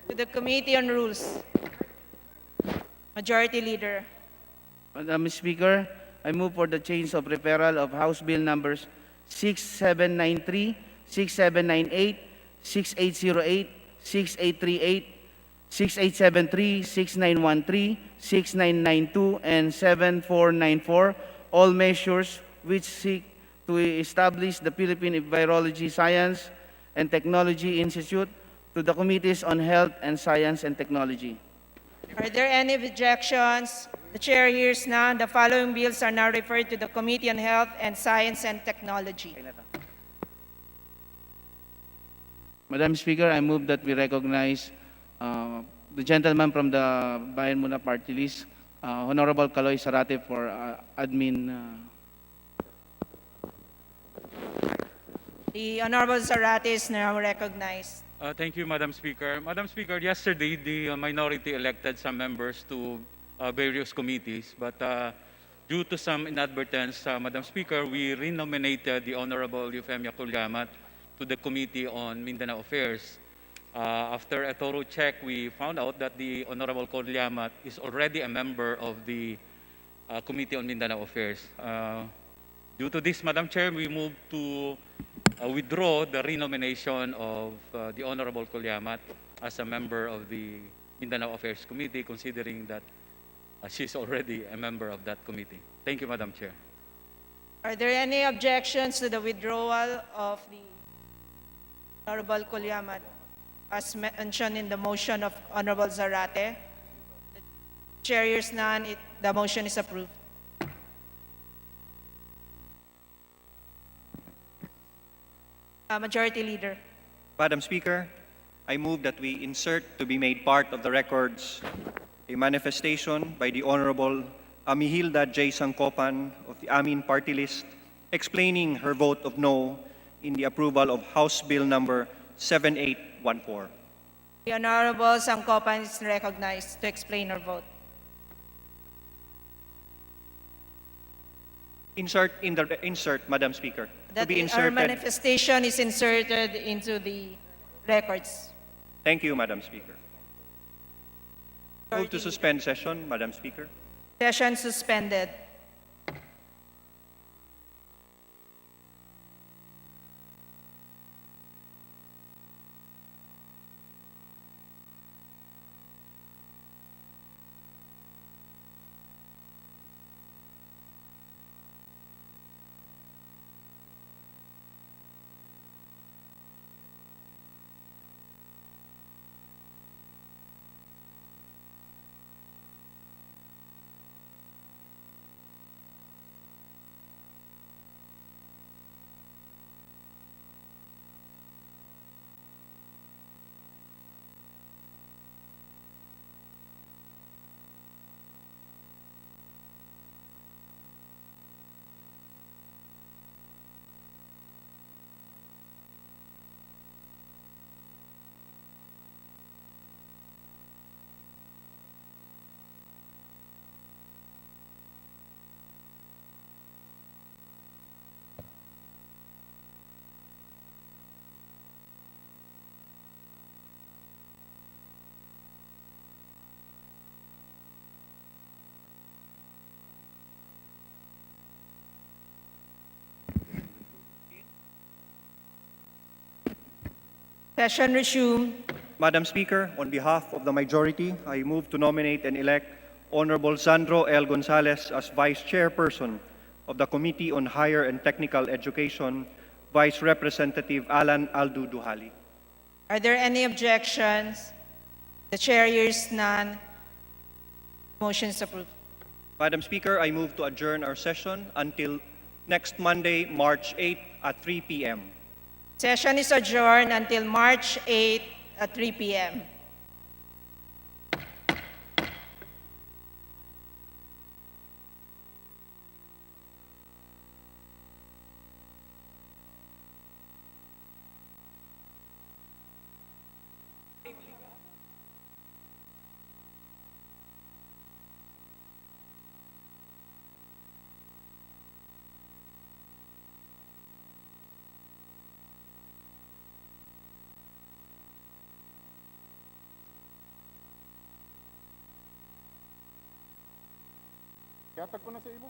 To the Committee on Rules. Majority Leader. Madam Speaker, I move for the change of referral of House Bill numbers 6793, 6798, 6808, 6838, 6873, 6913, 6992, and 7494, all measures which seek to establish the Philippine Virology Science and Technology Institute to the Committees on Health and Science and Technology. Are there any objections? The chair hears none. The following bills are now referred to the Committee on Health and Science and Technology. Madam Speaker, I move that we recognize the gentleman from the Bayan Muna Party List, Honorable Kaloy Sarate, for admin. The Honorable Zarate is now recognized. Thank you, Madam Speaker. Madam Speaker, yesterday the minority elected some members to various committees, but due to some inadvertence, Madam Speaker, we renominated the Honorable Eufemia Kulyamat to the Committee on Mindanao Affairs. After a thorough check, we found out that the Honorable Kodliamat is already a member of the Committee on Mindanao Affairs. Due to this, Madam Chair, we move to withdraw the renomination of the Honorable Kodliamat as a member of the Mindanao Affairs Committee, considering that she's already a member of that committee. Thank you, Madam Chair. Are there any objections to the withdrawal of the Honorable Kolyamat as mentioned in the motion of Honorable Zarate? The chair hears none. The motion is approved. Majority Leader. Madam Speaker, I move that we insert to be made part of the records a manifestation by the Honorable Amihilda J. Sangkopan of the Amin Party List explaining her vote of no in the approval of House Bill number 7814. The Honorable Sangkopan is recognized to explain her vote. Insert, Madam Speaker. That To be our inserted. manifestation is inserted into the records. Thank you, Madam Speaker. Move to suspend session, Madam Speaker. Session suspended. Session resumed. Madam Speaker, on behalf of the majority, I move to nominate and elect Honorable Sandro L. Gonzalez as Vice Chairperson of the Committee on Higher and Technical Education, Vice Representative Alan Aldo Duhali. Are there any objections? The chair hears none. Motion is approved. Madam Speaker, I move to adjourn our session until next Monday, March 8 at 3 p.m. Session is adjourned until March 8 at 3 p.m. Yatag ko na sa imo.